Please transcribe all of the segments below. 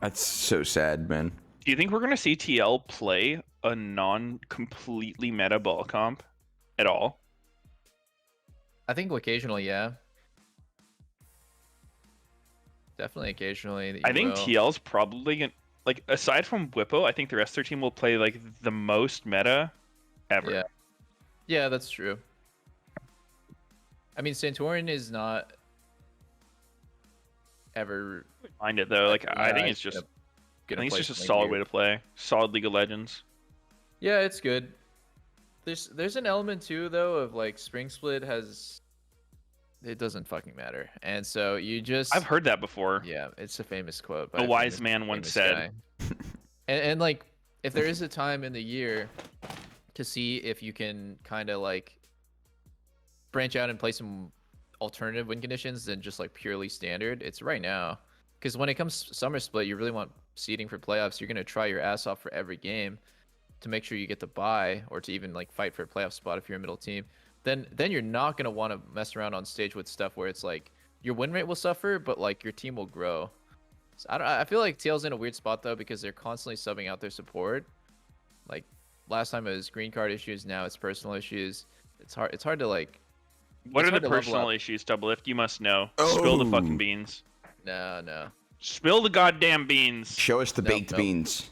That's so sad, man. Do you think we're gonna see TL play a non-completely meta ball comp at all? I think occasionally, yeah. Definitely occasionally. I think TL's probably gonna, like, aside from Whippo, I think the rest of their team will play like the most meta ever. Yeah. Yeah, that's true. I mean, Santorin is not ever Mind it though, like yeah, I think it's just, I think it's just a solid way to play. Solid League of Legends. Yeah, it's good. There's an element too though of like Spring Split has, it doesn't fucking matter, and so you just, I've heard that before. yeah, it's a famous quote. By A wise man once said. And like, if there is a time in the year to see if you can kind of like branch out and play some alternative win conditions than just like purely standard, it's right now. Because when it comes to Summer Split, you really want seeding for playoffs. You're gonna try your ass off for every game to make sure you get the bye or to even like fight for a playoff spot if you're a middle team. Then you're not gonna want to mess around on stage with stuff where it's like your win rate will suffer, but like your team will grow. So I feel like TL's in a weird spot though because they're constantly subbing out their support. Like last time it was green card issues, now it's personal issues. It's hard to like. What are the personal issues, Doublelift? You must know. Spill the fucking beans. No. Spill the goddamn beans. Show us the baked beans.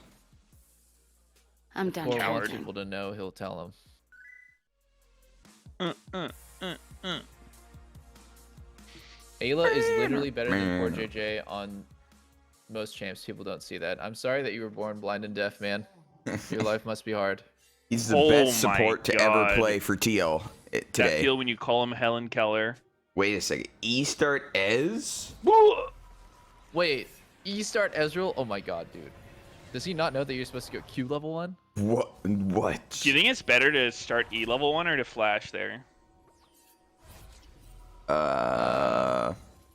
I'm done. For Coward. people to know, he'll tell them. Ayla is literally better than poor JJ on most champs. People don't see that. I'm sorry that you were born blind and deaf, man. Your life must be hard. He's the best support to ever play for TL today. That feel when you call him Helen Keller. Wait a second. E-start Ez? Wait, E-start Ezreal? Oh my god, dude. Does he not know that you're supposed to go Q level 1? What? Do you think it's better to start E level 1 or to flash there?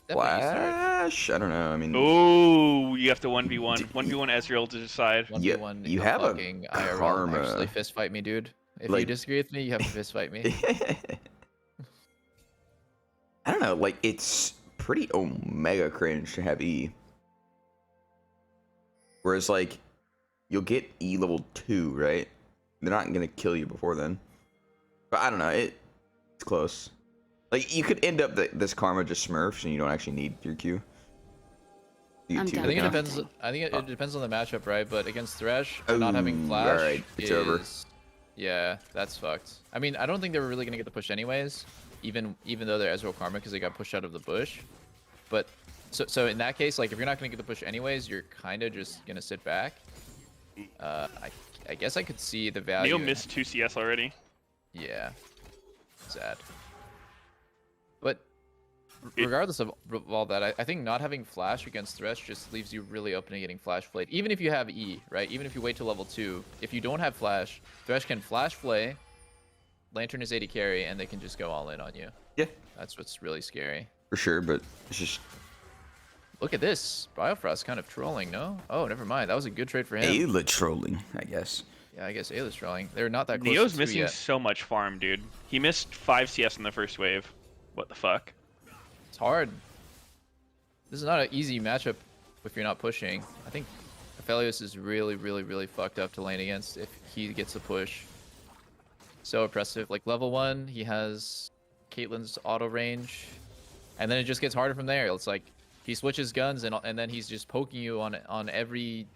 Flash? I don't know. I mean... Oh, you have to 1v1. 1v1 Ezreal to decide. 1v1, you have a fucking karma. IRL. Actually fist fight me, dude. If you disagree with me, you have to fist fight me. I don't know, like, it's pretty omega cringe to have E. Whereas, like, you'll get E level 2, right? They're not gonna kill you before then. But I don't know, it's close. Like, you could end up this karma just smurfs and you don't actually need your Q. I'm done. I think it depends. I think it depends on the matchup, right? But against Thresh, not having flash right. It's over. Yeah, that's fucked. I mean, I don't think they were really gonna get the push anyways, even though they're Ezreal karma because they got pushed out of the bush. But so in that case, like if you're not gonna get the push anyways, you're kind of just gonna sit back. I guess I could see the value. Neo missed 2 CS already. Yeah, sad. But regardless of all that, I think not having flash against Thresh just leaves you really open to getting flash played. Even if you have E, right? Even if you wait till level 2, if you don't have flash, Thresh can flash play, Lantern is AD carry, and they can just go all in on you. Yeah. That's what's really scary. For sure, but it's just... Look at this. Biofrost kind of trolling, no? Oh, never mind. That was a good trade for him. Ayla trolling, I guess. Yeah, I guess Ayla's trolling. They're not that close. Neo's missing so much farm, dude. He missed 5 CS in the first wave. What the fuck? It's hard. This is not an easy matchup if you're not pushing. I think Aphelios is really, really, really fucked up to lane against if he gets a push. So oppressive. Like level 1, he has Caitlyn's auto range, and then it just gets harder from there. It's like he switches guns and then he's just poking you on every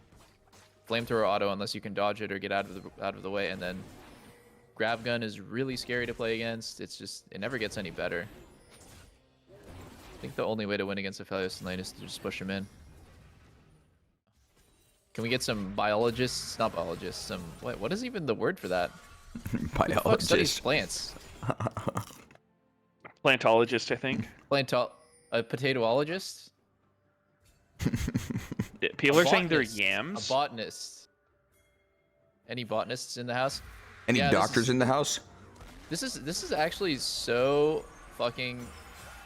flamethrower auto unless you can dodge it or get out of the way. And then grab gun is really scary to play against. It's just, it never gets any better. I think the only way to win against Aphelios in lane is to just push him in. Can we get some biologists? Not biologists. Some what is even the word for that? Biologists. Who the fuck studies plants? Plantologist, I think. A potatoologist? People are saying they're yams. A botanist. Any botanists in the house? Any doctors in the house? This is actually so fucking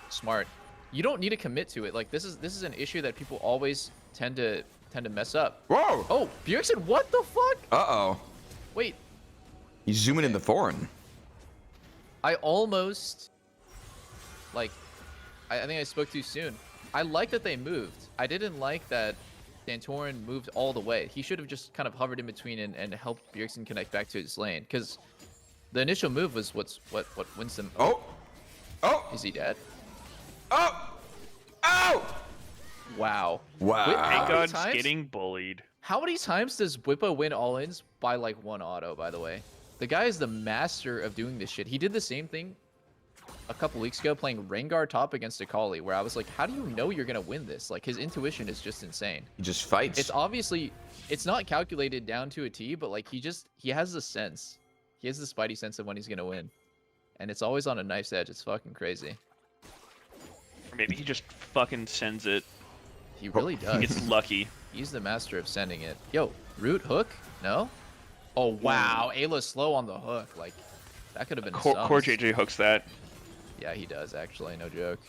smart. You don't need to commit to it. Like this is an issue that people always tend to mess up. Whoa! Oh, Bjerg said, what the fuck? Uh-oh. Wait. He's zooming in the foreign. I almost, like, I think I spoke too soon. I like that they moved. I didn't like that Santorin moved all the way. He should have just kind of hovered in between and helped Bjergsen connect back to his lane. Because the initial move was what wins them. Oh! Oh! Is he dead? Oh! Oh! Wow. Wow. Wait, Thank how many God times- getting bullied. How many times does Whippo win all-ins by like one auto, by the way? The guy is the master of doing this shit. He did the same thing a couple weeks ago playing Rengar top against Akali, where I was like, how do you know you're going to win this? Like, his intuition is just insane. He just fights. It's obviously, it's not calculated down to a T, but like, he has the sense. He has the spidey sense of when he's going to win. And it's always on a knife's edge. It's fucking crazy. Or maybe he just fucking sends it. He really He does. gets lucky. He's the master of sending it. Yo, root hook? No? Oh, wow. Ayla's slow on the hook. Like, that could have been Core sums. JJ hooks that. Yeah, he does, actually. No joke.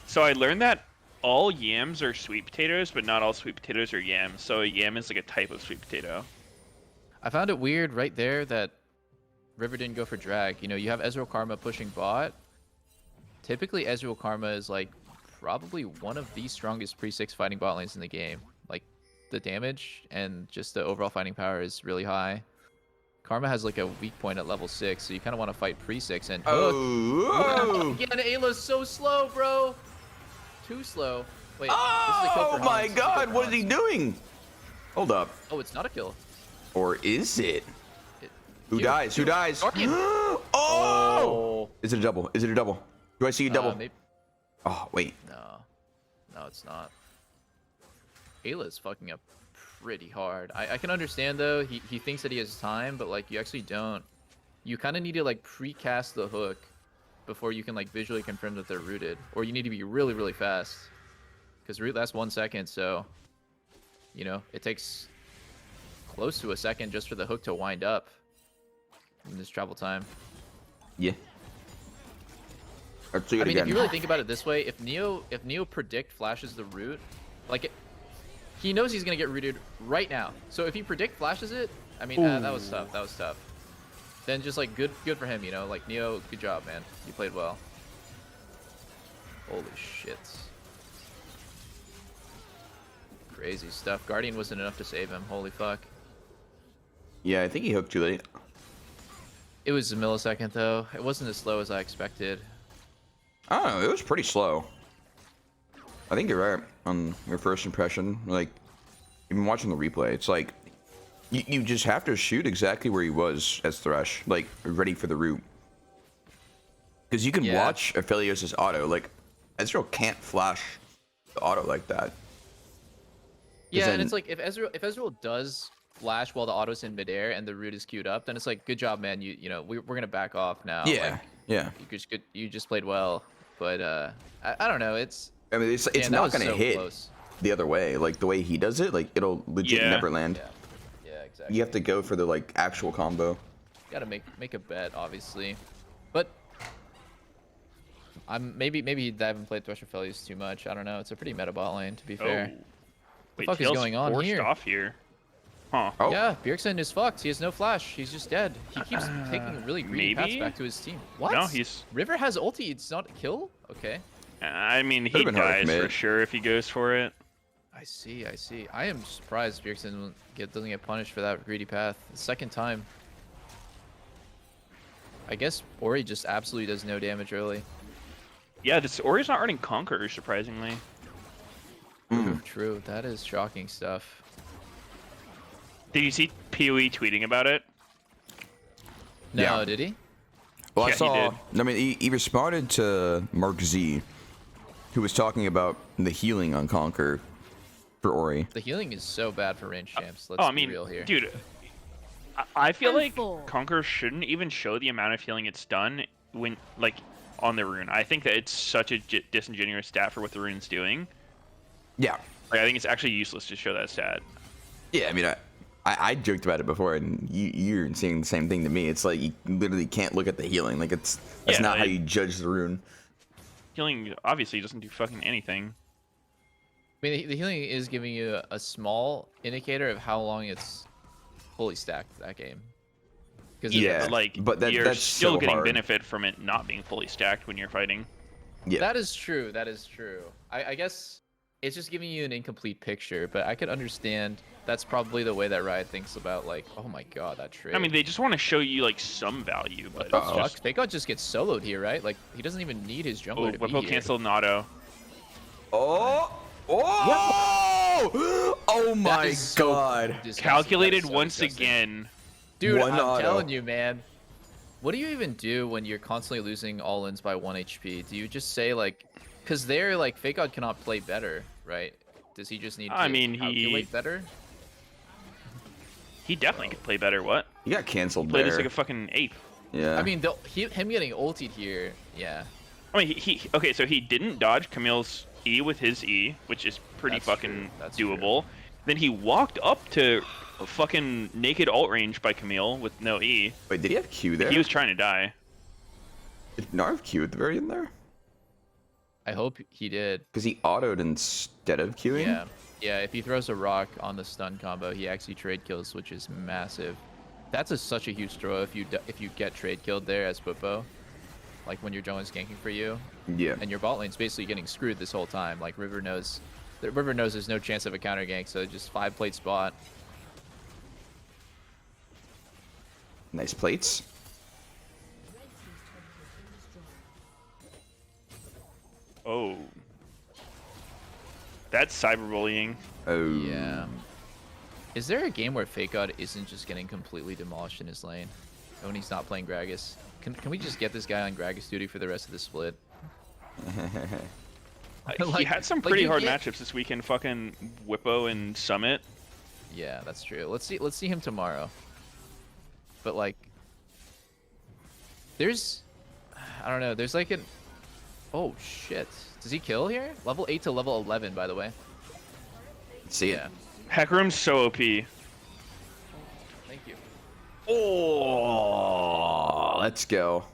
So I learned that all yams are sweet potatoes, but not all sweet potatoes are yams. So a yam is like a type of sweet potato. I found it weird right there that River didn't go for drag. You know, you have Ezreal Karma pushing bot. Typically, Ezreal Karma is like probably one of the strongest pre-6 fighting bot lanes in the game. Like, the damage and just the overall fighting power is really high. Karma has like a weak point at level 6, so you kind of want to fight pre-6 and hook. Oh! Again, Ayla's so slow, bro. Too slow. Wait, this is a kill Oh for my Hans. This is a kill god, for what is he Hans. doing? Hold up. Oh, it's not a kill. Or is it? It- Who you- dies? Who you- dies? Guardian. Oh! Oh. Is it a double? Is it a double? Do I see a double? Maybe, Oh, wait. no, it's not. Ayla's fucking up pretty hard. I can understand though. He thinks that he has time, but like you actually don't. You kind of need to like pre-cast the hook before you can like visually confirm that they're rooted, or you need to be really really fast because root lasts 1 second. So you know it takes close to a second just for the hook to wind up in this travel time. Yeah. Let's see it I mean, again. if you really think about it this way, if Neo predict flashes the root, like he knows he's gonna get rooted right now. So if he predict flashes it, I mean that was tough. That was tough. Then just like good for him, you know. Like Neo, good job, man. You played well. Holy shit. Crazy stuff. Guardian wasn't enough to save him. Holy fuck. Yeah, I think he hooked too late. It was a millisecond though. It wasn't as slow as I expected. I don't know, it was pretty slow. I think you're right on your first impression. Like, even watching the replay, it's like, you just have to shoot exactly where he was as Thresh, like, ready for the root. Because you can Yeah. watch Aphelios' auto, like, Ezreal can't flash the auto like that. Yeah, then- and it's like if Ezreal does flash while the auto's in midair and the root is queued up, then it's like good job, man. You know we're gonna back off now. Yeah, Like, yeah. you just played well, but I don't know. It's I mean, it's man, that not was gonna so hit close. the other way. Like, the way he does it, like, it'll legit Yeah. never land. Yeah, exactly. You have to go for the, like, actual combo. Gotta make a bet, obviously, but maybe I haven't played Thresh Aphelios too much. I don't know. It's a pretty meta bot lane, to be fair. Oh. Wait, fuck is Tails going on forced here? off here. Huh. Oh, Yeah, Bjergsen is fucked. He has no flash. He's just dead. He keeps taking really greedy paths maybe? back to his team. What? No, he's. River has ulti. It's not a kill? Okay. I mean, he Could've been hard to dies for commit. sure if he goes for it. I see. I am surprised Bjergsen doesn't get punished for that greedy path. The second time. I guess Ori just absolutely does no damage early. Yeah, this Ori's not running Conqueror, surprisingly. True. That is shocking stuff. Did you see PoE tweeting about it? No, Yeah. did he? Well, Yeah, I he saw. did. I mean, he responded to Mark Z, who was talking about the healing on Conquer for Ori. The healing is so bad for range champs. Let's Oh, I be mean, real here. dude, I feel I'm like full. Conqueror shouldn't even show the amount of healing it's done when, like, on the rune. I think that it's such a disingenuous stat for what the rune's doing. Yeah, Like, I think it's actually useless to show that stat. yeah. I mean, I joked about it before, and you're saying the same thing to me. It's like you literally can't look at the healing. Like that's Yeah, not how like- you judge the rune. Healing obviously doesn't do fucking anything. I mean, the healing is giving you a small indicator of how long it's fully stacked that game. Because Yeah. But, like, but you're that's still so getting hard. benefit from it not being fully stacked when you're fighting. Yeah, that is true. That is true. I guess it's just giving you an incomplete picture, but I could understand that's probably the way that Riot thinks about, like, oh my god, that trade. I mean, they just want to show you like some value, but oh, it's fuck, just Fake just gets soloed here, right? Like, he doesn't even need his jungler to be Whippo here. canceled an auto. Oh! Oh! Oh my is so god. disgusting. Calculated That is so once disgusting. again. Dude, One I'm auto. telling you, man. What do you even do when you're constantly losing all-ins by 1 HP? Do you just say, like... Because they're, like, Fake cannot play better, right? Does he just need to I mean, calculate better? He definitely could play better. What? He got canceled Played there. this like a fucking ape. Yeah. I mean, him getting ulted here, yeah. I mean, okay, so he didn't dodge Camille's E with his E, which is pretty That's fucking true. That's doable. true. Then he walked up to a fucking naked ult range by Camille with no E. Wait, did he have Q there? He was trying to die. Did Gnar have Q at the very end there? I hope he did. Because he autoed instead of queuing? Yeah. Yeah, if he throws a rock on the stun combo, he actually trade kills, which is massive. That's such a huge throw if you get trade killed there as Whippo. Like when your jungler's ganking for you. Yeah. And your bot lane's basically getting screwed this whole time. Like River knows there's no chance of a counter gank, so just 5-plate spot. Nice plates. Oh. That's cyberbullying. Oh. Yeah. Is there a game where Fake isn't just getting completely demolished in his lane when he's not playing Gragas? Can we just get this guy on Gragas duty for the rest of the split? He Like- had some like pretty you hard get- matchups this weekend. Fucking Whippo and Summit. Yeah, that's true. Let's see him tomorrow. But like, I don't know. There's like an, oh shit. Does he kill here? Level 8 to level 11, by the way. See it. Yeah. Hecarim's so OP. Thank you. Oh, let's go.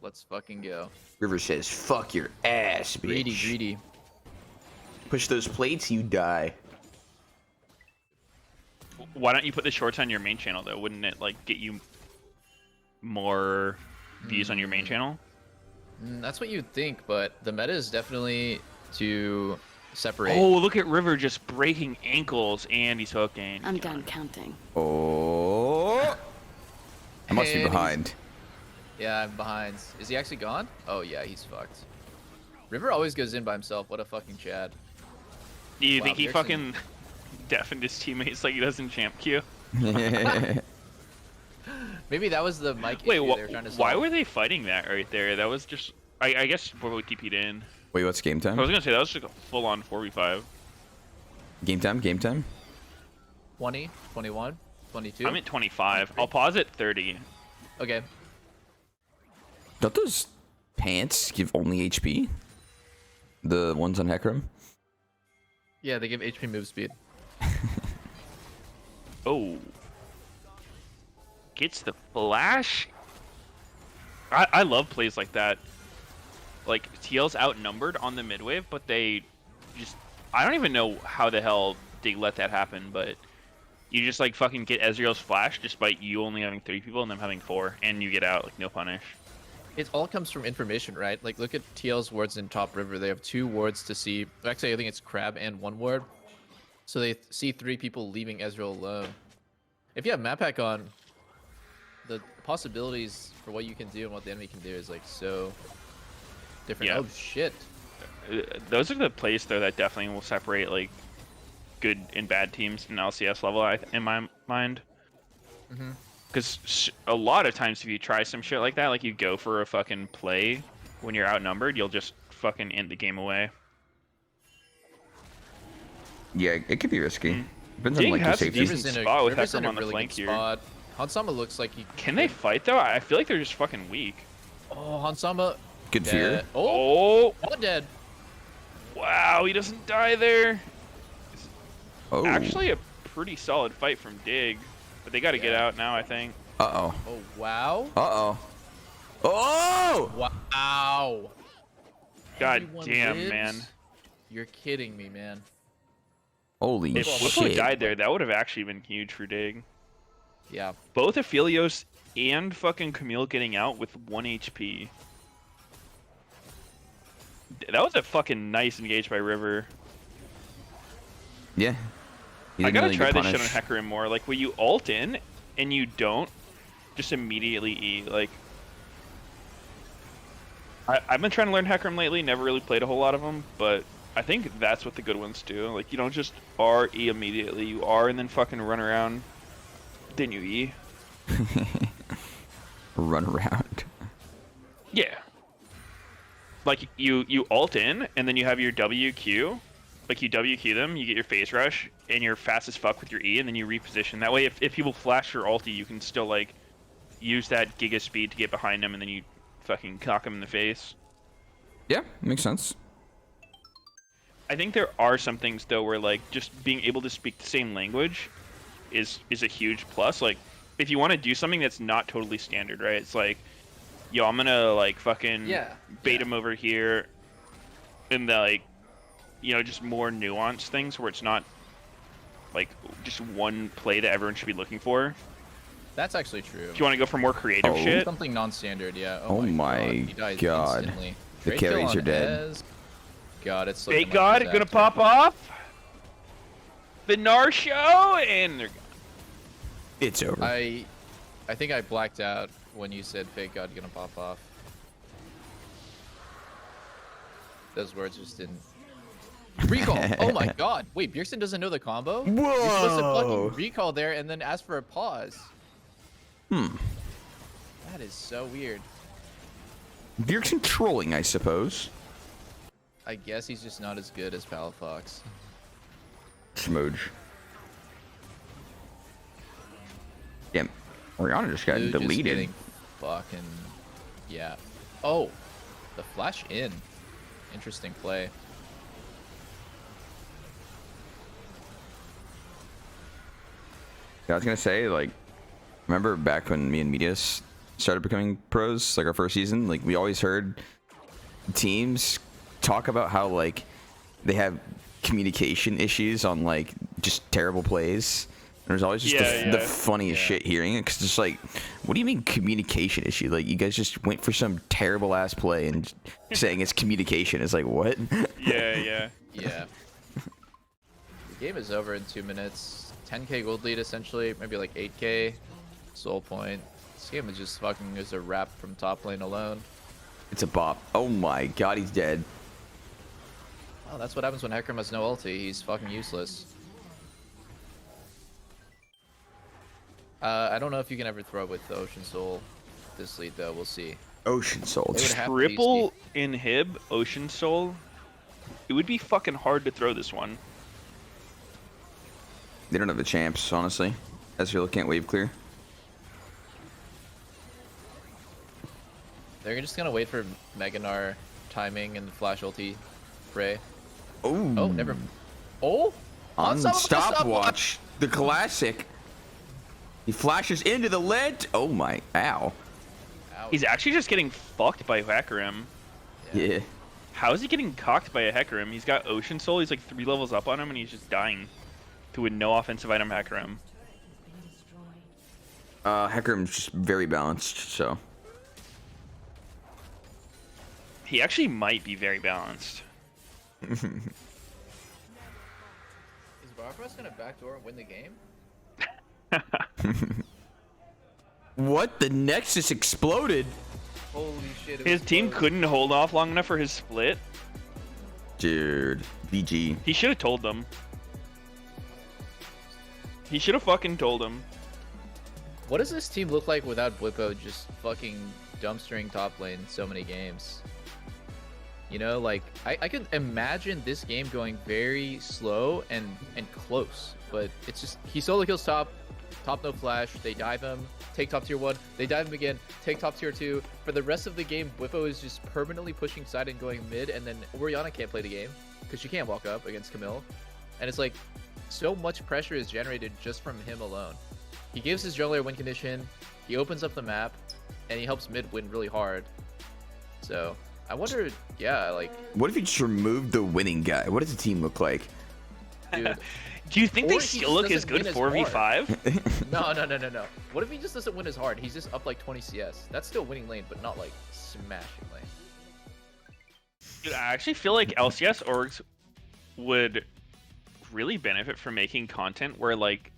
Let's fucking go. River says, "Fuck your ass, bitch." Greedy, greedy. Push those plates, you die. Why don't you put the shorts on your main channel though? Wouldn't it like get you more views on your main channel? That's what you'd think, but the meta is definitely to separate. Oh, look at River just breaking ankles and he's hooked in. I'm done counting. Oh. I must be And behind. Yeah, I'm behind. Is he actually gone? Oh yeah, he's fucked. River always goes in by himself. What a fucking Chad. Do you Wow, think he Pearson. fucking deafened his teammates like he does in Champ Q? Maybe that was the mic Wait, issue they were trying to why solve. were they fighting that right there? That was just, I guess before we TP'd in. Wait, what's game time? I was gonna say that was just like a full-on 4v5. Game time? Game time? 20, 21, 22? I'm at 25. I'll pause at 30. Okay. Don't those pants give only HP? The ones on Hecarim? Yeah, they give HP move speed. Oh. Gets the flash. I love plays like that. Like, TL's outnumbered on the mid wave, but they just... I don't even know how the hell they let that happen, but you just, like, fucking get Ezreal's flash despite you only having 3 people and them having 4, and you get out, like, no punish. It all comes from information, right? Like, look at TL's wards in top river. They have 2 wards to see. Actually, I think it's Crab and 1 ward. So they see 3 people leaving Ezreal alone. If you have map hack on, the possibilities for what you can do and what the enemy can do is, like, so different. Yeah. Oh, shit. Those are the plays, though, that definitely will separate, like, good and bad teams in LCS level, in my mind. Mhm. Because a lot of times if you try some shit like that, like you go for a fucking play when you're outnumbered, you'll just fucking end the game away. Yeah, it could be risky. Depends Dig on like your has a safety. decent spot with River's in Hecarim a on the really flank good here. spot. Hansama looks like he... Can they fight, though? I feel like they're just fucking weak. Oh, Hansama... Good fear. dead. Oh, Oh! not dead. Wow, he doesn't die there. Oh. Actually, a pretty solid fight from Dig. But they got to get Yeah. out now, I think. Uh-oh. Oh, wow. Uh-oh. Oh! Wow. God Everyone damn, lives? man. You're kidding me, man. Holy If shit. Whippo died there, that would have actually been huge for Dig. Yeah. Both Aphelios and fucking Camille getting out with 1 HP. That was a fucking nice engage by River. Yeah. He I didn't gotta really try get this shit on punished. Hecarim more. Like, when you ult in and you don't just immediately E. Like, I've been trying to learn Hecarim lately. Never really played a whole lot of them, but I think that's what the good ones do. Like, you don't just R E immediately. You R and then fucking run around. Then you E. Run around. Yeah. Like, you ult in and then you have your WQ. Like, you WQ them, you get your phase rush, and you're fast as fuck with your E, and then you reposition. That way, if people flash your ulti, you can still, like, use that giga speed to get behind them, and then you fucking cock them in the face. Yeah, makes sense. I think there are some things, though, where, like, just being able to speak the same language is a huge plus. Like, if you want to do something that's not totally standard, right? It's like, yo, I'm gonna, like, fucking bait him over here, and, like, you know, just more nuanced things where it's not like just one play that everyone should be looking for. That's actually true. If you want to go for more creative shit, Something non-standard, yeah. Oh my He dies God. instantly. The Great kill carries on are dead. Ez. God, it's so. Fake God gonna pop off. The Nar show, and they're gone. It's over. I think I blacked out when you said fake God gonna pop off. Those words just didn't. Recall. Oh my God. Wait, Bjergsen doesn't know the combo? Whoa. You're supposed to fucking recall there and then ask for a pause. That is so weird. Bjergsen trolling, I suppose. I guess he's just not as good as Palafox. Smooge. Damn, Oriana just got Dude just deleted. getting fucking, yeah. Oh, the flash in. Interesting play. I was gonna say, like, remember back when me and Meteos started becoming pros, like our first season, like we always heard teams talk about how like they have communication issues on like just terrible plays. There's always just the funniest shit hearing it, because it's like, what do you mean communication issue? Like, you guys just went for some terrible ass play and saying it's communication. It's like, what? Yeah. Yeah. The game is over in 2 minutes. 10k gold lead essentially, maybe like 8k soul point. This game is just fucking is a wrap from top lane alone. It's a bop. Oh my God, he's dead. Oh, that's what happens when Hecarim has no ulti. He's fucking useless. I don't know if you can ever throw with the Ocean Soul this lead though. We'll see. Ocean Soul. It would have to be Triple inhib Ocean Soul. It would be fucking hard to throw this one. They don't have the champs, honestly. Ezreal can't wave clear. They're just gonna wait for Meganar timing and the flash ulti fray. Oh, Oh, never. Oh, on some of the stopwatch, the classic. He flashes into the lead. Oh my, ow. Ouch. He's actually just getting fucked by Hecarim. Yeah. How is he getting cocked by a Hecarim? He's got Ocean Soul. He's like 3 levels up on him, and he's just dying to a no offensive item Hecarim. Hecarim's just very balanced, so. He actually might be very balanced. Is Barbaros gonna backdoor and win the game? What? The Nexus exploded? Holy shit. His team couldn't hold off long enough for his split. Dude, BG. He should have told them. He should have fucking told them. What does this team look like without Bwipo just fucking dumpstering top lane so many games? You know, like, I could imagine this game going very slow and close, but it's just, he solo kills top no flash, they dive him, take top tier 1, they dive him again, take top tier 2. For the rest of the game, Bwipo is just permanently pushing side and going mid, and then Oriana can't play the game, because she can't walk up against Camille. And it's like, so much pressure is generated just from him alone. He gives his jungler win condition, he opens up the map, and he helps mid win really hard. So, I wonder, yeah, like... What if you just removed the winning guy? What does the team look like? Dude, Do you think Or they he still just look as doesn't good win as 4v5? no. What if he just doesn't win as hard? He's just up like 20 CS. That's still winning lane, but not like smashing lane. Dude, I actually feel like LCS Orgs would really benefit from making content where like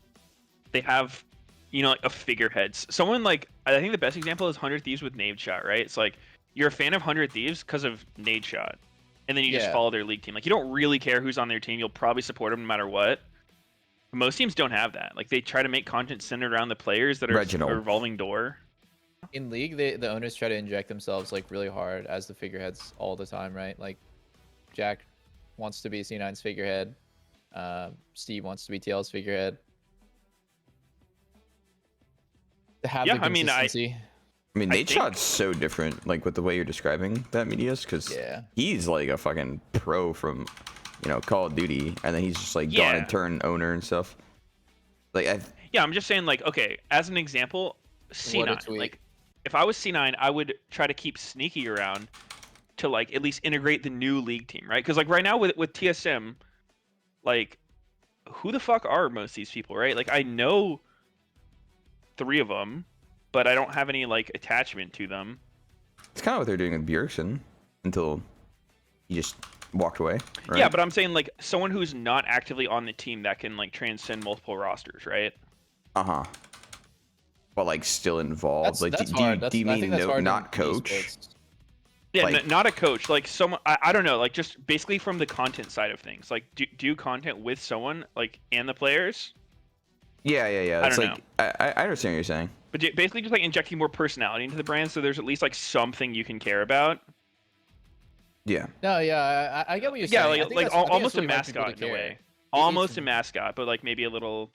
they have, like a figureheads. Someone like I think the best example is 100 Thieves with Nade Shot, right? It's like you're a fan of 100 Thieves because of Nade Shot, and then you just Yeah. follow their league team. Like you don't really care who's on their team. You'll probably support them no matter what. But most teams don't have that. Like they try to make content centered around the players that are Reginald. a revolving door. In League, the owners try to inject themselves like really hard as the figureheads all the time, right? Like Jack wants to be C9's figurehead. Steve wants to be TL's figurehead. To have Yeah, the I mean, consistency. I mean, I Nate think- Shot's so different, like with the way you're describing that, Meteos, because Yeah. he's like a fucking pro from, Call of Duty, and then he's just like gone Yeah. and turned owner and stuff. Like, Yeah, I'm just saying, like, okay, as an example, C9. tweak. Like, if I was C9, I would try to keep Sneaky around to, like, at least integrate the new league team, right? Because, like, right now with TSM, like, who the fuck are most of these people, right? Like, I know 3 of them, but I don't have any, like, attachment to them. it's kind of what they're doing with Bjergsen until he just walked away. Right? Yeah, but I'm saying, like, someone who's not actively on the team that can, like, transcend multiple rosters, right? But like still involved. Like, That's do you, hard. do you I mean think that's hard not in coach? esports. Yeah, Like- not a coach. Like someone, I don't know. Like just basically from the content side of things. Like do content with someone like and the players. Yeah. I It's don't like I understand what you're saying. But basically just like injecting more personality into the brand, so there's at least like something you can care about. Yeah. No, yeah, I get what you're Yeah, saying. I like think like that's- I think almost that's a really hard for people mascot to in a care. way. Almost a mascot, but like maybe a little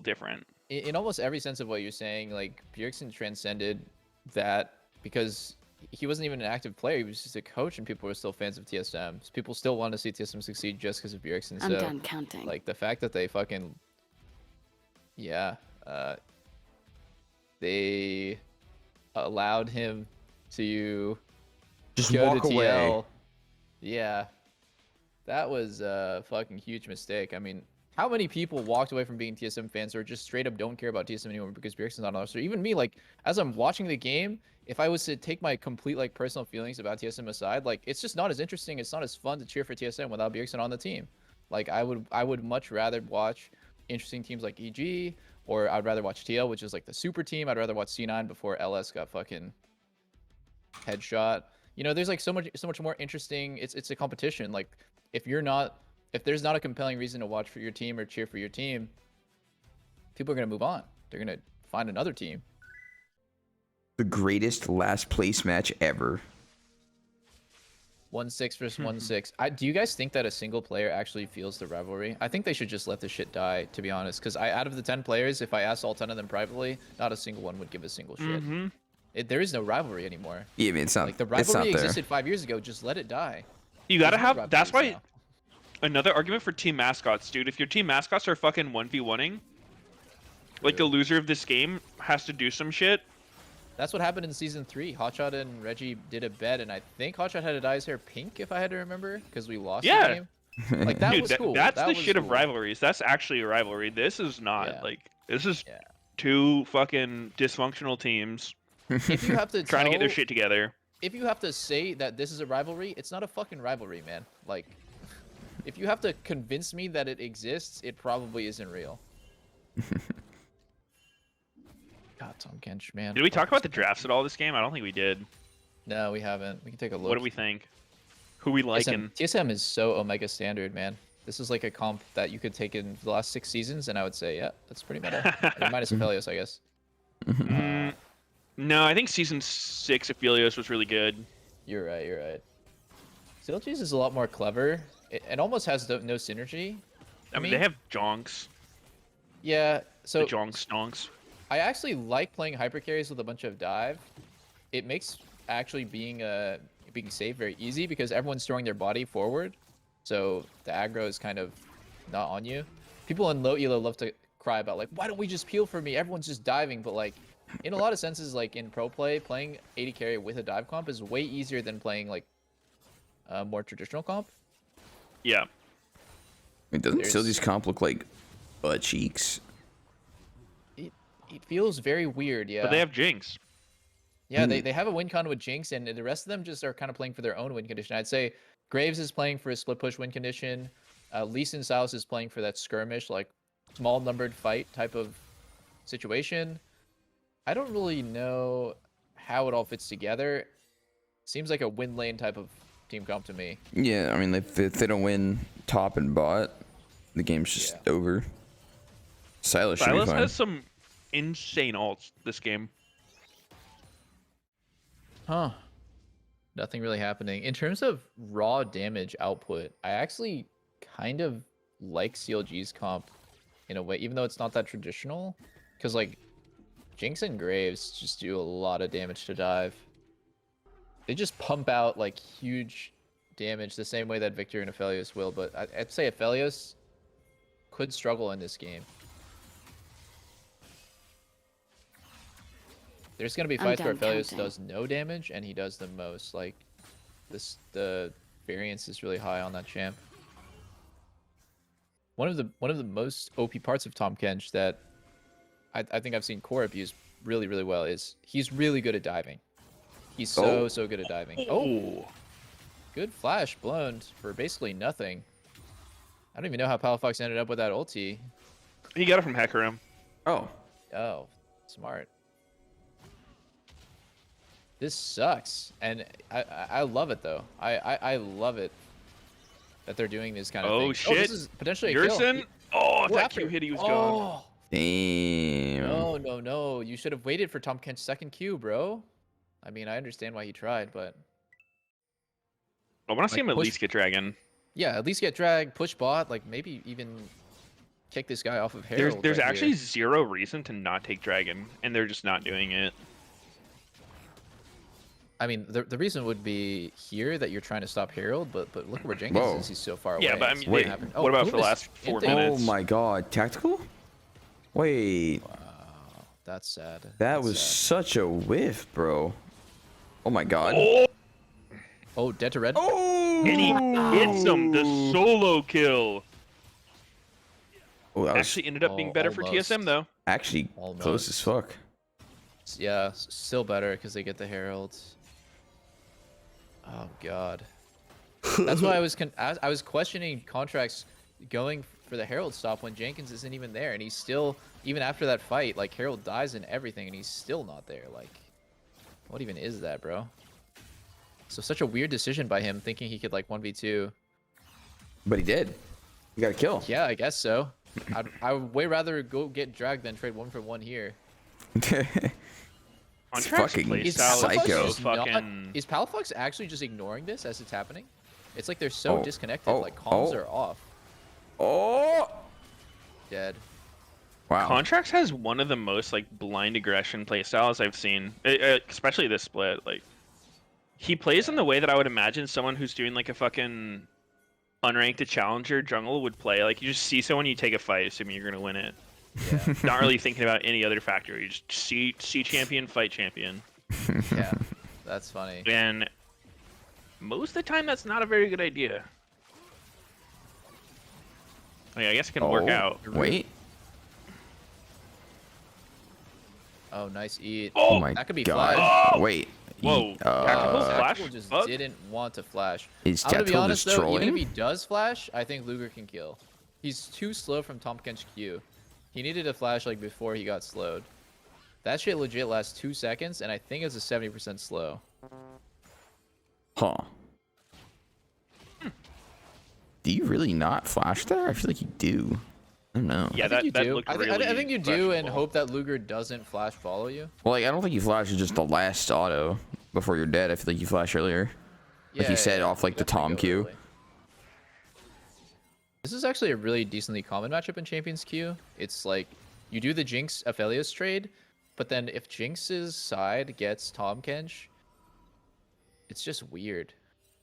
different. In almost every sense of what you're saying, like Bjergsen transcended that because he wasn't even an active player. He was just a coach, and people were still fans of TSM. So people still want to see TSM succeed just because of Bjergsen. I'm So, done counting. like the fact that they fucking, they allowed him to Just go walk to away. TL. Yeah, that was a fucking huge mistake. I mean, how many people walked away from being TSM fans or just straight up don't care about TSM anymore because Bjergsen's not on the roster? Even me, like, as I'm watching the game, if I was to take my complete, like, personal feelings about TSM aside, like, it's just not as interesting. It's not as fun to cheer for TSM without Bjergsen on the team. Like, I would much rather watch interesting teams like EG, or I'd rather watch TL, which is, like, the super team. I'd rather watch C9 before LS got fucking headshot. There's, like, so much more interesting. It's a competition. Like, if there's not a compelling reason to watch for your team or cheer for your team, people are going to move on. They're going to find another team. The greatest last place match ever. 1-6 versus 1-6. Do you guys think that a single player actually feels the rivalry? I think they should just let the shit die, to be honest. Because out of the 10 players, if I asked all 10 of them privately, not a single one would give a single shit. There is no rivalry anymore. Yeah, I mean, it's not. Like, the it's not rivalry there. existed 5 years ago. Just let it die. You gotta There's no have. That's why. rivalries now. Another argument for team mascots, dude. If your team mascots are fucking 1v1ing, like the loser of this game has to do some shit. That's what happened in season 3. Hotshot and Reggie did a bet, and I think Hotshot had to dye his hair pink, if I had to remember, because we lost Yeah. the game. Like, that Dude, was cool. that's That the was shit of cool. rivalries. That's actually a rivalry. This is not. Yeah. Like, this is Yeah. two fucking dysfunctional teams If you have to trying to get their tell- shit together. If you have to say that this is a rivalry, it's not a fucking rivalry, man. Like, if you have to convince me that it exists, it probably isn't real. God, Tom Kench, man. Did we talk about the drafts at all this game? I don't think we did. No, we haven't. We can take a look. What do we think? Who we liking? TSM is so Omega standard, man. This is like a comp that you could take in the last 6 seasons, and I would say, yeah, that's pretty meta. Minus Aphelios, I guess. No, I think season 6 Aphelios was really good. You're right, you're right. Zilchis is a lot more clever. It almost has no synergy. I mean, they have jonks. Yeah, so The jonk stonks. I actually like playing hyper carries with a bunch of dive. It makes actually being safe very easy because everyone's throwing their body forward, so the aggro is kind of not on you. People in low elo love to cry about, like, why don't we just peel for me? Everyone's just diving, but like in a lot of senses, like in pro play, playing AD carry with a dive comp is way easier than playing like a more traditional comp. Yeah. It doesn't There's- Silly's comp look like butt cheeks? It feels very weird, yeah. But they have Jinx. Yeah, they have a win con with Jinx, and the rest of them just are kind of playing for their own win condition. I'd say Graves is playing for a split push win condition. Lee Sin Salas is playing for that skirmish, like small numbered fight type of situation. I don't really know how it all fits together. Seems like a win lane type of team comp to me. Yeah, I mean, if they don't win top and bot, the game's just over. Silas should be Silas fine. has some insane ults this game. Huh. Nothing really happening. In terms of raw damage output, I actually kind of like CLG's comp in a way, even though it's not that traditional. Because, like, Jinx and Graves just do a lot of damage to dive. They just pump out, like, huge damage the same way that Victor and Aphelios will. But I'd say Aphelios could struggle in this game. There's gonna be fights where Aphelios does no damage and he does the most. Like the variance is really high on that champ. One of the most OP parts of Tahm Kench that I think I've seen core abuse really well is he's really good at diving. He's so good at diving. Oh, good flash blown for basically nothing. I don't even know how PowerOfEvil ended up with that ulti. He got it from Hecarim. Oh. Oh, smart. This sucks, and I love it though. I love it that they're doing this kind of thing. Oh shit! Oh, this is potentially a kill. Yersin? Oh, if What that happened? Q hit, he was gone. Damn. No. You should have waited for Tahm Kench's second Q, bro. I mean, I understand why he tried, but I want to see him at push- least get Dragon. yeah, at least get drag, push bot, like maybe even kick this guy off of Herald. There's right actually here. zero reason to not take Dragon, and they're just not doing it. I mean, the reason would be here that you're trying to stop Herald, but look at where Jenkins is. He's so far away. Yeah, but I It's mean, not wait, happening. what about for the Pumas last 4 Inte- minutes? Oh my god, tactical? Wait, Wow, that's sad. that That's was sad. such a whiff, bro. Oh my god. Oh, dead to red. Oh! And he hits him, the solo kill. Oh, that was Actually ended up being better for almost. TSM though. actually close as fuck. Yeah, still better because they get the Herald. Oh god. That's why I was questioning contracts going for the Herald stop when Jenkins isn't even there, and he's still, even after that fight, like Herald dies and everything, and he's still not there. Like, what even is that, bro? So such a weird decision by him, thinking he could like 1v2. But he did. He got a kill. Yeah, I guess so. I would way rather go get dragged than trade 1-for-1 here. It's Contract's fucking play Is style is psycho. so fucking. Is PowerOfEvil actually just ignoring this as it's happening? It's like they're so Oh, disconnected. oh, Like comms oh. are off. Oh! Dead. Wow. Contracts has one of the most like blind aggression playstyles I've seen, especially this split. Like, he plays in the way that I would imagine someone who's doing like a fucking unranked to challenger jungle would play. Like, you just see someone, you take a fight, assuming you're gonna win it. Yeah. Not really thinking about any other factor. You just see champion, fight champion, Yeah. That's funny. and most of the time that's not a very good idea. I mean, I guess it can work out. Wait. Oh, nice eat. Oh my That could be god. flash. Wait. Whoa. Tactical flash? Tactical just Fuck. didn't want to flash. Is I'm gonna be Tactical honest just though, even if trolling? he does flash, I think Luger can kill. He's too slow from Tahm Kench Q. He needed a flash like before he got slowed. That shit legit lasts 2 seconds, and I think it's a 70% slow. Huh. Do you really not flash there? I feel like you do. I don't know. Yeah, I think you that do. looked I really think you do, and questionable. hope that Luger doesn't flash follow you. Well, like, I don't think you flash is just the last auto before you're dead. I feel like you flash earlier. Like you said, off like the definitely Tom go Q. early. This is actually a really decently common matchup in Champions Q. It's like you do the Jinx Aphelios trade, but then if Jinx's side gets Tahm Kench, it's just weird.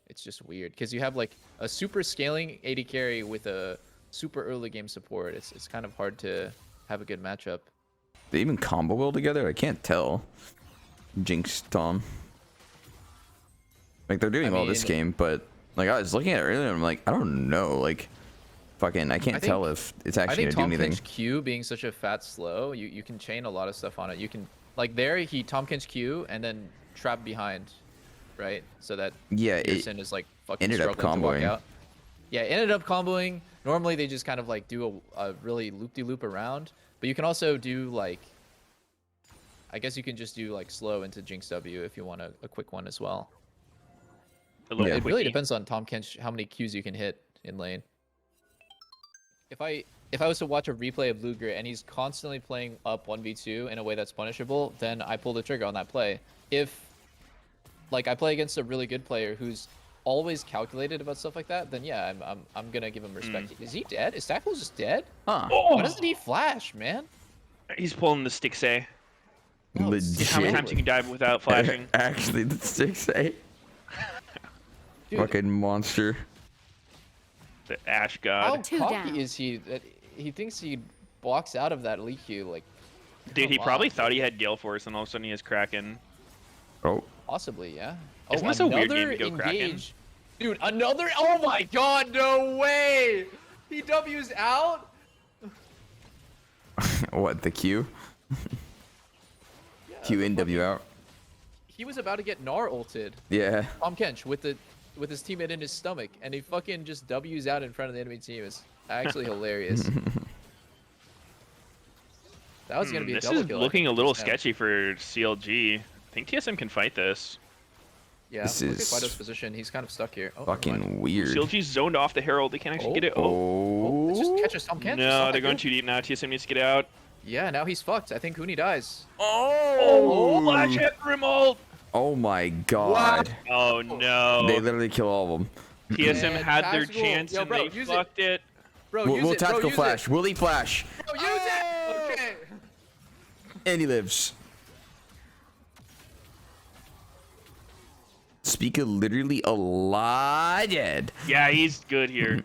It's just weird because you have like a super scaling AD carry with a super early game support. It's kind of hard to have a good matchup. They even combo well together? I can't tell. Jinx, Tom. Like, they're doing well this mean- game, but like I was looking at it earlier and I'm like, I don't know. Like, fucking, I can't think- tell if it's I actually think gonna Tahm do anything. Kench Q being such a fat slow, you can chain a lot of stuff on it. You can like there he Tahm Kench Q and then trap behind, right? So that Yeah, it Yersin is like fucking ended up struggling to walk comboing. out. Yeah, it ended up comboing. Normally they just kind of like do a really loop-de-loop around, but you can also do like, I guess you can just do like slow into Jinx W if you want a quick one as well. A little Yeah. It really quickie. depends on Tom Kench how many Qs you can hit in lane. If I was to watch a replay of Luger and he's constantly playing up 1v2 in a way that's punishable, then I pull the trigger on that play. If like I play against a really good player who's always calculated about stuff like that, then yeah, I'm gonna give him respect. Is he dead? Is Stackpole just dead? Huh. Why doesn't he flash, man? He's pulling the stick say. No, Legit. How many times you can dive without flashing? Actually, the 6A. Dude, Fucking monster. The Ash how God. Two cocky down. is he that he thinks he walks out of that league queue like? Dude, he come probably on. thought he had Gale Force, and all of a sudden he has Kraken. Oh. Possibly, yeah. Isn't this a weird game to go Kraken? engage. Dude, another. Oh my God! No way. He W's out. What, the Q? Yeah, Q in, W out. He was about to get Gnar ulted. Yeah. Tom Kench with his teammate in his stomach, and he fucking just W's out in front of the enemy team. It's actually hilarious. That was gonna be a This double is kill. I looking think, a little just now. sketchy for CLG. I think TSM can fight this. Yeah, This look at is Fido's position. He's kind of stuck here. Oh, never mind. Fucking weird. CLG's zoned off the Herald. They can't actually get it. Oh, Let's just Oh. catch us. Tom Kench. no, they're going too deep now. TSM needs to get out. Yeah, now he's fucked. I think Huni dies. Oh, flash hit Rimult. Oh my God. Oh no. They literally kill all of them. TSM Man, had their tactical- chance Yo, and bro, they use it. fucked it. Bro, We'll, use we'll it. Bro, tactical use flash. Will he flash? It. Bro, use it. Okay. And he lives. Speaker literally alive. Yeah, he's good here.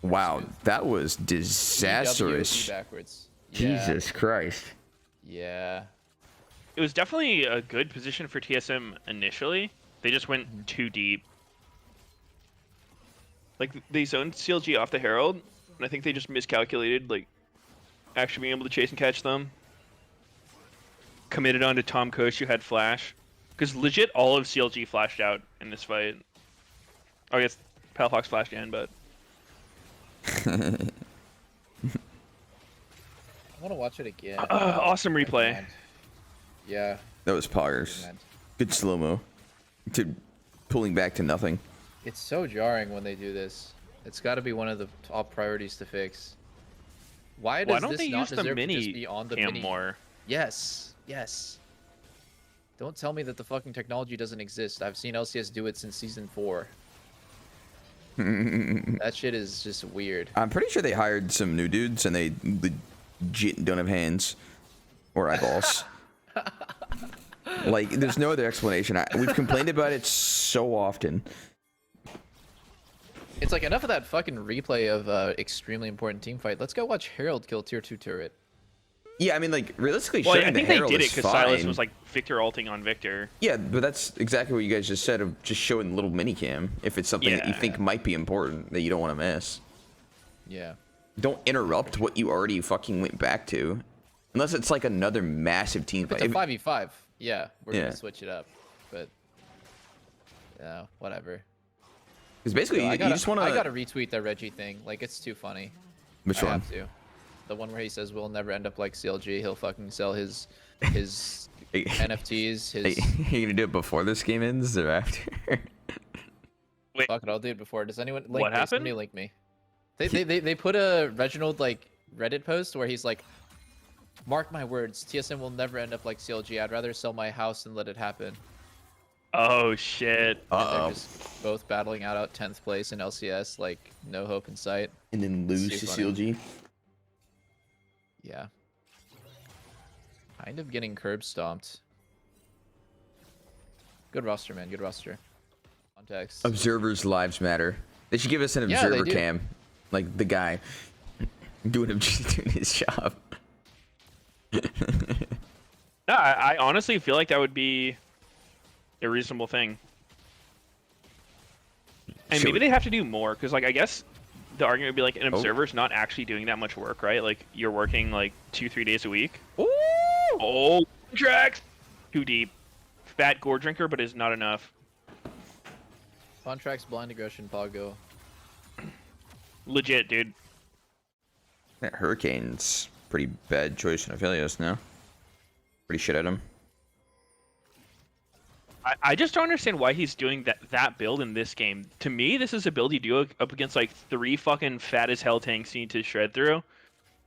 Wow, that was WOP disastrous. backwards. Yeah. Jesus Christ. Yeah. It was definitely a good position for TSM initially. They just went too deep. Like, they zoned CLG off the Herald, and I think they just miscalculated, like, actually being able to chase and catch them. Committed onto Tom Kosh, who had Flash. Because legit, all of CLG flashed out in this fight. Oh, I guess Palafox flashed in, but... I want to watch it again. awesome replay. Recommend. Yeah. That was poggers. recommend. Good slow-mo. To pulling back to nothing. It's so jarring when they do this. It's got to be one of the top priorities to fix. Why does Why don't this they not use the deserve to mini just be on the cam mini? more? Yes. Yes. Don't tell me that the fucking technology doesn't exist. I've seen LCS do it since season 4. That shit is just weird. I'm pretty sure they hired some new dudes and they legit don't have hands or eyeballs. Like, there's no other explanation. We've complained about it so often. It's like enough of that fucking replay of extremely important team fight. Let's go watch Herald kill tier 2 turret. Yeah, I mean, like, realistically, Well, shutting I the think they Herald did it is because Silas fine. was like Victor ulting on Victor. Yeah, but that's exactly what you guys just said of just showing the little minicam if it's something that you Yeah. think might be important that you don't want to miss. Yeah. Don't interrupt what you already fucking went back to. Unless it's like another massive team If it's fight. a 5v5, yeah, we're Yeah. gonna switch it up. But yeah, whatever. Because basically, Yo, you just want I to... gotta retweet the Reggie thing. Like, it's too funny. Which I one? have to. The one where he says we'll never end up like CLG. He'll fucking sell his NFTs. Hey, His you gonna do it before this game ends or after? fuck it, I'll do it before. Does anyone link What me? happened? Somebody link me. They put a Reginald like Reddit post where he's like, mark my words, TSM will never end up like CLG. I'd rather sell my house than let it happen. Oh shit. And Uh-oh. they're just both battling out 10th place in LCS, like no hope in sight. And then lose Too to funny. CLG? Yeah. Kind of getting curb stomped. Good roster, man. Good roster. Context. Observers' lives matter. They should give us an Yeah, they observer do. cam. Like the guy doing his job. No, I honestly feel like that would be a reasonable thing. And Should maybe we- they have to do more, because, like, I guess the argument would be, like, an Oh. observer's not actually doing that much work, right? Like, you're working, like, 2-3 days a week. Ooh! Oh, tracks! Too deep. Fat gore drinker, but is not enough. Contracts, blind aggression, Pago. Legit, dude. That Hurricane's pretty bad choice in Aphelios now. Pretty shit at him. I just don't understand why he's doing that build in this game. To me, this is a build you do up against like 3 fucking fat as hell tanks you need to shred through.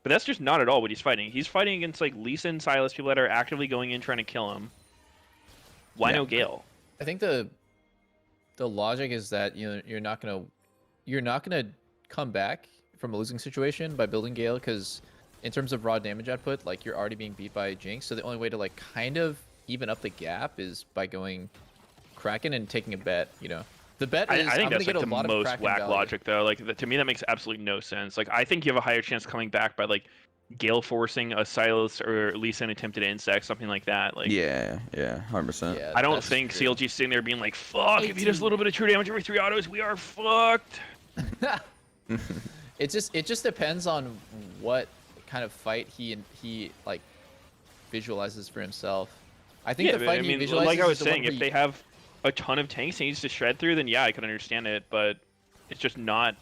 But that's just not at all what he's fighting. He's fighting against like Lee Sin, Sylas, people that are actively going in trying to kill him. Why no Gale? I think the logic is that you're not gonna come back from a losing situation by building Gale, because in terms of raw damage output, like you're already being beat by Jinx. So the only way to like kind of even up the gap is by going Kraken and taking a bet. The bet is I think I'm that's gonna like get the a lot of most Kraken whack value. logic though. Like to me that makes absolutely no sense. Like I think you have a higher chance coming back by like Gale forcing a Sylas or at least an attempted insect, something like that. Like Yeah, 100%. Yeah, I don't that's think true. CLG's sitting there being like, fuck, if he does a little bit of true damage every 3 autos, we are fucked. It just depends on what kind of fight he like visualizes for himself. I think Yeah, the but, fight I he mean, visualizes like I was is the one saying, where if they have a ton of tanks he needs to shred through, then yeah, I could understand it, but it's just not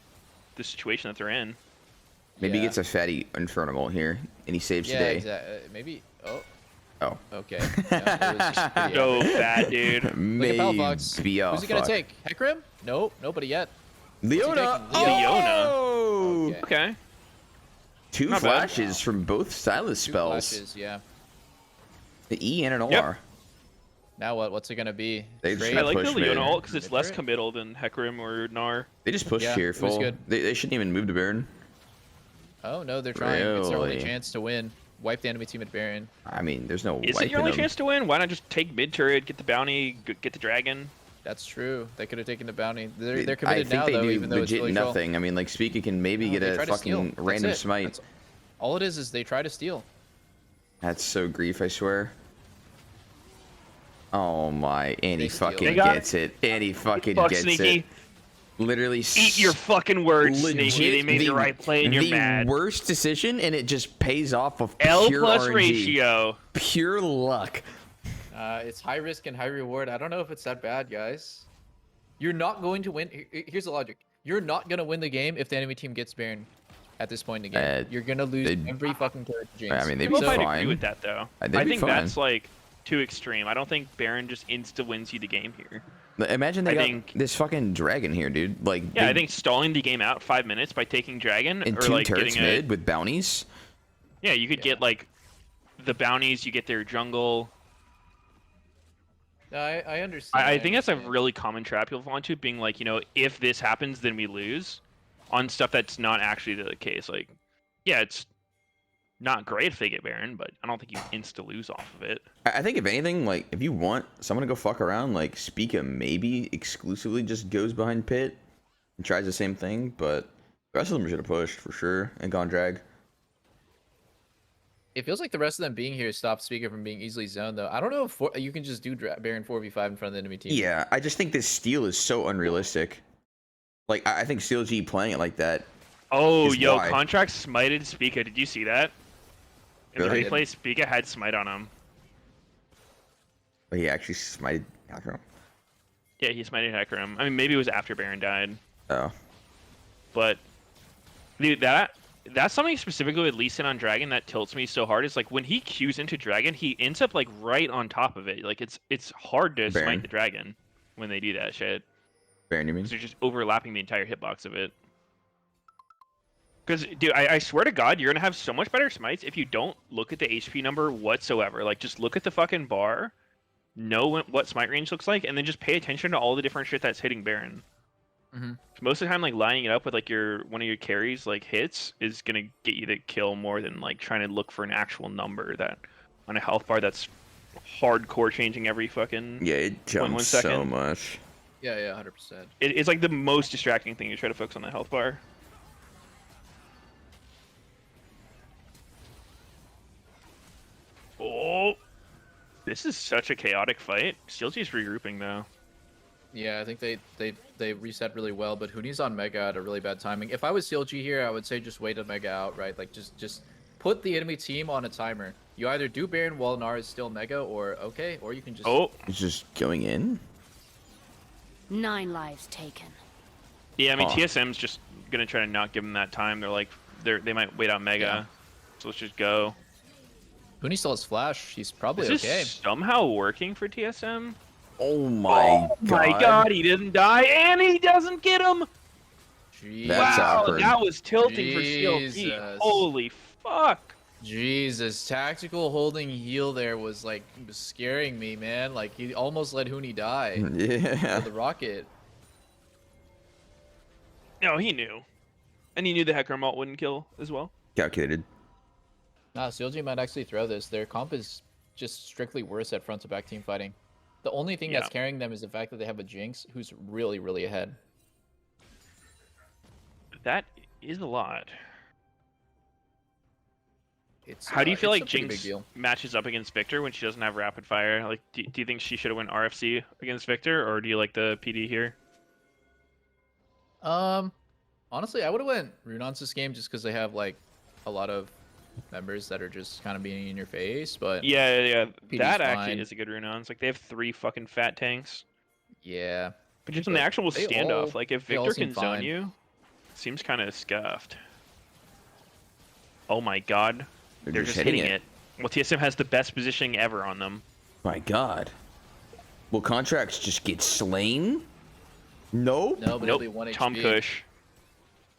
the situation that they're in. Maybe he gets a fatty Infernal here, and he saves yeah, today. exactly. Maybe. Oh. Okay. Yeah, it was just pretty So average. bad, dude. Look at Maybe. Palafox. Oh, Who's he gonna fuck. take? Hecarim? Nope, nobody yet. Leona. What's he taking? Oh! Okay. Okay. 2 Not bad. flashes from both Sylas Two spells. flashes, yeah. The E and an R. Yep. Now what? What's it gonna be? They just Trade? I like the push mid. Leona ult because it's less Mid-turret? committal than Hecarim or Gnar. They just push Yeah, here it was full. good. They shouldn't even move to Baron. Oh no, they're trying. It's their only Really? chance to win. Wipe the enemy team at Baron. I mean, there's no Is it wiping your only them. chance to win? Why not just take mid turret, get the bounty, get the dragon? That's true. They could have taken the bounty. They're I committed think now they though, do even though it's legit really troll. nothing. I mean, like, Speaker can maybe No, get they a try to steal. fucking That's random it. smite. That's all it is they try to steal. That's so grief, I swear. Oh my, and he They steal. fucking They got gets it. And he fucking Fuck gets Sneaky. it. Literally Eat your fucking words, Sneaky. They made the right play and you're the mad. worst decision, and it just pays off of L pure plus RNG. ratio. Pure luck. It's high risk and high reward. I don't know if it's that bad, guys. You're not going to win. Here's the logic. You're not gonna win the game if the enemy team gets Baron at this point in the game. You're gonna lose they'd- every fucking turret to Jinx. I mean, they'd be People might fine. agree with that though. They'd I be think fine. that's like too extreme. I don't think Baron just insta wins you the game here. Imagine they I got think- this fucking dragon here, dude. Like, Yeah, they, I think stalling the game out 5 minutes by taking dragon and or 2 like turrets getting a mid with bounties. yeah, you could get like the bounties, you get their jungle. No, I understand. I think that's a understand. really common trap you'll fall into, being like, if this happens, then we lose, on stuff that's not actually the case. Like, yeah, it's not great if they get Baron, but I don't think you insta lose off of it. I think if anything, like, if you want someone to go fuck around, like, Speaka maybe exclusively just goes behind Pit and tries the same thing, but the rest of them should have pushed for sure and gone drag. It feels like the rest of them being here stopped Speaker from being easily zoned, though. I don't know if you can just do Baron 4v5 in front of the enemy team. Yeah, I just think this steal is so unrealistic. Like, I think CLG playing it like that. Oh, Is yo, why. Contract smited Speaka. Did you see that? In Really? the replay, Speaka had smite on him. But he actually smited. I don't know. Yeah, he smited Hecarim. I mean, maybe it was after Baron died. Oh. But, dude, that's something specifically with Lee Sin on Dragon that tilts me so hard. Is like when he queues into Dragon, he ends up like right on top of it. Like it's hard to Baron. smite the Dragon when they do that shit. Baron, you mean? Because they're just overlapping the entire hitbox of it. Because, dude, I swear to God, you're gonna have so much better smites if you don't look at the HP number whatsoever. Like, just look at the fucking bar, know what smite range looks like, and then just pay attention to all the different shit that's hitting Baron. Mm-hmm. Most of the time, like lining it up with like one of your carries like hits is gonna get you the kill more than like trying to look for an actual number that on a health bar that's hardcore changing every fucking. Yeah, it jumps so second. much. Yeah, 100%. It's like the most distracting thing to try to focus on the health bar. Oh, this is such a chaotic fight. CLG's regrouping though. Yeah, I think they reset really well, but Hoonie's on Mega at a really bad timing. If I was CLG here, I would say just wait a Mega out, right? Like just put the enemy team on a timer. You either do Baron while Gnar is still Mega, or you can just. Oh, It's just going in. 9 lives taken. yeah. I mean, Aw. TSM's just gonna try to not give them that time. They're like, they might wait out Mega. Yeah. So let's just go. Huni still has flash. He's probably Is okay. this somehow working for TSM? Oh my god. My god, he didn't die and he doesn't get him! Jeez. That's Wow, awkward. that was tilting for Jesus. CLG. Holy fuck. Jesus, tactical holding heal there was like scaring me, man. Like he almost let Huni die Yeah. with the rocket. No, he knew. And he knew the Hecarim ult wouldn't kill as well. Calculated. Nah, CLG might actually throw this. Their comp is just strictly worse at front to back team fighting. The only thing that's carrying them is the fact that they have a Jinx who's really, really ahead. That is a lot. It's, How do you feel it's like a pretty big Jinx deal. matches up against Victor when she doesn't have rapid fire? Like, do you think she should have went RFC against Victor, or do you like the PD here? Honestly, I would have went Runons this game just because they have like a lot of members that are just kind of being in your face. But Yeah. PD's That fine. actually is a good Runons. Like, they have 3 fucking fat tanks. yeah, But just in the actual they standoff, all- like, if they all Victor seem can zone fine. you, seems kind of scuffed. Oh my god. They're just hitting it. Well, TSM has the best positioning ever on them. My god. Will contracts just get slain? Nope. no, but it'll Nope, be 1 Tom HP. Kush.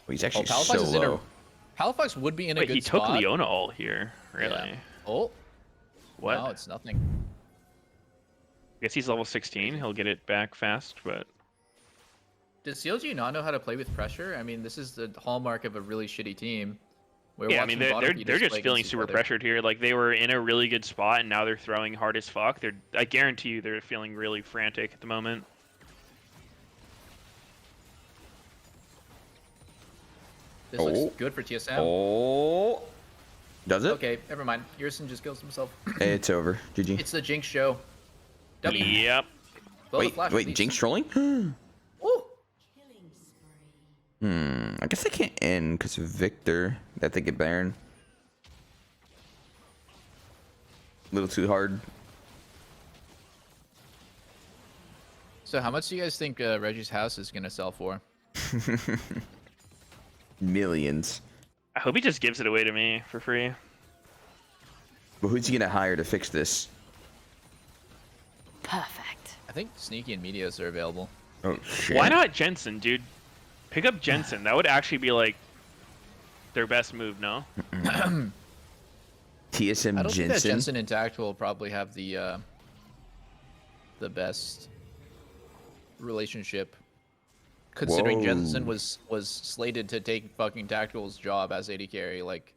Well, he's actually Palafax so is in a- low. Halifax would be in a Wait, good he took spot. Leona ult here. Really? Yeah. Oh, What? no, it's nothing. I guess he's level 16. He'll get it back fast, but... Does CLG not know how to play with pressure? I mean, this is the hallmark of a really shitty team. We're Yeah, I mean, watching they're bottom just play feeling against each super other. pressured here. Like, they were in a really good spot, and now they're throwing hard as fuck. I guarantee you they're feeling really frantic at the moment. This Oh. looks good for TSM. Oh. Does it? Okay, never mind. Yerson just kills himself. It's over. GG. It's the Jinx show. W. Yep. Blow the Wait, flash, wait, please. Jinx trolling? Ooh. I guess I can't end because of Victor. That they get Baron. A little too hard. So how much do you guys think Reggie's house is gonna sell for? Millions. I hope he just gives it away to me for free. But who's he gonna hire to fix this? Perfect. I think Sneaky and Meteos are available. Oh shit. Why not Jensen, dude? Pick up Jensen. That would actually be, like, their best move, no? TSM I don't think that Jensen? Jensen and Tactical will probably have the best relationship. Considering Whoa. Jensen was slated to take fucking Tactical's job as AD carry, like.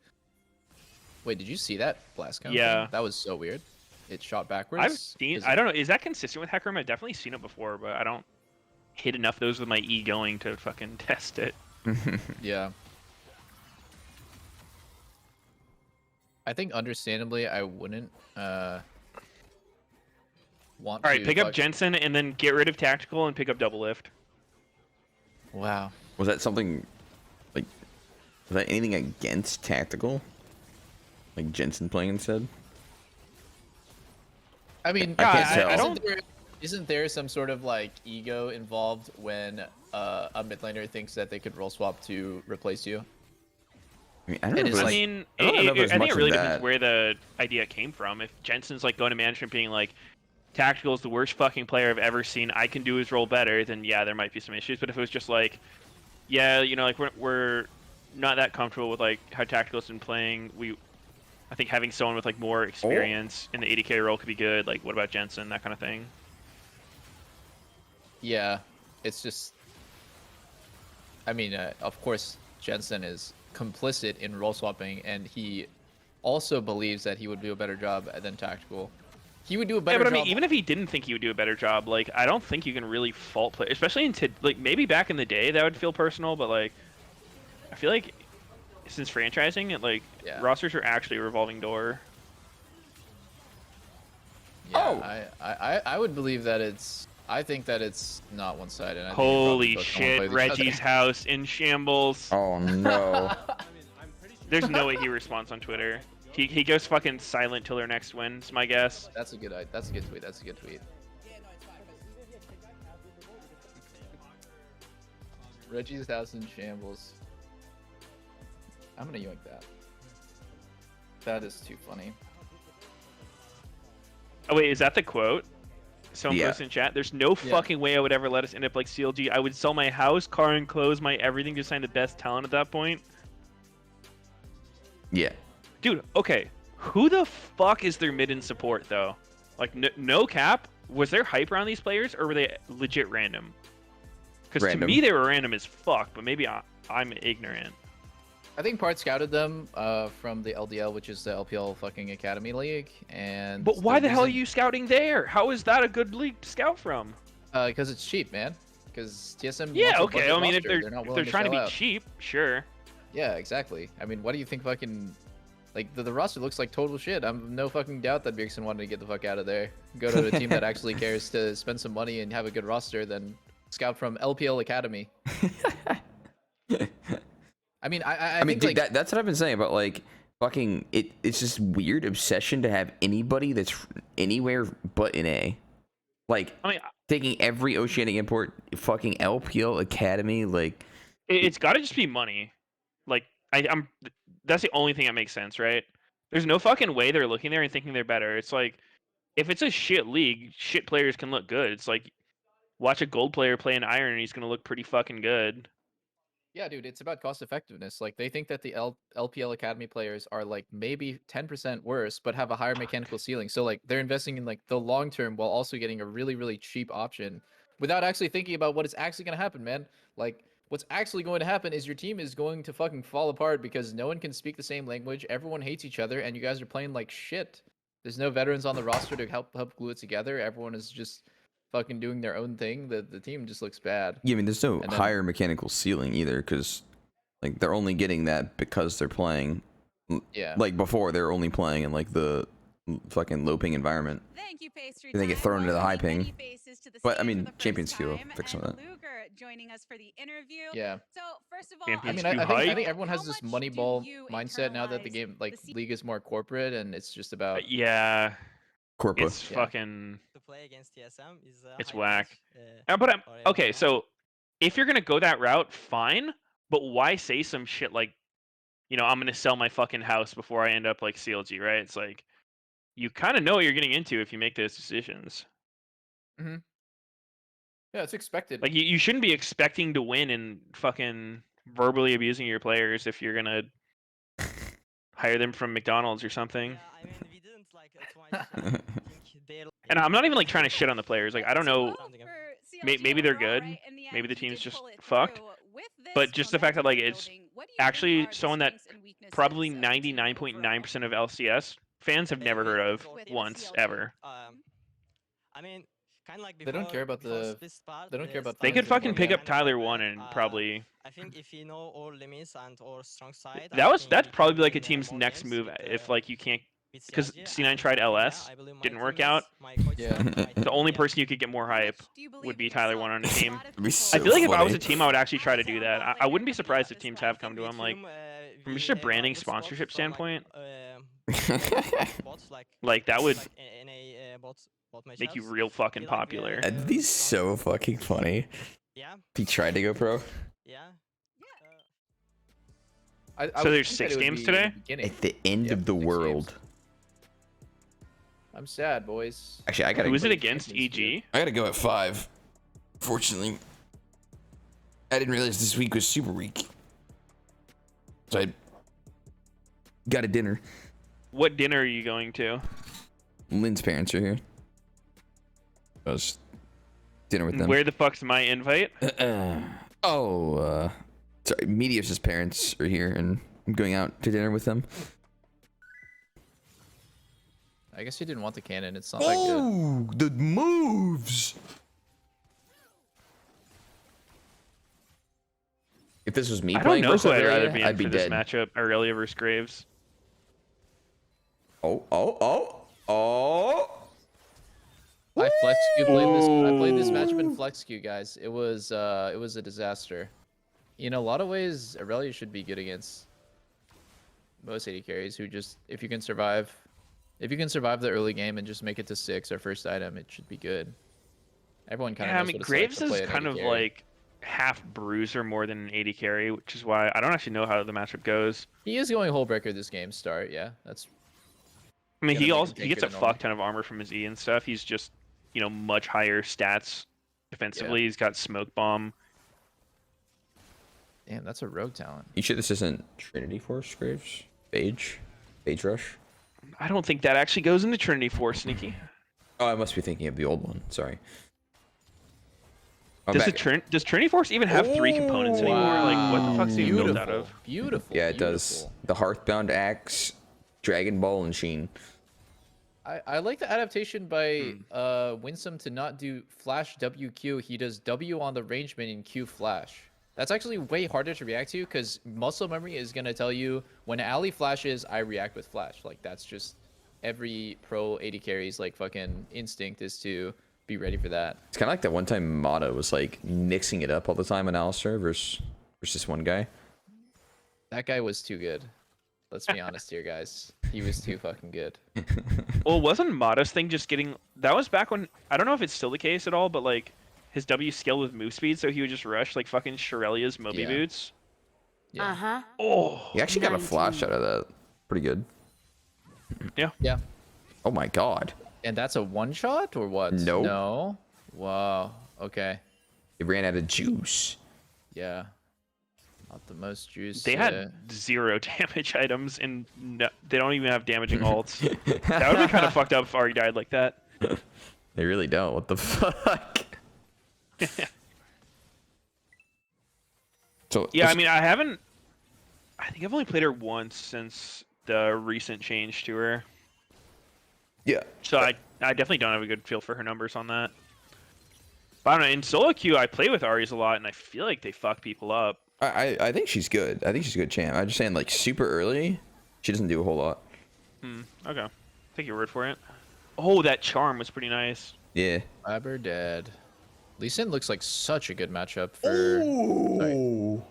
Wait, did you see that blast count? Yeah. That was so weird. It shot backwards. I've seen... I don't know. Is that consistent with Hecarim? I've definitely seen it before, but I don't hit enough of those with my E going to fucking test it. Yeah. I think understandably I wouldn't want All right, to pick up Jensen and then get rid of Tactical and pick up Doublelift. Wow. Was that something like? Was that anything against tactical? Like Jensen playing instead? I mean, I can't tell. Isn't there some sort of like ego involved when a mid laner thinks that they could roll swap to replace you? I mean, I don't It know. is If I like- mean, I don't know if there's I think much it of really depends that. where the idea came from. If Jensen's like going to management being like, Tactical is the worst fucking player I've ever seen, I can do his role better, then yeah, there might be some issues. But if it was just like, yeah, you know, like we're not that comfortable with like how Tactical's been playing, I think having someone with like more experience in the ADK role could be good. Like, what about Jensen? That kind of thing. Yeah, it's just. I mean, of course, Jensen is complicit in role swapping, and he also believes that he would do a better job than Tactical. He would do a Yeah, better but I job. mean, even if he didn't think he would do a better job, like, I don't think you can really fault play, especially like maybe back in the day that would feel personal, but like, I feel like since franchising, it like Yeah. rosters are actually a revolving door. Yeah, I would believe that it's. I think that it's not one-sided. I think Holy both wanna play shit, each Reggie's other. house in shambles. Oh no. There's no way he responds on Twitter. He goes fucking silent till their next win, is my guess. That's a good tweet. That's a good tweet. Reggie's house in shambles. I'm gonna yoink that. That is too funny. Oh wait, is that the quote? Someone Yeah. posted in chat. There's no fucking way I would ever let us end up like CLG. I would sell my house, car, and clothes, my everything to sign the best talent at that point. Yeah. Dude, okay. Who the fuck is their mid and support though? Like no cap. Was there hype around these players or were they legit random? Because to me they were random as fuck, but maybe I'm ignorant. I think Part scouted them from the LDL, which is the LPL fucking Academy League, and. But why the hell are you scouting there? How is that a good league to scout from? Because it's cheap, man. Because TSM. Yeah, wants a okay. budget I mean, roster. if they're not they're willing trying to be shell out. cheap, sure. Yeah, exactly. I mean, what do you think fucking. Like, the roster looks like total shit. I'm no fucking doubt that Bjergsen wanted to get the fuck out of there. Go to a team that actually cares to spend some money and have a good roster than scout from LPL Academy. I mean, I mean, think, dude, like, that's what I've been saying about like fucking it's this weird obsession to have anybody that's anywhere but in A. Like, I mean, taking every Oceanic import, fucking LPL Academy, like it's got to just be money. Like, I'm. That's the only thing that makes sense, right? There's no fucking way they're looking there and thinking they're better. It's like, if it's a shit league, shit players can look good. It's like, watch a gold player play an iron and he's gonna look pretty fucking good. yeah, dude, it's about cost effectiveness. Like, they think that the LPL Academy players are like maybe 10% worse, but have a higher mechanical ceiling. So like they're investing in like the long term while also getting a really, really cheap option without actually thinking about what is actually gonna happen, man. Like, what's actually going to happen is your team is going to fucking fall apart because no one can speak the same language, everyone hates each other, and you guys are playing like shit. There's no veterans on the roster to help glue it together. Everyone is just fucking doing their own thing. The team just looks bad. yeah, I mean, there's no And then- higher mechanical ceiling either, because like they're only getting that because they're playing. Yeah. Like before, they're only playing in like the fucking low ping environment. Thank you, Pastry They get Time. thrown into the high Welcoming ping. many faces to the But, I stage mean, for the first Champions Q will time, fix some and of that. Luger joining us for the interview. Yeah. So first of all, Champions I mean, too I think hype. everyone has this how much Moneyball do you mindset now that the internalize game, like, the league is more corporate, and it's just about. Yeah, Corpo. it's Yeah. fucking. To play against TSM is It's high whack. match, But I'm or okay. not. So if you're gonna go that route, fine. But why say some shit like, I'm gonna sell my fucking house before I end up like CLG, right? It's like, you kind of know what you're getting into if you make those decisions. Yeah, it's expected. Like, you shouldn't be expecting to win and fucking verbally abusing your players if you're gonna hire them from McDonald's or something. Yeah, I mean, we didn't like twice. think they're, And I'm not even like trying to shit on the players. Like, I don't know. Something Maybe they're good. Maybe the team's just fucked. But just the fact that like it's actually someone that probably 99.9% of LCS fans have never heard of once ever. I mean, kind of like They don't care about before the- this part, they don't care about the They could Honestly, fucking more, pick yeah. up Tyler 1 and probably. I think if you know our limits and our strong side, That's we probably can like a win, team's more next games move with, if like you can't. with Because CLG, C9 and tried yeah, LS, I believe my didn't work teammates, out. my coach Yeah. and my The team, only yeah. person you could get more hype would be Tyler 1 on the team. It'd be I so feel like if I was a funny. team, I would actually try to do that. I wouldn't be surprised if teams have come to him. Like, from we just a have branding good spot sponsorship from, like, standpoint, bots, like that would like NA bot make you matchups. real fucking Feel like, popular. That'd be so fucking funny Yeah, if he tried to go pro. yeah. I So would there's think 6 that it would games be today? in the beginning. At the end Yep, of the 6 games. world. I'm sad, boys. Actually, I gotta. Who is it play against Champions EG? I gotta go at 5. Fortunately, I didn't realize this week was Super Week, so I got a dinner. What dinner are you going to? Lynn's parents are here. I was dinner with them. Where the fuck's my invite? Sorry, Meteos' parents are here, and I'm going out to dinner with them. I guess you didn't want the cannon. It's not that good. Oh, the moves! If this was me I don't playing know versus who I'd rather Aurelia, be in I'd be for this dead. matchup. Aurelia versus Graves. Oh. I flex queue played this. I played this matchup in flex queue, guys. It was a disaster. In a lot of ways, Aurelia should be good against most AD carries who just if you can survive the early game and just make it to 6 or first item, it should be good. Everyone kind of Yeah, I knows mean, what it's Graves like to play is an kind AD of carry. like half bruiser more than an 80 carry, which is why I don't actually know how the matchup goes. He is going Hull Breaker this game start. Yeah, that's I mean, Gonna he make also him he gets a tankier than normal. fuck ton of armor from his E and stuff. He's just, much higher stats defensively. He's got smoke bomb. damn. That's a rogue talent. You sure this isn't Trinity Force, Graves? Phage Rush? I don't think that actually goes into Trinity Force, Sneaky. Oh, I must be thinking of the old one. Sorry. I'm Does back. does Trinity Force even have 3 components anymore? Like, what the fuck's it even built out of? Beautiful. Yeah, it does. The Hearthbound Axe, Dragon Ball, and Sheen. I like the adaptation by Winsome to not do flash WQ. He does W on the range minion, Q flash. That's actually way harder to react to because muscle memory is gonna tell you when Ali flashes, I react with flash. Like that's just every pro 80 carries like fucking instinct is to be ready for that. It's kind of like that one time Mata was like mixing it up all the time on Alistar versus this one guy. That guy was too good. Let's be honest here, guys. He was too fucking good. Well, wasn't Mata's thing just getting... That was back when... I don't know if it's still the case at all, but like his W scaled with move speed, so he would just rush like fucking Shirelia's Moby Yeah. boots. Yeah. Uh-huh. Oh, He actually got a flash 19. out of that. Pretty good. Yeah. Oh my god. And that's a one shot or what? Nope. No. Wow. Okay. It ran out of juice. Yeah. Not the most juice. they had 0 damage items, and they don't even have damaging ults. That would be kind of fucked up if Ari died like that. They really don't. What the fuck? So Yeah, I mean, I think I've only played her once since the recent change to her. yeah. So I definitely don't have a good feel for her numbers on that. But I don't know, in solo queue, I play with Aries a lot, and I feel like they fuck people up. I think she's good. I think she's a good champ. I'm just saying, like, super early, she doesn't do a whole lot. Okay. Take your word for it. Oh, that charm was pretty nice. Yeah. Blabber dead. Lee Sin looks like such a good matchup for. Sorry.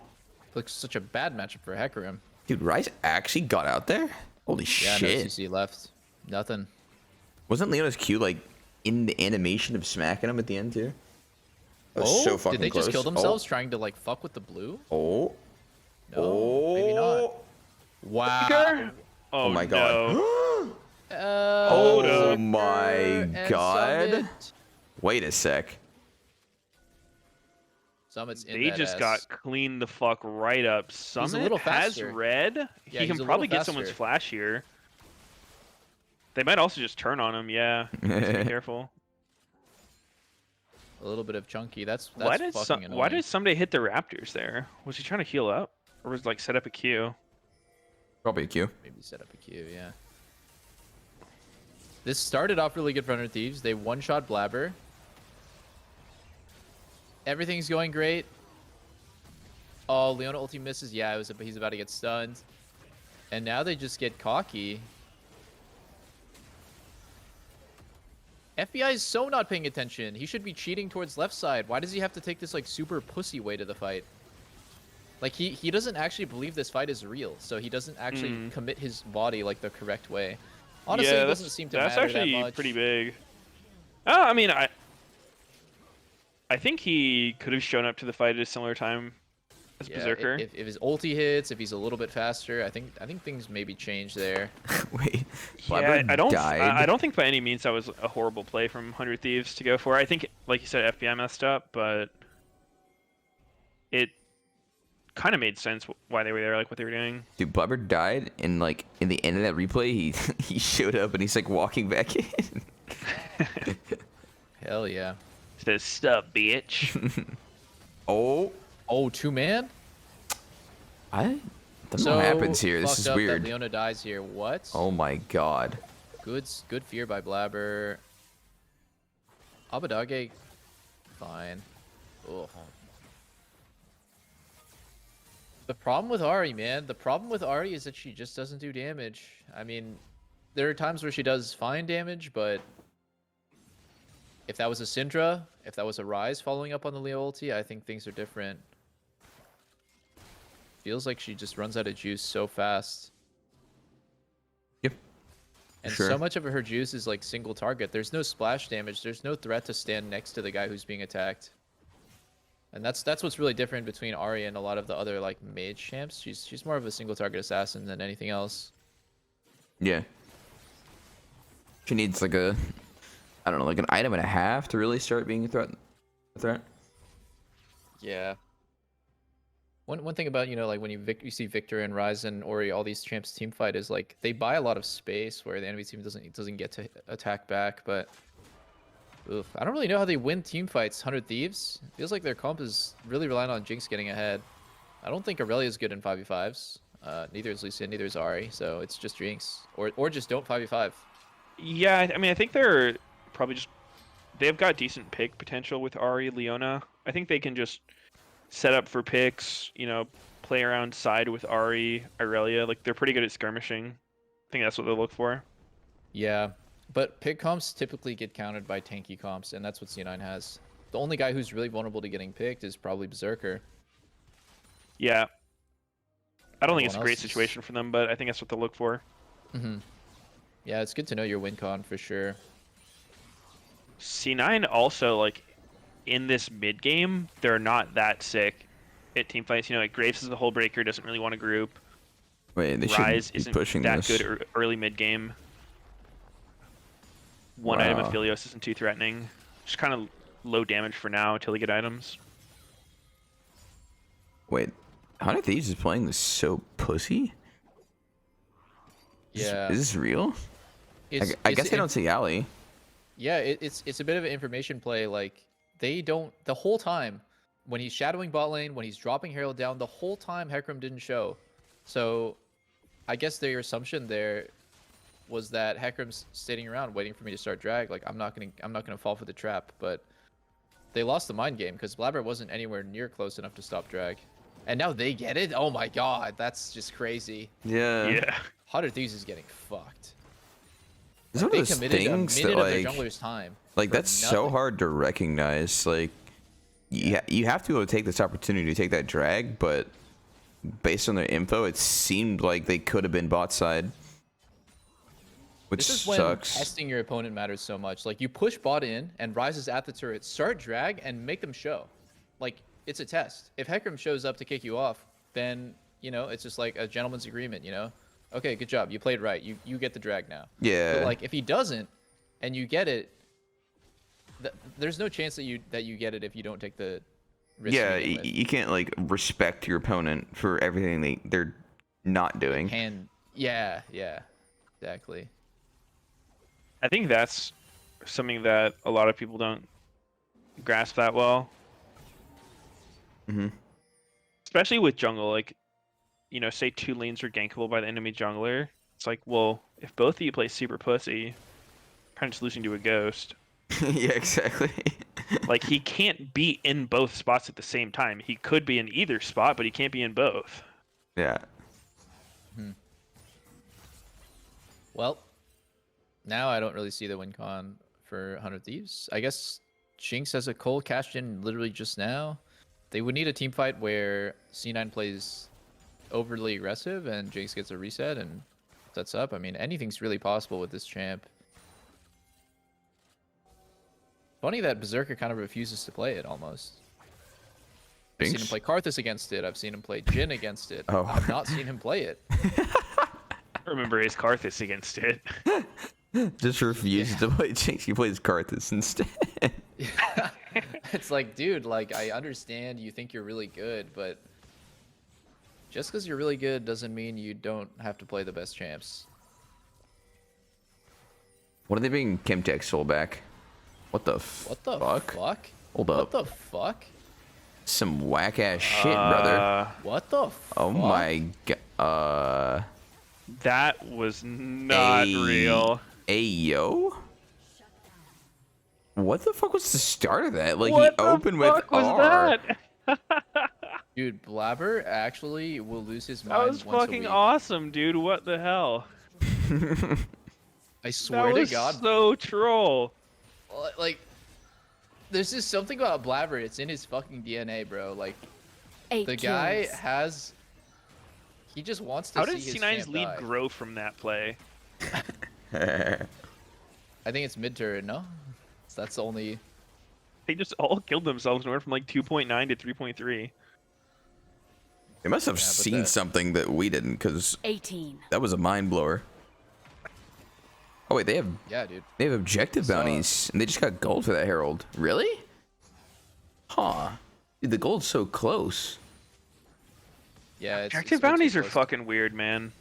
Looks such a bad matchup for Hecarim. Dude, Rice actually got out there? Holy Yeah, shit. no CC left. Nothing. Wasn't Leona's Q, like, in the animation of smacking him at the end, too? That was so fucking did they close. just kill themselves trying to like fuck with the blue? Oh. No, maybe not. Wow. Oh, my god. no. Oh my and god. Summit. Wait a sec. Summit's in They that just ass. got cleaned the fuck right up. Summit little has faster. red. Yeah, He he's can a little probably get someone's faster. flash here. They might also just turn on him, yeah. Just be careful. A little bit of chunky. That's Why fucking annoying. why did somebody hit the Raptors there? Was he trying to heal up? Or was like set up a queue? Probably a Q. Maybe set up a queue, yeah. This started off really good for 100 Thieves. They one-shot Blabber. Everything's going great. Oh, Leona ulti misses. Yeah, he's about to get stunned. And now they just get cocky. FBI is so not paying attention. He should be cheating towards left side. Why does he have to take this like super pussy way to the fight? Like he doesn't actually believe this fight is real, so he doesn't actually commit his body like the correct way. Honestly, yeah, it doesn't seem to that's matter actually that much. pretty big. I mean, I think he could have shown up to the fight at a similar time as Yeah, Berserker. if his ulti hits, if he's a little bit faster, I think things maybe change there. Wait. Yeah, Blabber I don't. died. I don't think by any means that was a horrible play from 100 Thieves to go for. I think, like you said, FBI messed up, but it kind of made sense why they were there, like what they were doing. Dude, Blabber died, and like in the end of that replay, he showed up and he's like walking back in. Hell yeah. Says, "Sup, bitch." Oh, Oh, 2-man? I don't know what happens here. This fucked is up that weird. Leona dies here. What? Oh my god. Good fear by Blabber. Abadage, fine. Ugh. The problem with Ahri, man, the problem with Ahri is that she just doesn't do damage. I mean, there are times where she does fine damage, but if that was a Syndra, if that was a Rise following up on the Leo ulti, I think things are different. Feels like she just runs out of juice so fast. Yep. And Sure. so much of her juice is like single target. There's no splash damage. There's no threat to stand next to the guy who's being attacked. And that's what's really different between Ahri and a lot of the other like mage champs. She's more of a single target assassin than anything else. Yeah. She needs like a, I don't know, like an item and a half to really start being a threat. Yeah. One thing about, you know, like when you see Victor and Ryzen, Ori, all these champs team fight is like they buy a lot of space where the enemy team doesn't get to attack back. But oof, I don't really know how they win team fights. 100 Thieves feels like their comp is really relying on Jinx getting ahead. I don't think Aurelia is good in 5v5s. Neither is Lucian, neither is Ahri. So it's just Jinx or just don't 5v5. Yeah, I mean, I think they're probably just they've got decent pick potential with Ahri, Leona. I think they can just set up for picks, you know, play around side with Ahri, Irelia. Like, they're pretty good at skirmishing. I think that's what they'll look for. Yeah, but pick comps typically get countered by tanky comps, and that's what C9 has. The only guy who's really vulnerable to getting picked is probably Berserker. Yeah. I don't think it's a Everyone great else is- situation for them, but I think that's what they'll look for. Mm-hmm. Yeah, it's good to know your win con for sure. C9 also, like, in this mid game, they're not that sick at team fights. You know, like Graves is a hole breaker, doesn't really want to group. Wait, they Rise should be isn't pushing that this. good early mid game. One item of Wow. Philios isn't too threatening. Just kind of low damage for now until they get items. Wait, 100 Thieves is playing this so pussy? Yeah. Is this real? It's, I it's guess they in- don't see Alley. Yeah, it's a bit of an information play. Like, they don't... The whole time, when he's shadowing bot lane, when he's dropping Herald down, the whole time Hecarim didn't show. So, I guess their assumption there was that Hecarim's sitting around waiting for me to start drag. Like, I'm not gonna fall for the trap. But they lost the mind game because Blabber wasn't anywhere near close enough to stop drag. And now they get it? Oh my god, that's just crazy. Yeah. Yeah. 100 Thieves is getting fucked. It's one They of those committed a things minute that of their like, jungler's time. like for that's so nothing. hard to recognize. Like, you have to be able to take this opportunity to take that drag, but based on their info, it seemed like they could have been bot side, which This is when sucks. testing your opponent matters so much. Like, you push bot in and rises at the turret, start drag, and make them show. Like, it's a test. If Hecarim shows up to kick you off, then, you know, it's just like a gentleman's agreement, you know? Okay, good job. You played right. You get the drag now. Yeah. But, like, if he doesn't, and you get it, there's no chance that you get it if you don't take the risk. Yeah, to begin with. you can't like respect your opponent for everything they're not doing. Yeah, exactly. I think that's something that a lot of people don't grasp that well. Mm-hmm. Especially with jungle, like, you know, say two lanes are gankable by the enemy jungler. It's like, well, if both of you play super pussy, kind of just losing to a ghost. Yeah, exactly. Like, he can't be in both spots at the same time. He could be in either spot, but he can't be in both. Yeah. Well, now I don't really see the win con for 100 Thieves. I guess Jinx has a Cole cashed in literally just now. They would need a team fight where C9 plays overly aggressive and Jinx gets a reset and sets up. I mean, anything's really possible with this champ. Funny that Berserker kind of refuses to play it almost. I've seen him Jinx? play Karthus against it. I've seen him play Jhin against it. Oh. I've not seen him play it. I remember his Karthus against it. Just refuses to play Jinx. He plays Karthus instead. It's like, dude, like, I understand you think you're really good, but just because you're really good doesn't mean you don't have to play the best champs. What are they bringing Chemtech Soul back? What the What the fuck? fuck? Hold What up. the fuck? Some whack ass shit, brother. What the fuck? Oh my god. That was not real. Ayo? What the fuck was the start of that? Like, What he opened the with fuck was R. that? Dude, Blabber actually will lose his That mind was once a fucking week. awesome, dude. What the hell? I swear That to was God. so troll. Like, there's just something about Blabber. It's in his fucking DNA, bro. Like, 8 the guy kills. has... He just wants to How see did his C9's champ lead die. grow from that play? I think it's mid turret, no? So that's the only... They just all killed themselves and went from like 2.9 to 3.3. They must have Yeah, but seen that- something that we didn't, because 18. that was a mind blower. Oh wait, they have Yeah, dude. objective So- bounties, and they just got gold for that herald. Really? Huh? Dude, the gold's so close. Yeah, Objective a bit too bounties are close. fucking weird, man.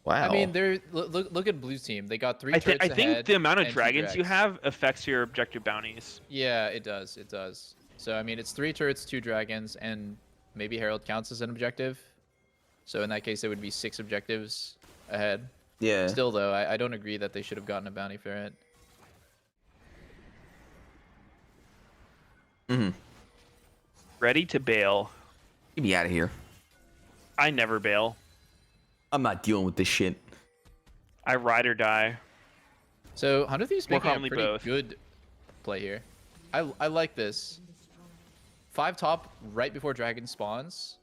Wow. I mean, they're look at blue team. They got 3 I turrets think ahead the amount of and 2 dragons you drags. have affects your objective bounties. Yeah, it does. It does. So I mean, it's 3 turrets, 2 dragons, and maybe herald counts as an objective. So in that case, it would be 6 objectives ahead. yeah. Still, though, I don't agree that they should have gotten a bounty for it. Ready to bail. Get me out of here. I never bail. I'm not dealing with this shit. I ride or die. So Hunter Thief's More making a commonly pretty both. good play here. I like this. 5 top right before dragon spawns,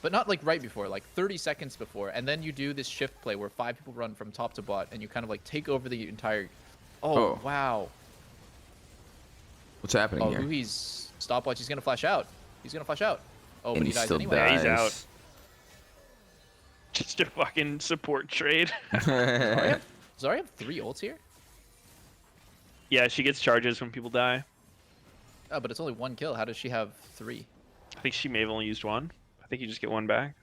but not like right before, like 30 seconds before, and then you do this shift play where 5 people run from top to bot, and you kind of like take over the entire. Oh. Wow! What's happening Oh, here? who he's stopwatch? He's gonna flash out. He's gonna flash out. Oh, And but he he dies still anyway. Yeah, he's dies. out. Just a fucking support trade. Zarya have 3 ults here. Yeah, she gets charges when people die. Oh, but it's only 1 kill. How does she have 3? I think she may have only used 1. I think you just get 1 back.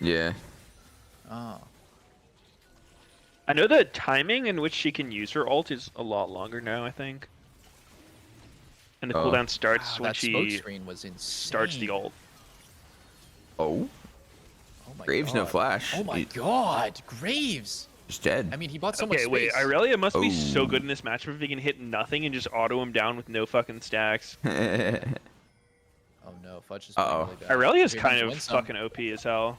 Yeah. Oh. I know the timing in which she can use her ult is a lot longer now, I think. And the Oh. cooldown starts Wow, when that smoke she screen was insane. starts the ult. Oh, Oh my Graves no God. flash. Oh my He- God, Graves! He's dead. I mean, he bought so much Okay, space. wait, Irelia must be so Oh. good in this matchup if he can hit nothing and just auto him down with no fucking stacks. Oh no, Fudge is Uh-oh. really bad. Irelia's Here kind comes of Winsome. fucking OP as hell.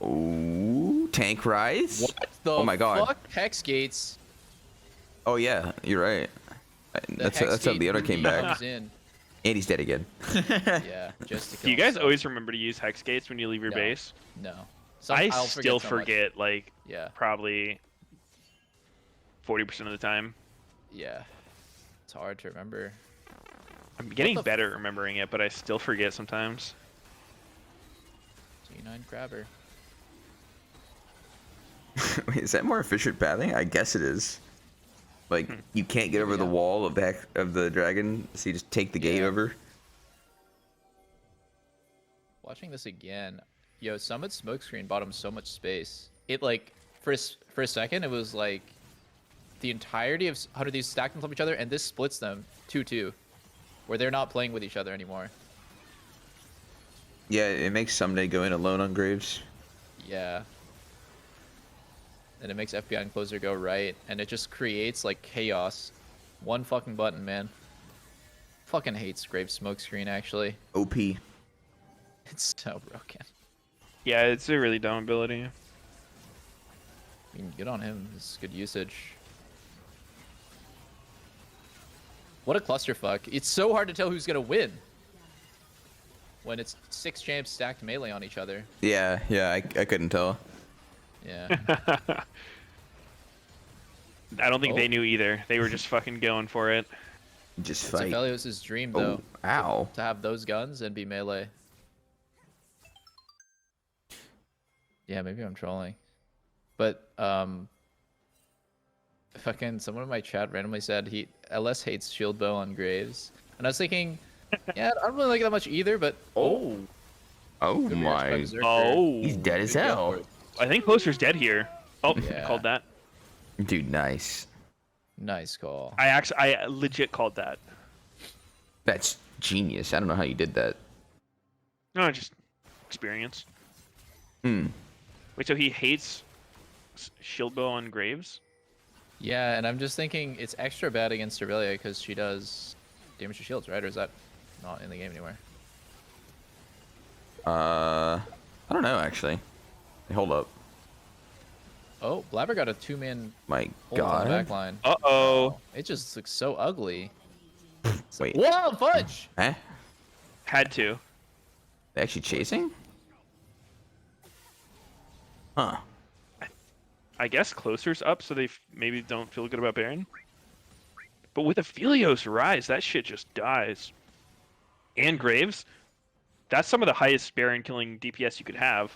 Oh, tank rise. What the Oh my God. fuck? Hex gates. Oh yeah, you're right. The That's Hex how gate the other really came back. comes in. And he's dead again. Yeah, just to kill Do you guys himself. always remember to use hex gates when you leave your No. base? No. I I'll still so much. forget, like, Yeah, probably 40% of the time. yeah. It's hard to remember. I'm getting the f- better at remembering it, but I still forget sometimes. G9 grabber. Wait, is that more efficient pathing? I guess it is. Like you can't get over the Yeah. wall of the dragon, so you just take the gate Yeah. over. Watching this again, yo, Summit smokescreen bought him so much space. It like for a second, it was like the entirety of 100 of these stacked on top of each other, and this splits them 2-2, where they're not playing with each other anymore. Yeah, it makes Someday go in alone on Graves. Yeah. And it makes FBI and closer go right, and it just creates like chaos. One fucking button, man. Fucking hates Graves smokescreen actually. OP. It's so broken. Yeah, it's a really dumb ability. I mean, good on him. It's good usage. What a clusterfuck. It's so hard to tell who's gonna win when it's 6 champs stacked melee on each other. Yeah, I couldn't tell. Yeah. I don't think Oh. they knew either. They were just fucking going for it. Just It's fight. Aphelios' dream Oh, though, ow. to have those guns and be melee. Yeah, maybe I'm trolling. But fucking someone in my chat randomly said LS hates shield bow on Graves. And I was thinking, yeah, I don't really like it that much either, but Oh good reaction by my. Berserker. Oh, He's dead as Good go hell. for it. I think Closer's dead here. Oh, Yeah. called that. Dude, nice. Nice call. I legit called that. That's genius. I don't know how you did that. No, just experience. Hmm. Wait, so he hates shield bow on Graves? Yeah, and I'm just thinking it's extra bad against Aurelia because she does damage to shields, right? Or is that not in the game anywhere? I don't know actually. Hold up. Oh, Blabber got a 2-man My hold on the God. back line. Uh-oh. It just looks so ugly. Wait. Whoa, Fudge! Eh? Had to. They actually chasing? Huh. I guess Closer's up, so they maybe don't feel good about Baron. But with Aphelios Rise, that shit just dies. And Graves, that's some of the highest Baron killing DPS you could have.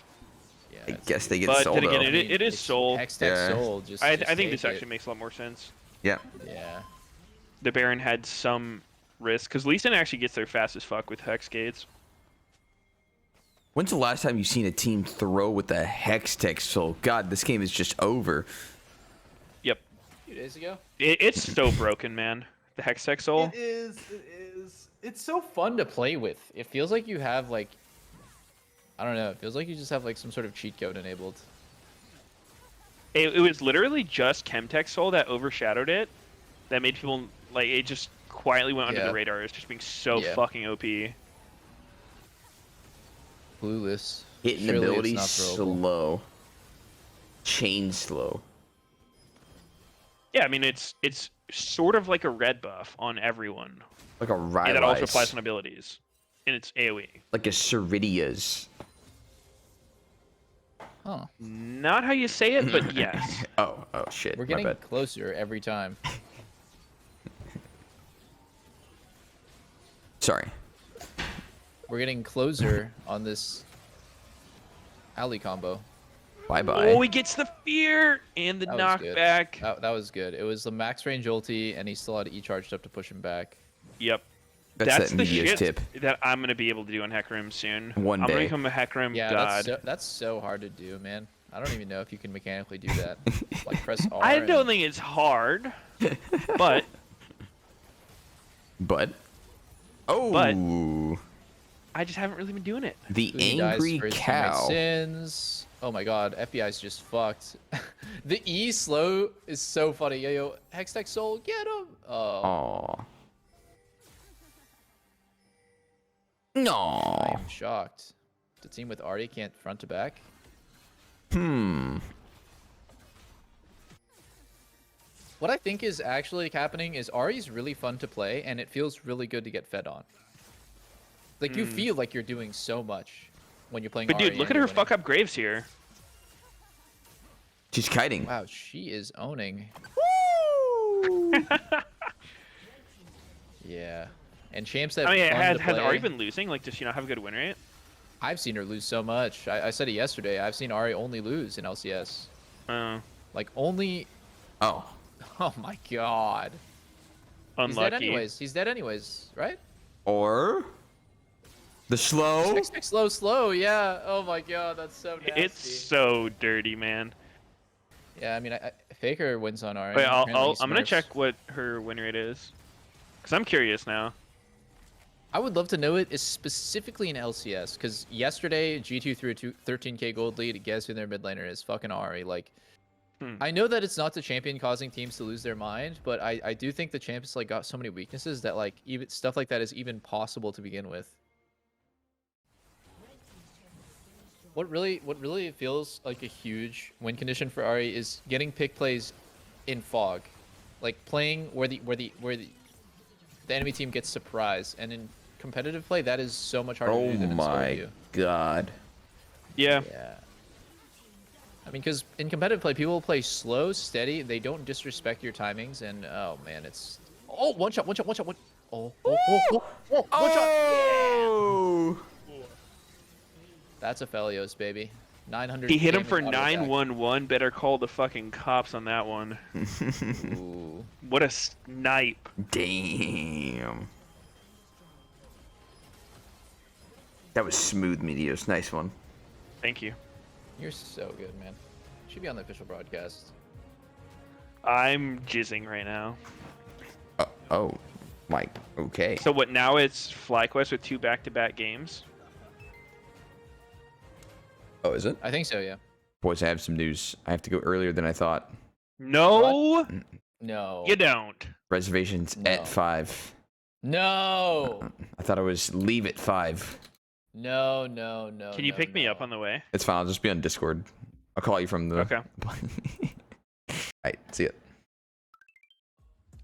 Yeah, I it's guess they get But soul then again, though. it is it's soul. Hextech Yeah. soul. Just, I just think this take actually it. makes a lot more sense. Yeah. Yeah. The Baron had some risk, because Lee Sin actually gets there fast as fuck with Hex Gates. When's the last time you've seen a team throw with the Hextech soul? God, this game is just over. Yep. 2 days ago. It's so broken, man. The Hextech Soul. It is. It is. It's so fun to play with. It feels like you have like, I don't know. It feels like you just have like some sort of cheat code enabled. It was literally just Chemtech Soul that overshadowed it. That made people, like, it just quietly went under the radar. It's just being so fucking OP. Clueless. Hitting Surely it's ability not throwable. slow. Chain slow. Yeah, I mean, it's sort of like a red buff on everyone. Like a And that also applies Rylai's. on abilities. And it's AoE. Like a Ceridia's. Huh. Not how you say it, but yes. Oh shit. We're my getting bad. closer every time. Sorry. We're getting closer on this alley combo. Bye bye. Oh, he gets the fear and the That was good. knockback. That was good. It was the max range ulti, and he still had E charged up to push him back. Yep. That's that the Meteos shit tip. that I'm gonna be able to do on Hecarim soon. One I'm day. gonna become a Hecarim Yeah, god. that's so hard to do, man. I don't even know if you can mechanically do that. Like press R. I and- don't think it's hard, but But. Oh. I just haven't really been doing it. The Who dies angry for his teammate's cow. Sins. Oh my god, FBI's just fucked. The E slow is so funny. Yo, Hextech Soul, get him! Oh, Aw. No. I'm shocked. The team with Artie can't front to back. What I think is actually happening is Ari's really fun to play, and it feels really good to get fed on. Like, you feel like you're doing so much when you're playing But Ari dude, look and at her you're winning. fuck up Graves here. She's kiting. Wow, she is owning. Yeah. And Champ said I mean, fun has to play. Ari been losing? Like, does she not have a good win rate? I've seen her lose so much. I said it yesterday. I've seen Ari only lose in LCS. Like, only... Oh. Oh my god. He's dead Unlucky. anyways. He's dead anyways, right? Or. The slow. Slow, yeah. Oh my god, that's so nasty. It's so dirty, man. Yeah, I mean, Faker wins on Ari. Wait, Apparently I'm gonna Smurfs. check what her win rate is, cause I'm curious now. I would love to know it is specifically in LCS, because yesterday G2 threw a 13k gold lead. Guess who their mid laner is? Fucking Ari. Like, I know that it's not the champion causing teams to lose their mind, but I do think the champions like got so many weaknesses that like even stuff like that is even possible to begin with. What really feels like a huge win condition for Ari is getting pick plays in fog, like playing where the enemy team gets surprised, and in competitive play that is so much harder to Oh do than in solo my queue. god. Yeah. Yeah. I mean, because in competitive play, people will play slow, steady. They don't disrespect your timings, and oh man, it's one shot. Oh, one shot. Oh. That's a Felios, baby. 900. He hit him damage for auto attack. 911. Better call the fucking cops on that one. Ooh. What a snipe. Damn. That was smooth, Meteos. Nice one. Thank you. You're so good, man. Should be on the official broadcast. I'm jizzing right now. Oh. Like, okay. So what, now it's FlyQuest with 2 back-to-back games? Oh, is it? I think so, yeah. Boys, I have some news. I have to go earlier than I thought. No, No. you don't. Reservations No. at 5. No. I thought I was leave at 5. No. Can you pick me up on the way? It's fine. I'll just be on Discord. I'll call you from the... Okay. Alright, see it.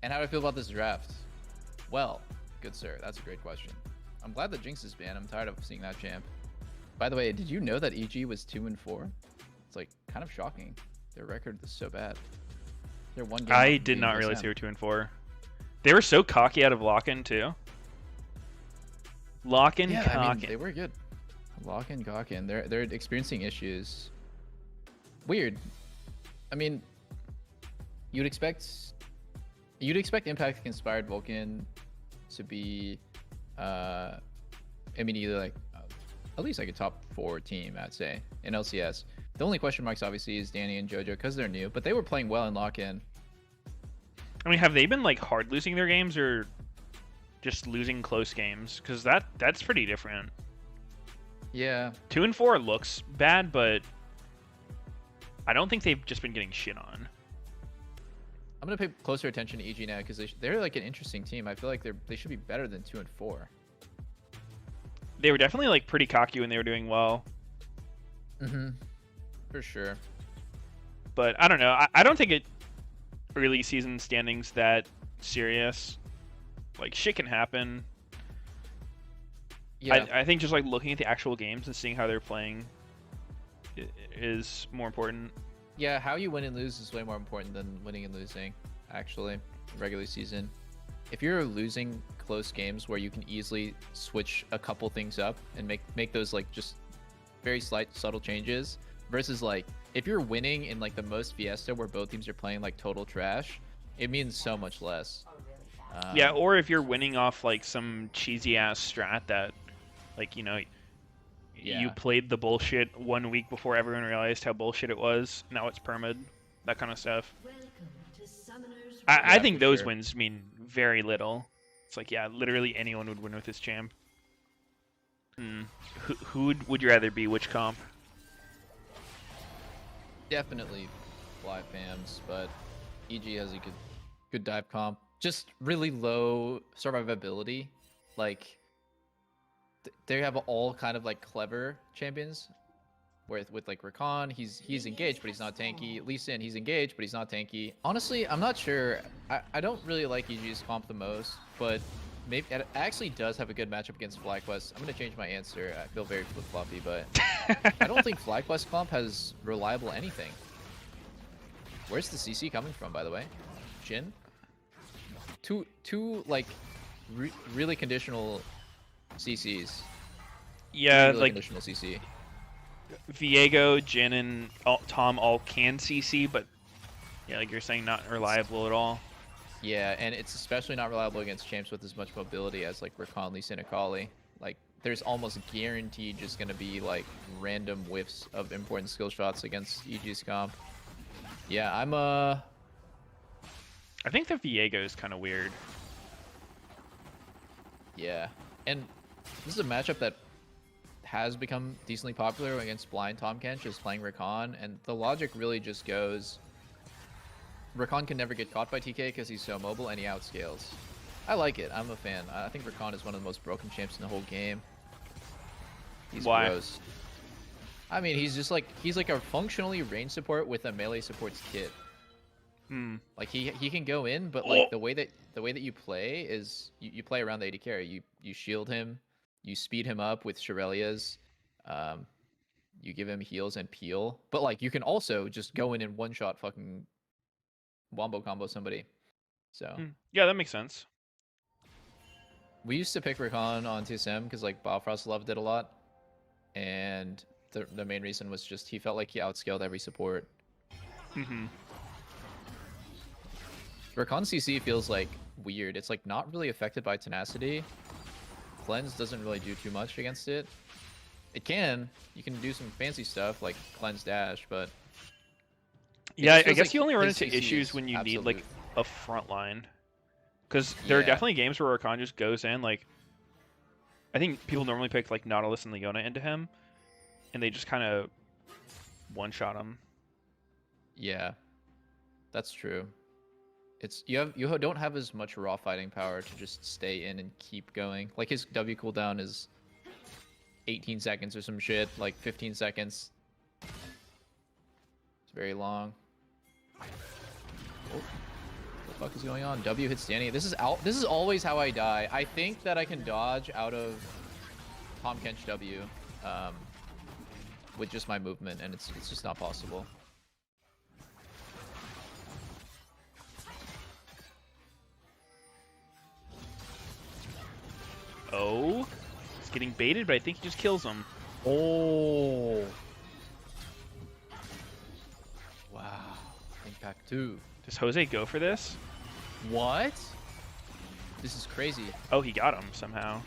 And how do I feel about this draft? Well, good sir, that's a great question. I'm glad that Jinx is banned. I'm tired of seeing that champ. By the way, did you know that EG was 2-4? It's like kind of shocking. Their record is so bad. They're one game. I off did being not realize SM. they were 2-4. They were so cocky out of lock-in too. Lock-in, Yeah, cock-in. I mean, they were good. Lock in, cock in. They're experiencing issues. Weird. I mean, you'd expect Impact inspired Vulcan to be, I mean, either like at least like a top 4 team, I'd say, in LCS. The only question marks obviously is Danny and JoJo because they're new, but they were playing well in lock-in. I mean, have they been like hard losing their games or just losing close games? Because that's pretty different. Yeah. 2 and 4 looks bad, but I don't think they've just been getting shit on. I'm gonna pay closer attention to EG now because they're like an interesting team. I feel like they should be better than 2 and 4. They were definitely like pretty cocky when they were doing well. Mm-hmm. For sure. But I don't know. I don't think early season standings that serious. Like shit can happen. Yeah. I think just like looking at the actual games and seeing how they're playing is more important. Yeah, how you win and lose is way more important than winning and losing, actually, regular season. If you're losing close games where you can easily switch a couple things up and make those like just very slight subtle changes versus like if you're winning in like the most Fiesta where both teams are playing like total trash, it means so much less. Yeah, or if you're winning off like some cheesy ass strat that like, you know, you played the bullshit 1 week before everyone realized how bullshit it was. Now it's permid. That kind of stuff. I think those wins mean very little. It's like, yeah, literally anyone would win with this champ. Who would you rather be? Which comp? Definitely fly fams, but EG has a good dive comp. Just really low survivability. Like, they have all kind of like clever champions. With like Rakan, he's engaged, but he's not tanky. Lee Sin, he's engaged, but he's not tanky. Honestly, I'm not sure. I don't really like EG's comp the most, but maybe it actually does have a good matchup against FlyQuest. I'm gonna change my answer. I feel very flip-floppy, but I don't think FlyQuest comp has reliable anything. Where's the CC coming from, by the way? Jhin? Two like really conditional CCs. Yeah, really like conditional CC. Viego, Jhin, and Tom all can CC, but yeah, like you're saying, not reliable at all. Yeah, and it's especially not reliable against champs with as much mobility as like Rakan, Lee Sin, Akali. Like, there's almost guaranteed just gonna be like random whiffs of important skill shots against EG's comp. Yeah, I think the Viego is kind of weird. Yeah, and this is a matchup that has become decently popular against blind Tahm Kench, is playing Rakan, and the logic really just goes, Rakan can never get caught by TK because he's so mobile and he outscales. I like it. I'm a fan. I think Rakan is one of the most broken champs in the whole game. He's gross. I mean, he's like a functionally range support with a melee support's kit. Like he can go in, but like the way that you play is you play around the AD carry. You shield him, you speed him up with Shirelias, you give him heals and peel, but like you can also just go in and one shot fucking wombo combo somebody. So yeah, that makes sense. we used to pick Rakan on TSM because like Bifrost loved it a lot, and the main reason was just he felt like he outscaled every support. Rakan CC feels like weird. It's like not really affected by tenacity. Cleanse doesn't really do too much against it. It can. You can do some fancy stuff like cleanse dash, but yeah, I guess like you only run his into CC issues is when you need absolute. like a front line. Because there are definitely games where Rakan just goes in, like, I think people normally pick like Nautilus and Leona into him, and they just kind of one-shot him. Yeah, that's true. It's you don't have as much raw fighting power to just stay in and keep going. Like his W cooldown is 18 seconds or some shit, like 15 seconds. It's very long. Oh, what the fuck is going on? W hits Danny. This is always how I die. I think that I can dodge out of Tahm Kench W with just my movement, and it's just not possible. getting baited, but I think he just kills him. Oh. Wow. Impact 2. Does Jose go for this? What? This is crazy. Oh, he got him somehow.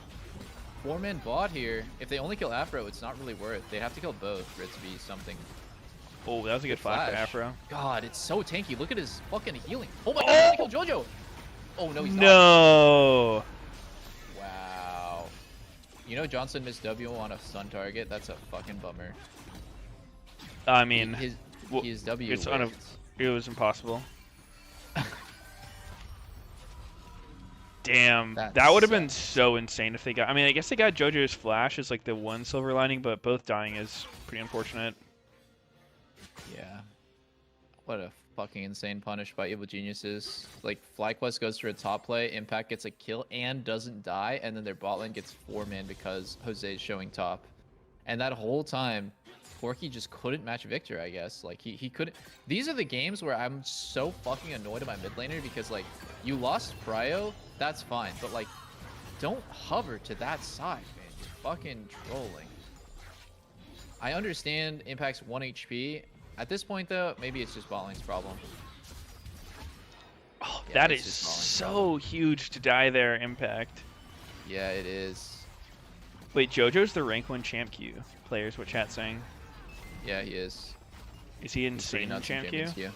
4-man bot here. If they only kill Afro, it's not really worth. They have to kill both for it to be something. Oh, that was a good flash for Afro. God, it's so tanky. Look at his fucking healing. Oh my god, he killed JoJo. Oh no, he's not. No. Wow. You know Johnson missed W on a stun target? That's a fucking bummer. I mean, His W it's worked. it was impossible. Damn, that would have been so insane if they got. I mean, I guess they got JoJo's flash as like the one silver lining, but both dying is pretty unfortunate. Yeah. What a fucking insane punish by Evil Geniuses. Like, FlyQuest goes for a top play, Impact gets a kill and doesn't die, and then their bot lane gets 4-man because Jose is showing top. And that whole time, Corky just couldn't match Victor, I guess. Like, he couldn't. These are the games where I'm so fucking annoyed at my mid laner because, like, you lost Prio, that's fine, but, like, don't hover to that side, man. You're fucking trolling. I understand Impact's 1 HP. At this point, though, maybe it's just bot lane's problem. Oh, Yeah, that it's is just bot lane's so problem. huge to die there, Impact. Yeah, it is. Wait, JoJo's the rank 1 champ queue player is what chat's saying. Yeah, he is. Is he He's pretty insane in nuts in champ queue? Champions queue.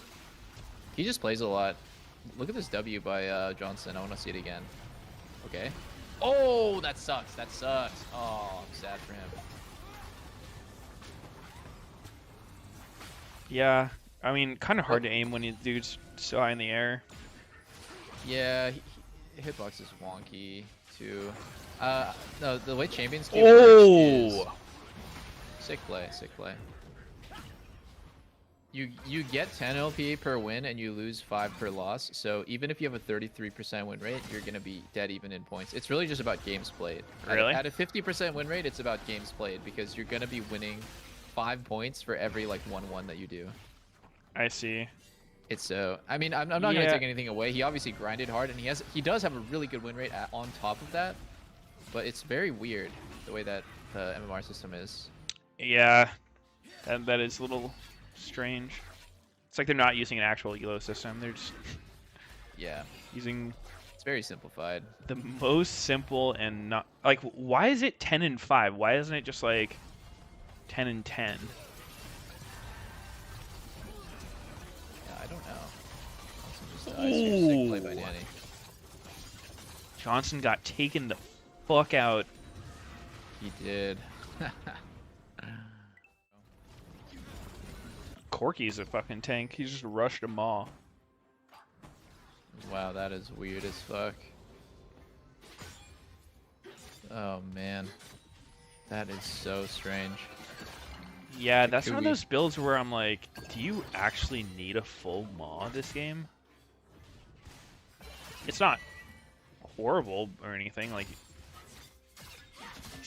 He just plays a lot. Look at this W by Johnson. I want to see it again. Okay. Oh, that sucks. That sucks. Oh, I'm sad for him. Yeah, I mean, kind of hard to aim when you dude's so high in the air. Yeah, hitbox is wonky too. No, the way Champions queue works is sick play, sick play. You get 10 LP per win and you lose 5 per loss. So even if you have a 33% win rate, you're gonna be dead even in points. It's really just about games played. Really? At a 50% win rate, it's about games played because you're gonna be winning 5 points for every like 1-1 that you do. I see. It's so. I mean, I'm not gonna take anything away. He obviously grinded hard, and he does have a really good win rate on top of that. But it's very weird the way that the MMR system is. Yeah, that is a little strange. It's like they're not using an actual elo system. They're just Yeah, using it's very simplified. the most simple and not like. Why is it 10 and 5? Why isn't it just like 10 and 10? Yeah, I don't know. Johnson just dies here. Sick play by Ooh. Danny. Johnson got taken the fuck out. He did. Corky's a fucking tank. He just rushed them all. Wow, that is weird as fuck. Oh man, that is so strange. Yeah, that's one of Kubi. those builds where I'm like, do you actually need a full maw this game? It's not horrible or anything, like he's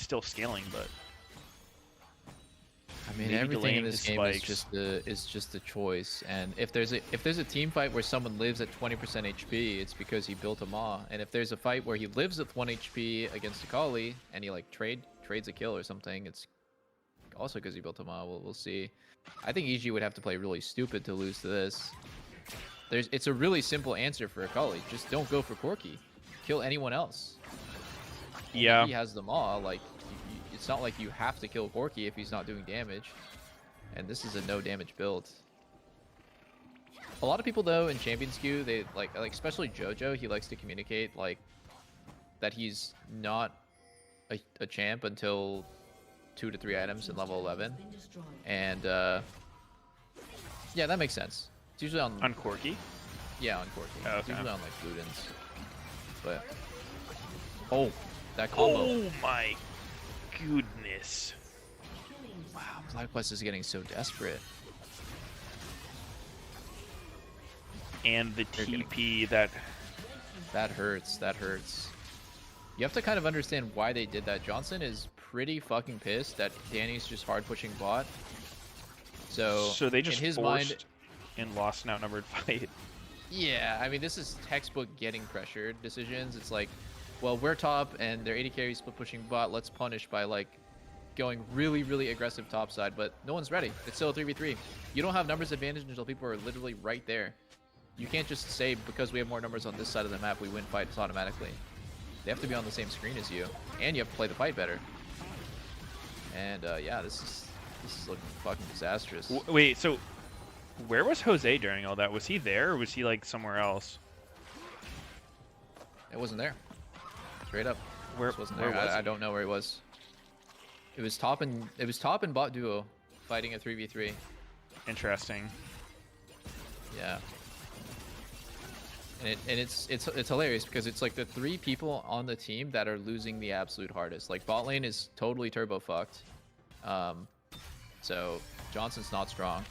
still scaling, but I mean, maybe everything in delaying this his game spikes. is just a choice. And if there's a team fight where someone lives at 20% HP, it's because he built a maw. And if there's a fight where he lives with 1 HP against Akali and he like trades a kill or something, it's also because he built a maw. We'll see. I think EG would have to play really stupid to lose to this. It's a really simple answer for Akali. Just don't go for Corki. Kill anyone else. Only yeah. he has the maw. Like, it's not like you have to kill Corki if he's not doing damage. And this is a no damage build. A lot of people though in Champions queue, they like especially JoJo, he likes to communicate like that he's not a champ until 2 to 3 items in level 11. And yeah, that makes sense. It's usually on Corky. yeah, on Corki. Oh, It's okay. usually on like Ludens. But oh, that combo. Oh my goodness. Wow, FlyQuest is getting so desperate. And the They're getting- TP that That hurts. That hurts. You have to kind of understand why they did that. Johnson is pretty fucking pissed that Danny's just hard pushing bot. So they just in his forced mind, and lost an outnumbered fight. yeah. I mean, this is textbook getting pressured decisions. It's like well, we're top and their AD carry split pushing bot. Let's punish by like going really, really aggressive top side, but no one's ready. It's still a 3v3. You don't have numbers advantage until people are literally right there. You can't just say because we have more numbers on this side of the map, we win fights automatically. They have to be on the same screen as you, and you have to play the fight better. And yeah, this is looking fucking disastrous. Wait, so where was Jose during all that? Was he there or was he like somewhere else? It wasn't there. Straight up. Where Just wasn't there. was I he? don't know where he was. It was top and bot duo fighting a 3v3. Interesting. Yeah. And it's hilarious because it's like the 3 people on the team that are losing the absolute hardest. Like bot lane is totally turbo fucked. So Johnson's not strong,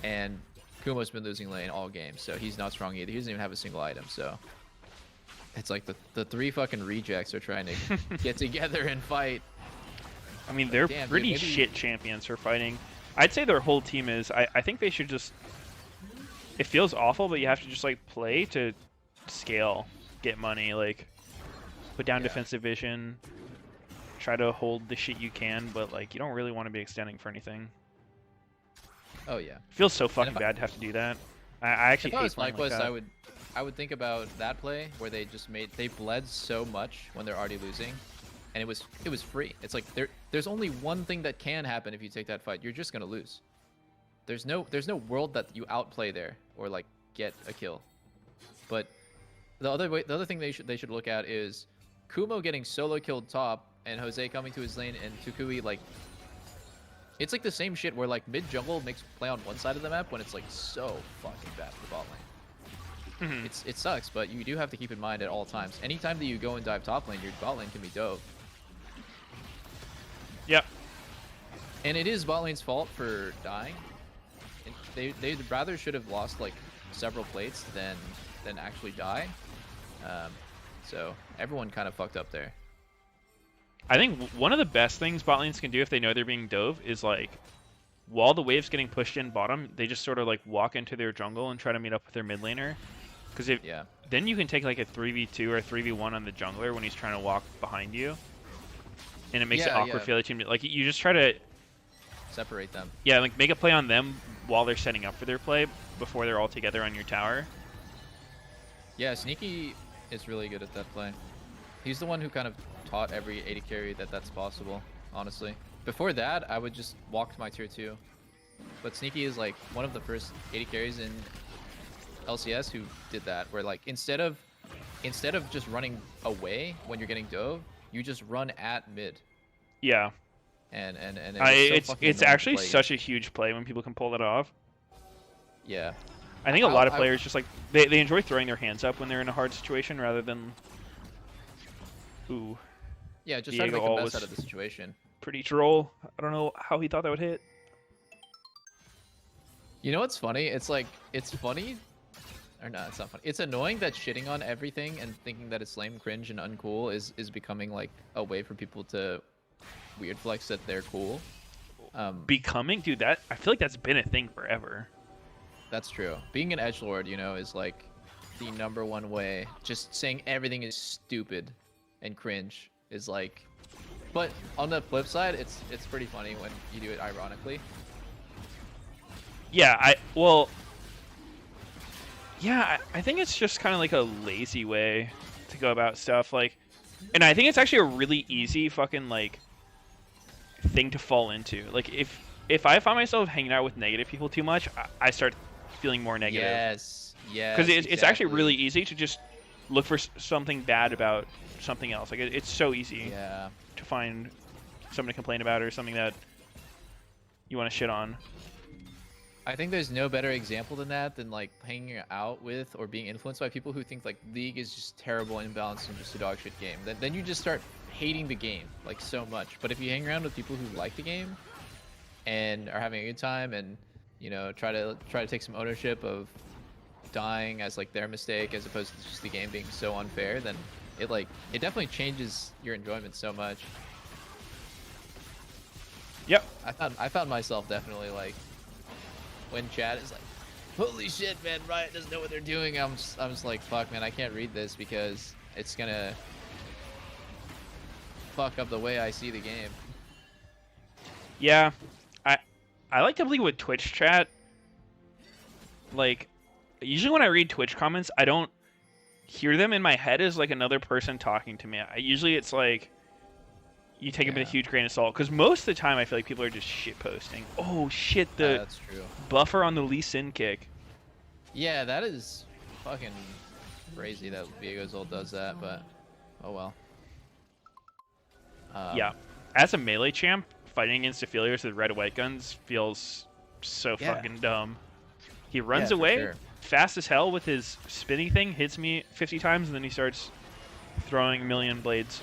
and Kumo's been losing lane all game, so he's not strong either. He doesn't even have a single item, so it's like the 3 fucking rejects are trying to get together and fight. I mean, they're Damn, dude, pretty maybe- shit champions for fighting. I'd say their whole team is. I think they should just. It feels awful, but you have to just like play to scale, get money, like put down Yeah. defensive vision, try to hold the shit you can, but like you don't really want to be extending for anything. Oh yeah. It feels so fucking if I- bad to have to do that. I actually If I hate was playing like FlyQuest, that. I would think about that play where they bled so much when they're already losing, and it was free. It's like there's only one thing that can happen if you take that fight. You're just gonna lose. There's no world that you outplay there or like get a kill. But the other thing they should look at is Kumo getting solo killed top and Jose coming to his lane and Tukui like. It's like the same shit where like mid jungle makes play on one side of the map when it's like so fucking bad for bot lane. Mhm. It sucks, but you do have to keep in mind at all times. Anytime that you go and dive top lane, your bot lane can be dope. Yep. And it is bot lane's fault for dying. They rather should have lost like several plates than actually die. So everyone kind of fucked up there. I think one of the best things bot lanes can do if they know they're being dove is like, while the wave's getting pushed in bottom, they just sort of like walk into their jungle and try to meet up with their mid laner. Because Yeah. then you can take like a 3v2 or 3v1 on the jungler when he's trying to walk behind you. And it makes it Yeah, awkward yeah. for the other team. Like you just try to, Separate them. yeah, like make a play on them while they're setting up for their play before they're all together on your tower. Yeah, Sneaky is really good at that play. He's the one who kind of taught every AD carry that that's possible, honestly. Before that, I would just walk to my tier 2. But Sneaky is like one of the first AD carries in LCS who did that, where like instead of just running away when you're getting dove, you just run at mid. Yeah. And It's so fucking annoying to actually play such a huge play when people can pull that off. against. Yeah. I think a lot of I- players just like they enjoy throwing their hands up when they're in a hard situation rather than. Ooh, Yeah, just try to Diego make the always- best out of the situation. pretty droll. I don't know how he thought that would hit. You know what's funny? It's like, it's funny. Or no, it's not funny. It's annoying that shitting on everything and thinking that it's lame, cringe, and uncool is becoming like a way for people to weird flex that they're cool. Becoming, dude, that I feel like that's been a thing forever. That's true. Being an edgelord, you know, is like the #1 way. Just saying everything is stupid and cringe is like. But on the flip side, it's pretty funny when you do it ironically. Yeah, I think it's just kind of like a lazy way to go about stuff. Like, and I think it's actually a really easy fucking like thing to fall into. Like, if I find myself hanging out with negative people too much, I start feeling more negative. Yes. Yes. Because it's actually exactly. really easy to just look for something bad about something else. Like, it's so easy Yeah. to find something to complain about or something that you want to shit on. I think there's no better example than that than like hanging out with or being influenced by people who think like League is just terrible and imbalanced and just a dog shit game. Then you just start hating the game like so much. But if you hang around with people who like the game and are having a good time and you know try to take some ownership of dying as like their mistake as opposed to just the game being so unfair, then it definitely changes your enjoyment so much. Yep. I found myself definitely like when chat is like, holy shit, man, Riot doesn't know what they're doing. I'm just like, fuck, man, I can't read this because it's gonna fuck up the way I see the game. Yeah, I like to believe with Twitch chat. Like, usually when I read Twitch comments, I don't hear them in my head as like another person talking to me. Usually it's like you take them with a huge grain of salt, because most of the time I feel like people are just shit posting. Oh shit, the That's true. buffer on the Lee Sin kick. Yeah, that is fucking crazy that Viego's ult does that, but oh well. Yeah, as a melee champ, fighting against affiliates with red white guns feels so fucking dumb. He runs Yeah, for away sure. fast as hell with his spinning thing, hits me 50 times, and then he starts throwing a million blades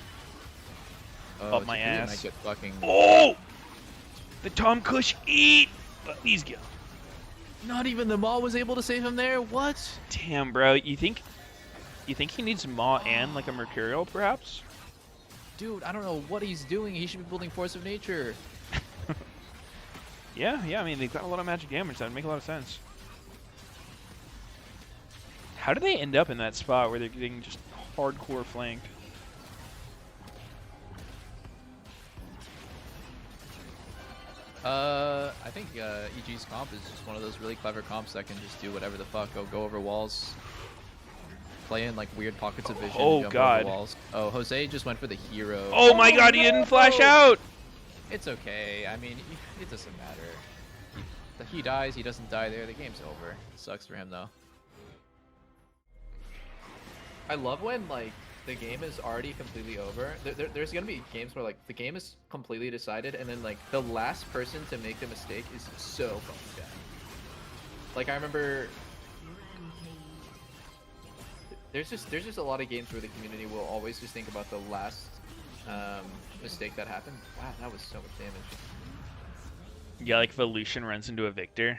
up my Takuya ass. might get fucking... Oh! The Tom Kush eat! But he's good. Not even the Maw was able to save him there? What? Damn, bro. You think he needs Maw and like a Mercurial, perhaps? Dude, I don't know what he's doing. He should be building Force of Nature. Yeah, I mean, they've got a lot of magic damage. That would make a lot of sense. How do they end up in that spot where they're getting just hardcore flanked? I think EG's comp is just one of those really clever comps that can just do whatever the fuck. Go over walls. Play in like weird pockets of vision. Oh, jump God. Over walls. Oh, Jose just went for the hero. Oh my god, he didn't flash out! It's okay. I mean, it doesn't matter. He dies, he doesn't die there. The game's over. Sucks for him though. I love when like the game is already completely over. There's gonna be games where like the game is completely decided, and then like the last person to make the mistake is so fucking bad. Like I remember, there's just a lot of games where the community will always just think about the last mistake that happened. Wow, that was so much damage. Yeah, like if Evolution runs into a Victor.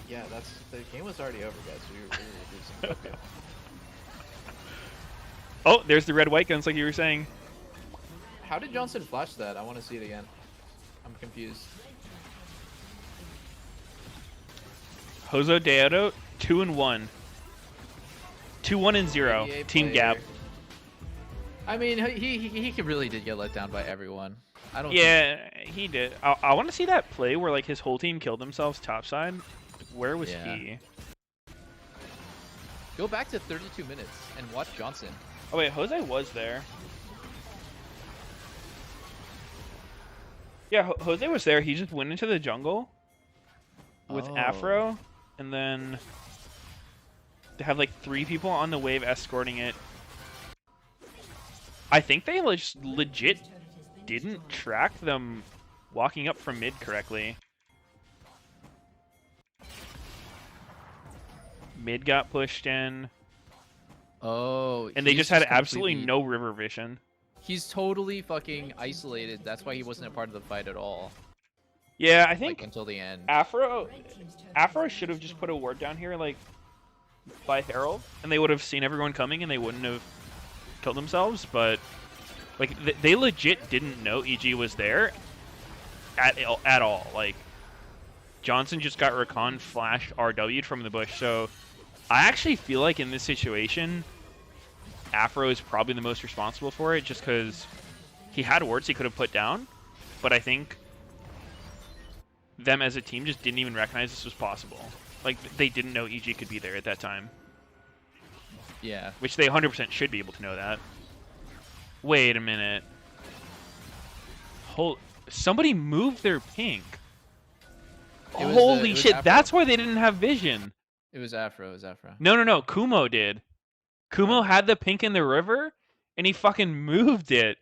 Yeah, the game was already over, guys. We were losing. Okay. Oh, there's the red white guns, like you were saying. How did Johnson flash that? I want to see it again. I'm confused. Hozo Deodo, 2-1. 2-1-0. NBA Team player. Gap. I mean, he really did get let down by everyone. I don't. Yeah, he did. I want to see that play where like his whole team killed themselves topside. Where was Yeah. he? Go back to 32 minutes and watch Johnson. Oh wait, Jose was there. Yeah, Jose was there. He just went into the jungle with Oh. Afro, and then they have like 3 people on the wave escorting it. I think they legit didn't track them walking up from mid correctly. Mid got pushed in, Oh. and they he's just had absolutely completely- no river vision. He's totally fucking isolated. That's why he wasn't a part of the fight at all. Yeah, I Like think until the end. Afro should have just put a ward down here, like by Herald, and they would have seen everyone coming, and they wouldn't have killed themselves. But like they legit didn't know EG was there at all. Like Johnson just got Rakan flash RW'd from the bush. So I actually feel like in this situation, Afro is probably the most responsible for it, just because he had wards he could have put down, but I think them as a team just didn't even recognize this was possible. Like, they didn't know EG could be there at that time. Yeah. Which they 100% should be able to know that. Wait a minute. Somebody moved their pink. It was Holy it was shit, Afro. that's why they didn't have vision. It was Afro. It was Afro. No, Kumo did. Kumo had the pink in the river, and he fucking moved it.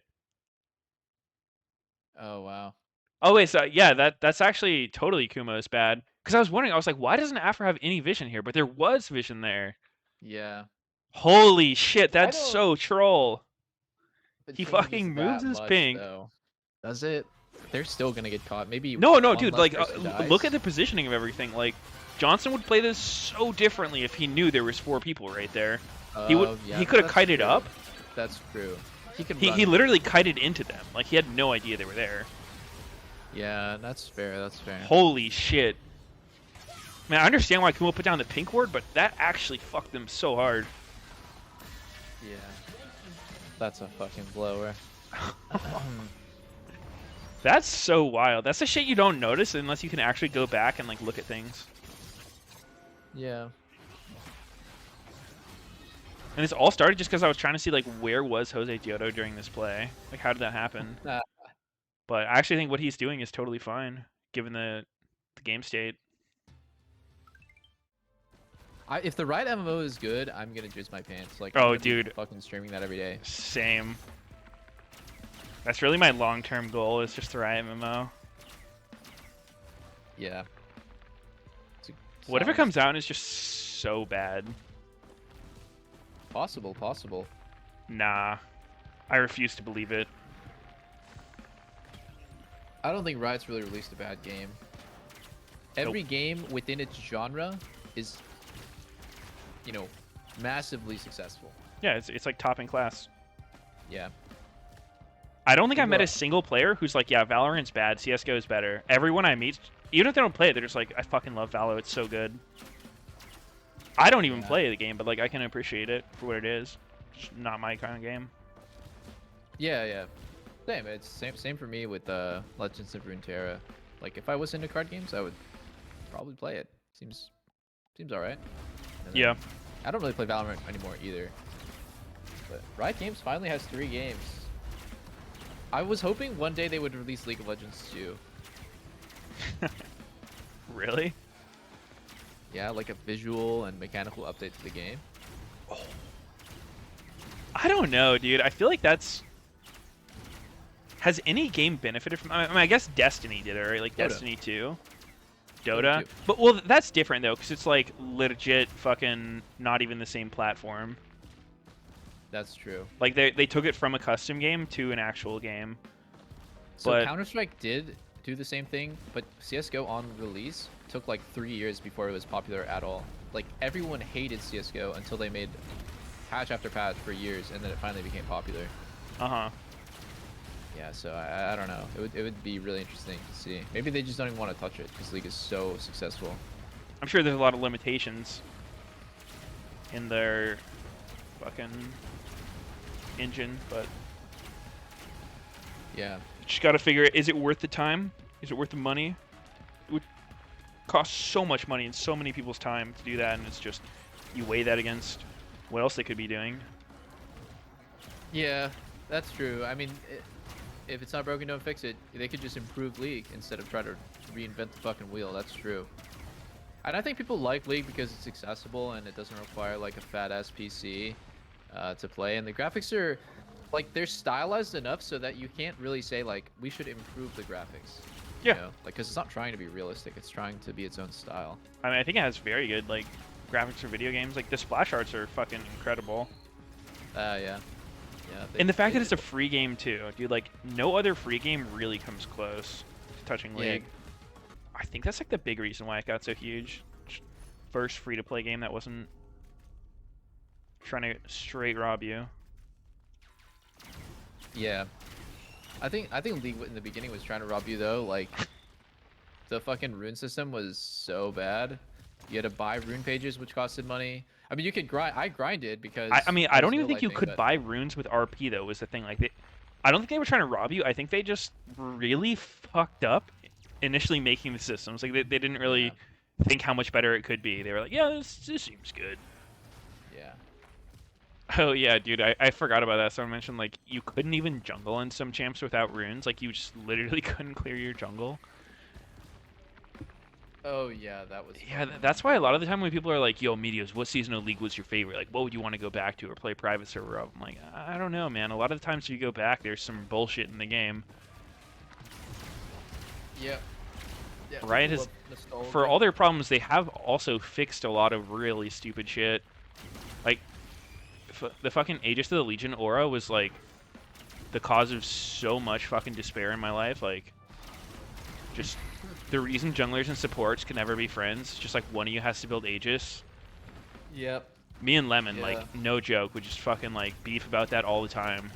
Oh wow. Oh wait, so yeah, that's actually totally Kumo's bad. Because I was wondering, I was like, why doesn't Afro have any vision here? But there was vision there. Yeah. Holy shit, that's don't- so troll. It He changes fucking moves that his much, pink. though. Does it? They're still gonna get caught. Maybe. No, one dude, less like, person look dies. at the positioning of everything. Like, Johnson would play this so differently if he knew there was 4 people right there. He Yeah, could have that's kited true. up. That's true. He could. He run. literally kited into them. Like, he had no idea they were there. Yeah, that's fair. That's fair. Holy shit. Man, I understand why Kumo put down the pink ward, but that actually fucked them so hard. Yeah. That's a fucking blower. That's so wild. That's the shit you don't notice unless you can actually go back and like look at things. Yeah. And this all started just because I was trying to see like where was Jose Diodo during this play? Like how did that happen? But I actually think what he's doing is totally fine given the game state. If the right MMO is good, I'm gonna jizz my pants. Like, Oh, I'm gonna be dude. fucking streaming that every day. Same. That's really my long-term goal is just the Riot MMO. Yeah. What if it Sounds comes out and it's just so bad? possible? Nah. I refuse to believe it. I don't think Riot's really released a bad game. Every game within its genre is, you know, massively successful. Yeah, it's like top in class. Yeah. I don't think I People met are- a single player who's like, yeah, Valorant's bad, CSGO is better. Everyone I meet, even if they don't play it, they're just like, I fucking love Valo, it's so good. I don't even Yeah. play the game, but like I can appreciate it for what it is. Just not my kind of game. Yeah. Same. It's same for me with Legends of Runeterra. Like, if I was into card games, I would probably play it. Seems alright. And then- Yeah. I don't really play Valorant anymore either. But Riot Games finally has 3 games. I was hoping one day they would release League of Legends 2. Really? Yeah, like a visual and mechanical update to the game. I don't know, dude. I feel like that's... Has any game benefited from... I mean, I guess Destiny did it, right? Like Dota. Destiny 2. Dota Dota. 2. But, well, that's different, though, because it's like legit fucking not even the same platform. That's true. Like, they took it from a custom game to an actual game. So But- Counter-Strike did do the same thing, but CS:GO on release took like 3 years before it was popular at all. Like, everyone hated CS:GO until they made patch after patch for years, and then it finally became popular. Uh-huh. Yeah, so I don't know. It would be really interesting to see. Maybe they just don't even want to touch it because League is so successful. I'm sure there's a lot of limitations in their fucking engine, but Yeah. you just gotta figure it. Is it worth the time? Is it worth the money? It would cost so much money and so many people's time to do that, and it's just, you weigh that against what else they could be doing. Yeah, that's true. I mean, if it's not broken, don't fix it. They could just improve League instead of try to reinvent the fucking wheel. That's true. And I think people like League because it's accessible and it doesn't require like a fat ass PC to play. And the graphics are like, they're stylized enough so that you can't really say like we should improve the graphics. Yeah. You know? Like, because it's not trying to be realistic. It's trying to be its own style. I mean, I think it has very good like graphics for video games. Like the splash arts are fucking incredible. Yeah. Yeah. And the fact that it's a free game too, dude. Like no other free game really comes close to touching Yeah. League. I think that's like the big reason why it got so huge. First free-to-play game that wasn't trying to straight rob you. Yeah. I think League in the beginning was trying to rob you though. Like, the fucking rune system was so bad. You had to buy rune pages, which costed money. I mean, you could grind. I grinded because. I mean, I there don't was even no think you life could thing, but- buy runes with RP though. Was the thing like I don't think they were trying to rob you. I think they just really fucked up initially making the systems. Like they didn't really Yeah. think how much better it could be. They were like, yeah, this seems good. Yeah. Oh yeah, dude, I forgot about that. Someone mentioned like you couldn't even jungle in some champs without runes. Like you just literally couldn't clear your jungle. Oh yeah, that was. Yeah, fucking that's why a lot of the time when people are like, "Yo, Meteos, what season of League was your favorite? Like, what would you want to go back to or play private server of?" I'm like, I don't know, man. A lot of the times if you go back, there's some bullshit in the game. Yep. Yeah, Riot people has, love nostalgia. for all their problems, they have also fixed a lot of really stupid shit. Like, the fucking Aegis of the Legion aura was like the cause of so much fucking despair in my life. Like, just the reason junglers and supports can never be friends. Just like one of you has to build Aegis. Yep. Me and Lemon, Yeah. like, no joke, would just fucking, like, beef about that all the time.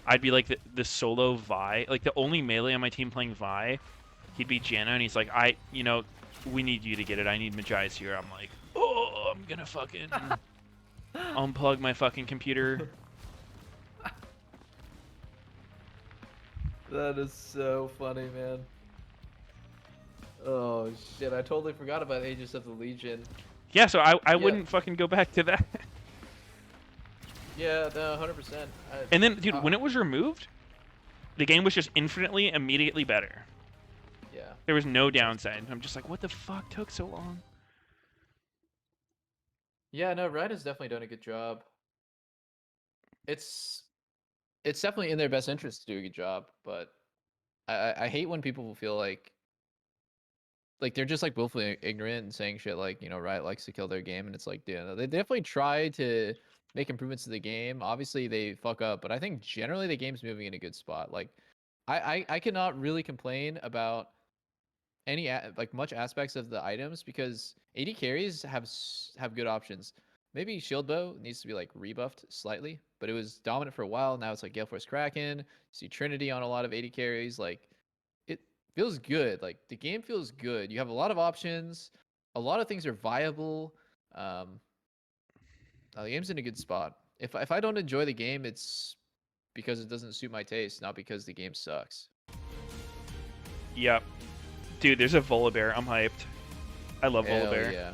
I'd be, like, the solo Vi. Like, the only melee on my team playing Vi, he'd be Janna, and he's like, we need you to get it. I need Magi's here. I'm like, oh, I'm gonna fucking unplug my fucking computer. That is so funny, man. Oh shit! I totally forgot about Aegis of the Legion. Yeah, so I Yeah. wouldn't fucking go back to that. Yeah, no, 100%. And then, dude, when it was removed, the game was just infinitely, immediately better. Yeah. There was no downside. I'm just like, what the fuck took so long? Yeah, no, Riot has definitely done a good job. It's definitely in their best interest to do a good job, but I hate when people feel like they're just like willfully ignorant and saying shit like, you know, Riot likes to kill their game, and it's like, dude, they definitely try to make improvements to the game. Obviously they fuck up, but I think generally the game's moving in a good spot. Like I cannot really complain about any like much aspects of the items because AD carries have good options. Maybe Shield Bow needs to be like rebuffed slightly, but it was dominant for a while. Now it's like Gale Force Kraken. You see Trinity on a lot of AD carries. Like it feels good. Like the game feels good. You have a lot of options. A lot of things are viable. The game's in a good spot. If I don't enjoy the game, it's because it doesn't suit my taste, not because the game sucks. Yep. Dude, there's a Volibear. I'm hyped. I love Hell Volibear. yeah.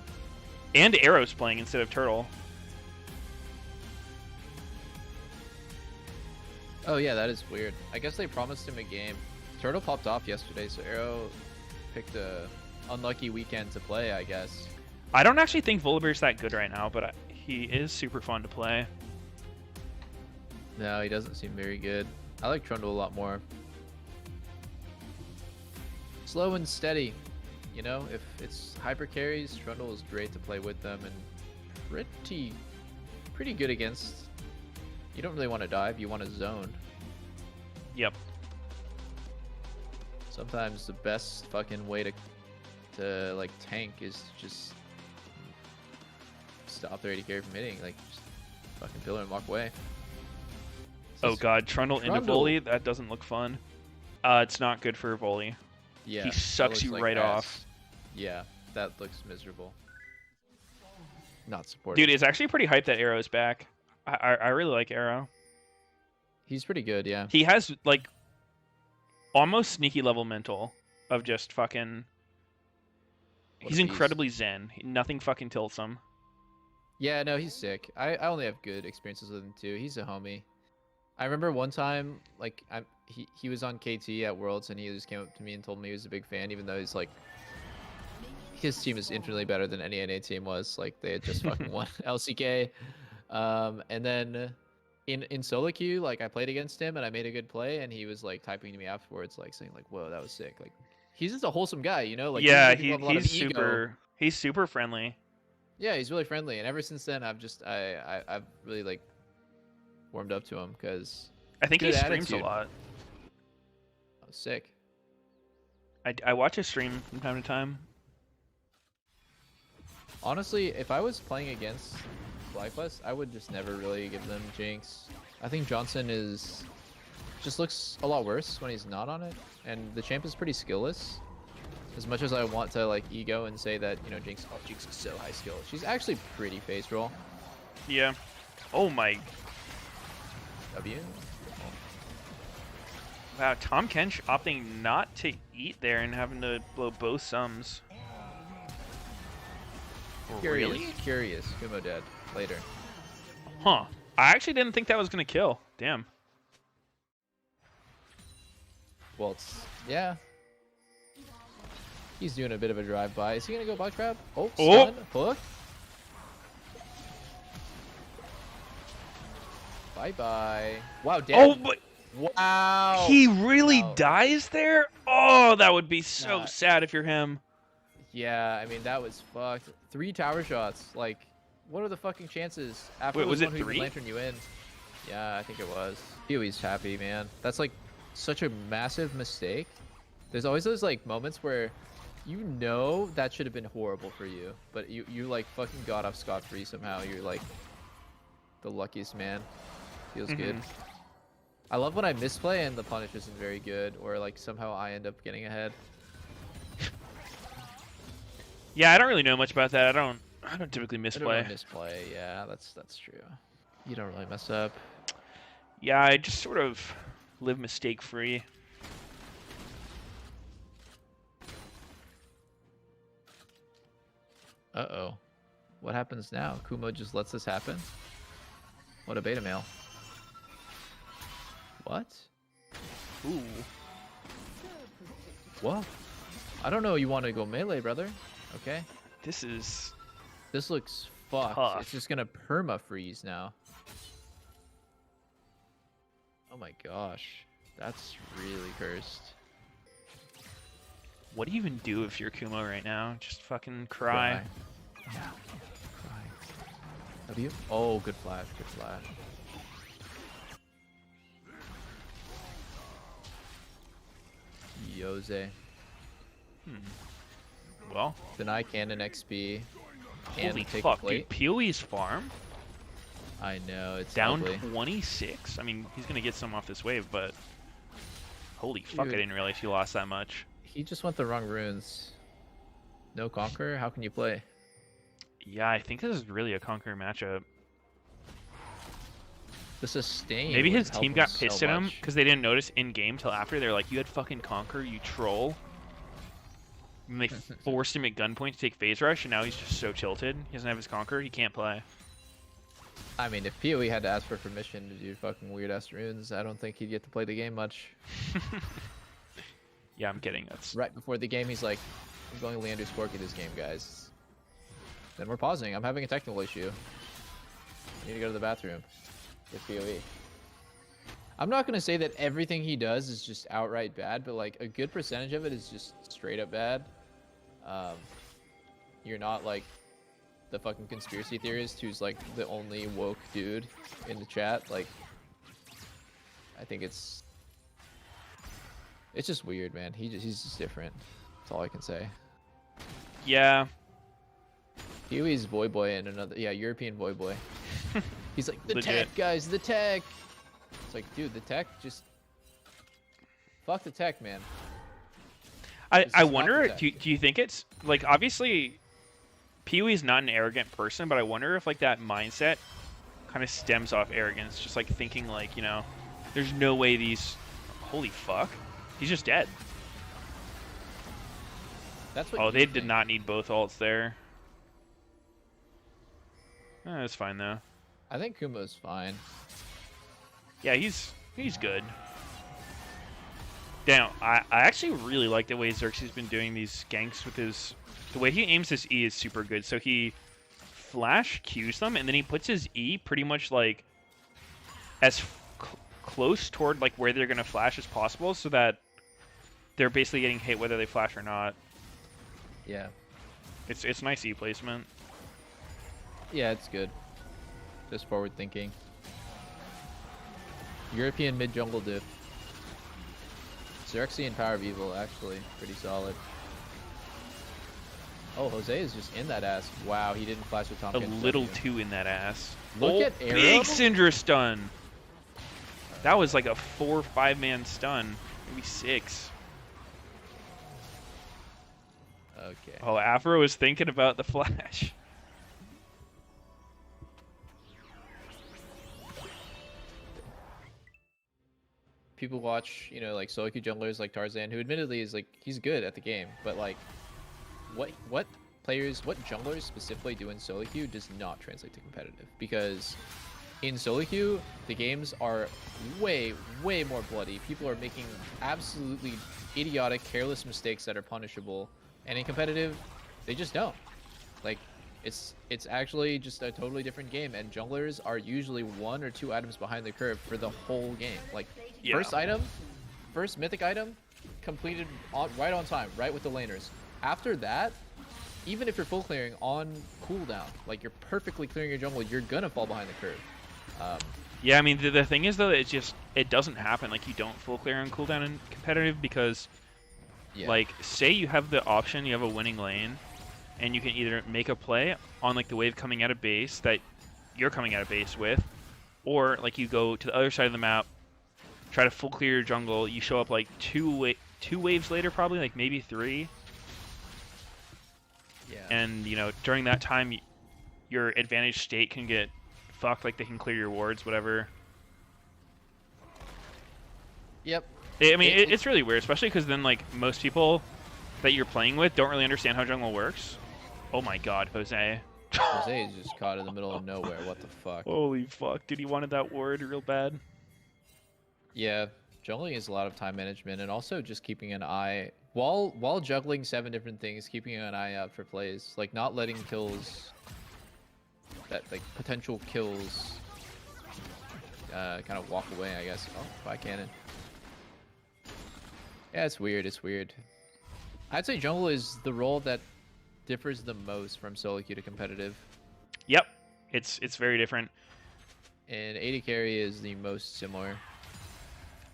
And Arrow's playing instead of Turtle. Oh yeah, that is weird. I guess they promised him a game. Turtle popped off yesterday, so Arrow picked a unlucky weekend to play, I guess. I don't actually think Volibear's that good right now, but he is super fun to play. No, he doesn't seem very good. I like Trundle a lot more. Slow and steady. You know, if it's hyper carries, Trundle is great to play with them and pretty good against. You don't really want to dive, you want to zone. Yep. Sometimes the best fucking way to like tank is to just stop their AD carry from hitting, like just fucking pillar and walk away. Oh god, Trundle into Trundle. volley? That doesn't look fun. It's not good for volley. Yeah, He that sucks looks you like right ass. off. Yeah, that looks miserable. Not supported. Dude, it's actually pretty hype that Arrow's back. I really like Arrow. He's pretty good, yeah. He has, like, almost sneaky level mental of just fucking... What a He's beast. incredibly zen. Nothing fucking tilts him. Yeah, no, he's sick. I only have good experiences with him too. He's a homie. I remember one time, like, he was on KT at Worlds, and he just came up to me and told me he was a big fan, even though he's like, his team is infinitely better than any NA team was. Like, they had just fucking won LCK. And then in solo queue, like, I played against him and I made a good play, and he was like typing to me afterwards, like saying like, "Whoa, that was sick." Like, he's just a wholesome guy, you know? Like, Yeah, usually people have a lot of he's ego. super friendly. Yeah, he's really friendly, and ever since then, I've really like warmed up to him because I think he good streams attitude. a lot. Oh, sick. I watch his stream from time to time. Honestly, if I was playing against FlyQuest, I would just never really give them Jinx. I think Johnson just looks a lot worse when he's not on it, and the champ is pretty skillless. As much as I want to like ego and say that, you know, Jinx is so high skill, she's actually pretty face roll. Yeah. Oh my. W. Wow, Tom Kench opting not to eat there and having to blow both sums. Curious. Really? Curious. Kumo dead. Later. Huh. I actually didn't think that was gonna kill. Damn. Well, yeah. He's doing a bit of a drive-by. Is he gonna go bot grab? Oh, stun, hook. Bye-bye. Wow, dead. Oh, but Wow. he really Wow. dies there? Oh, that would be so Nah. sad if you're him. Yeah, I mean, that was fucked. 3 tower shots. Like, what are the fucking chances? After Wait, was the it one who 3? lantern you in. Yeah, I think it was. He's happy, man. That's like such a massive mistake. There's always those like moments where you know that should have been horrible for you, but you like fucking got off scot-free somehow. You're like the luckiest man. Feels good. I love when I misplay and the punish isn't very good, or like somehow I end up getting ahead. Yeah, I don't really know much about that. I don't typically I don't misplay. really misplay. Yeah, that's true. You don't really mess up. Yeah, I just sort of live mistake free. Uh-oh. What happens now? Kumo just lets this happen? What a beta male. What? Ooh. What? I don't know you want to go melee, brother. Okay. This is This looks fucked. tough. It's just gonna perma freeze now. Oh my gosh. That's really cursed. What do you even do if you're Kumo right now? Just fucking cry. Yeah. Cry. Have you? Oh, good flash. Good flash. Yose. Well, Deny Cannon XP. And holy take fuck, a plate. dude. PoE's farm I know, it's down ugly. 26. I mean, he's gonna get some off this wave, but holy fuck, I Dude. didn't realize he lost that much. He just went the wrong runes. No Conqueror? How can you play? Yeah, I think this is really a Conqueror matchup. The sustain. Maybe would his help team him got so pissed at him much. because they didn't notice in game till after. They're like, "You had fucking Conqueror, you troll." And they forced him at gunpoint to take phase rush, and now he's just so tilted. He doesn't have his Conqueror. He can't play. I mean, if PoE had to ask for permission to do fucking weird ass runes, I don't think he'd get to play the game much. Yeah, I'm kidding. That's Right before the game, he's like, I'm going Leander's Corky this game, guys. Then we're pausing. I'm having a technical issue. I need to go to the bathroom with PoE. I'm not going to say that everything he does is just outright bad, but like a good percentage of it is just straight up bad. You're not like the fucking conspiracy theorist who's like the only woke dude in the chat. Like, I think it's just weird, man. He's just different. That's all I can say. yeah. Huey's Voy Boy and another, yeah, European Voy Boy. He's like, the Legit. tech, guys, the tech. It's like, dude, the tech, just fuck the tech, man. I This is not wonder. the Do you think it's like obviously, Pee-wee's not an arrogant person, but I wonder if like that mindset kind of stems off arrogance, just like thinking like, you know, there's no way these. Holy fuck, he's just dead. That's what. Oh, you they did think. not need both ults there. That's fine though. I think Kumo's fine. Yeah, he's good. Damn, I actually really like the way Xerxes been doing these ganks with his. The way he aims his E is super good. So he flash Qs them, and then he puts his E pretty much like as close toward like where they're gonna flash as possible, so that they're basically getting hit whether they flash or not. Yeah. It's nice E placement. Yeah, it's good. Just forward thinking. European mid jungle diff. Xerxes and PowerOfEvil actually pretty solid. Oh, Jose is just in that ass. Wow, he didn't flash with A Tompkins. little too in that ass. Look at Arrow. Big Syndra stun. That was like a 4 or 5 man stun, maybe 6. Okay. Oh, Afro was thinking about the flash. People watch, you know, like solo queue junglers like Tarzan, who admittedly is like, he's good at the game, but like, what players, what junglers specifically do in solo queue does not translate to competitive, because in solo queue the games are way more bloody. People are making absolutely idiotic, careless mistakes that are punishable, and in competitive they just don't. Like, it's actually just a totally different game, and junglers are usually 1 or 2 items behind the curve for the whole game. Like, Yeah. first mythic item completed right on time, right with the laners. After that, even if you're full clearing on cooldown, like you're perfectly clearing your jungle, you're gonna fall behind the curve. Yeah, I mean the thing is though, it doesn't happen. Like, you don't full clear on cooldown in competitive because, Yeah. like, say you have the option, you have a winning lane, and you can either make a play on like the wave coming out of base that you're coming out of base with, or like you go to the other side of the map, try to full clear your jungle, you show up like two waves later, probably like maybe 3, Yeah. and you know during that time your advantage state can get fucked, like they can clear your wards, whatever. Yep. I mean, it's really weird, especially because then like most people that you're playing with don't really understand how jungle works. Oh my god, Jose. Jose is just caught in the middle of nowhere. What the fuck? Holy fuck, dude, he wanted that word real bad. Yeah, juggling is a lot of time management and also just keeping an eye while juggling 7 different things, keeping an eye out for plays, like not letting kills that like potential kills kind of walk away, I guess. Oh, by cannon. Yeah, it's weird. It's weird. I'd say jungle is the role that differs the most from solo queue to competitive. Yep, it's very different. And AD carry is the most similar.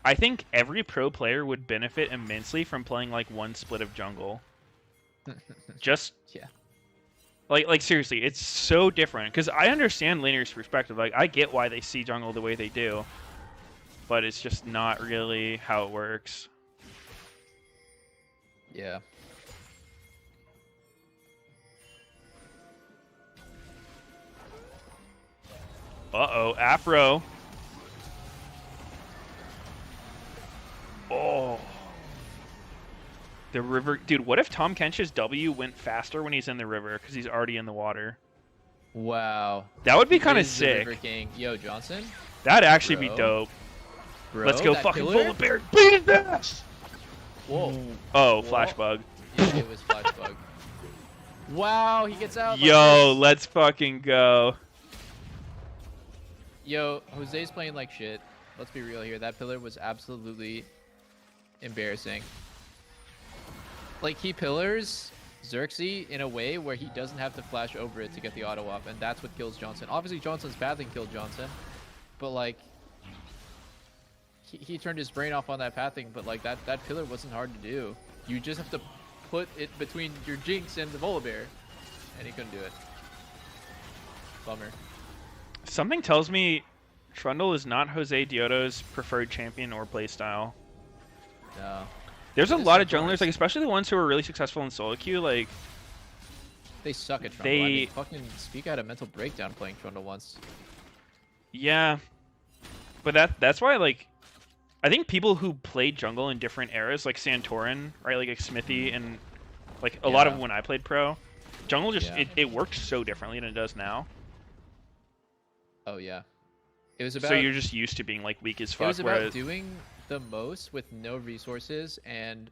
I think every pro player would benefit immensely from playing like one split of jungle. Just Yeah. Like seriously, it's so different because I understand lanier's perspective. Like I get why they see jungle the way they do, but it's just not really how it works. Yeah. Uh-oh, Afro. Oh. The river. Dude, what if Tom Kench's W went faster when he's in the river because he's already in the water? Wow. That would be kind of Is the River sick. King. Yo, Johnson? That'd actually be Bro. dope. Bro, Let's go that fucking pillar? full of bear. Beat this! Whoa. Oh, Whoa. flash bug. Yeah, it was flash bug. Wow, he gets out. like Yo, this. let's fucking go. Yo, Jose's playing like shit. Let's be real here. That pillar was absolutely embarrassing. Like, he pillars Xerxes in a way where he doesn't have to flash over it to get the auto up, and that's what kills Johnson. Obviously, Johnson's pathing killed Johnson, but, like, he turned his brain off on that pathing, but, like, that pillar wasn't hard to do. You just have to put it between your Jinx and the Volibear, and he couldn't do it. Bummer. Something tells me Trundle is not Jose Dioto's preferred champion or playstyle. No. There's a It is lot of sometimes. junglers, like especially the ones who are really successful in solo queue, like They suck at Trundle. I mean, fucking Speak had a mental breakdown playing Trundle once. yeah. But that's why like I think people who played jungle in different eras, like Santorin, right, like Smithy and like a lot of Yeah. when I played pro, jungle just Yeah. it worked so differently than it does now. Oh yeah. It was about So you're just used to being like weak as it fuck. was about Whereas doing the most with no resources and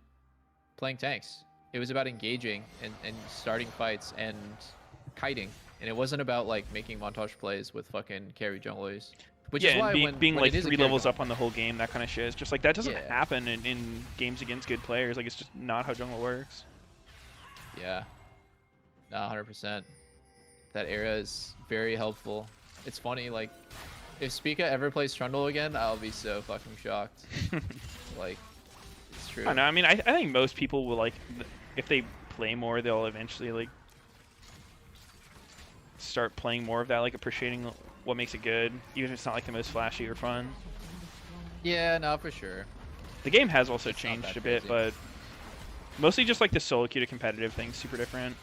playing tanks. It was about engaging and starting fights and kiting. And it wasn't about like making montage plays with fucking carry junglers. Which yeah, is why and being when like it is a 3 carry levels jungle- up on the whole game, that kind of shit. It's just like that doesn't Yeah. happen in games against good players. Like it's just not how jungle works. Yeah. No, 100%. That era is very helpful. It's funny, like, if Spica ever plays Trundle again, I'll be so fucking shocked. Like, it's true. I don't know. I mean, I think most people will like if they play more, they'll eventually like start playing more of that, like appreciating what makes it good, even if it's not like the most flashy or fun. Yeah, no, for sure. The game has also It's not changed that a bit, crazy. but mostly just like the solo queue to competitive thing's super different.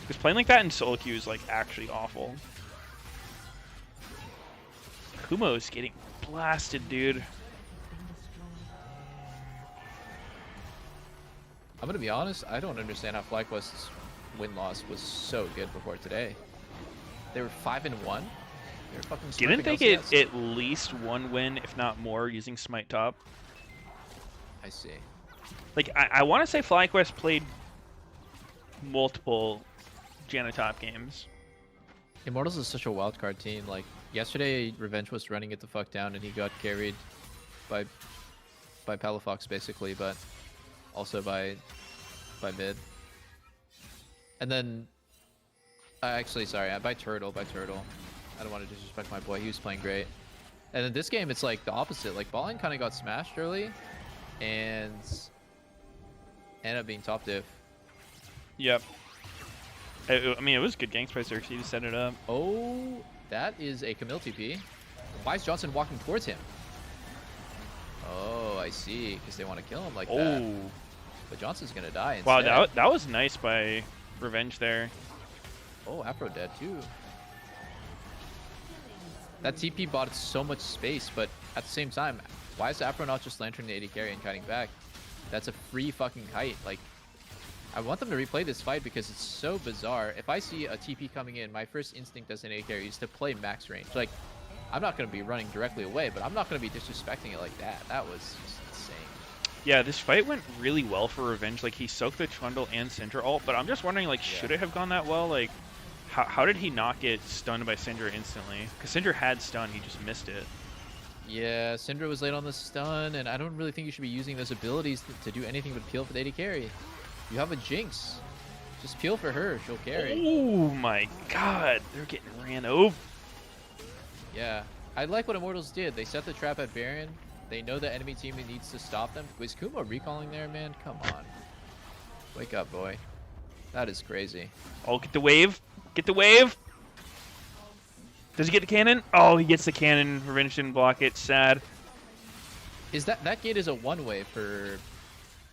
Because playing like that in solo queue is like actually awful. Kumo's getting blasted, dude. I'm gonna be honest, I don't understand how FlyQuest's win-loss was so good before today. They were 5-1. They were fucking Didn't they smurfing get LCS. at least one win, if not more, using Smite Top? I see. Like, I want to say FlyQuest played multiple Janatop games. Immortals is such a wildcard team. Like, yesterday, Revenge was running it the fuck down, and he got carried by Palafox, basically, but also by mid. And then, actually, sorry, by Turtle. I don't want to disrespect my boy. He was playing great. And then this game, it's like the opposite. Like, Ballin kind of got smashed early, and ended up being top diff. Yep. I mean, it was good ganks by Xerxes to set it up. Oh, that is a Camille TP. Why is Johnson walking towards him? Oh, I see. Because they want to kill him like that. Oh. But Johnson's going to die instead. Wow, that was nice by Revenge there. Oh, Afro dead too. That TP bought so much space, but at the same time, why is Afro not just lanterning the AD carry and kiting back? That's a free fucking kite. Like, I want them to replay this fight because it's so bizarre. If I see a TP coming in, my first instinct as an AD carry is to play max range. Like, I'm not going to be running directly away, but I'm not going to be disrespecting it like that. That was just insane. Yeah, this fight went really well for Revenge. Like, he soaked the Trundle and Syndra ult, but I'm just wondering, like, should it have gone that well? Like, how did he not get stunned by Syndra instantly? Because Syndra had stun, he just missed it. Yeah, Syndra was late on the stun, and I don't really think you should be using those abilities to do anything but peel for the AD carry. You have a Jinx. Just peel for her, she'll carry. Oh my god, they're getting ran over. Yeah, I like what Immortals did. They set the trap at Baron. They know the enemy team needs to stop them. Was Kuma recalling there, man? Come on. Wake up, boy. That is crazy. Oh, get the wave. Get the wave. Does he get the cannon? Oh, he gets the cannon. Revenge didn't block it. Sad. Is that gate is a one-way for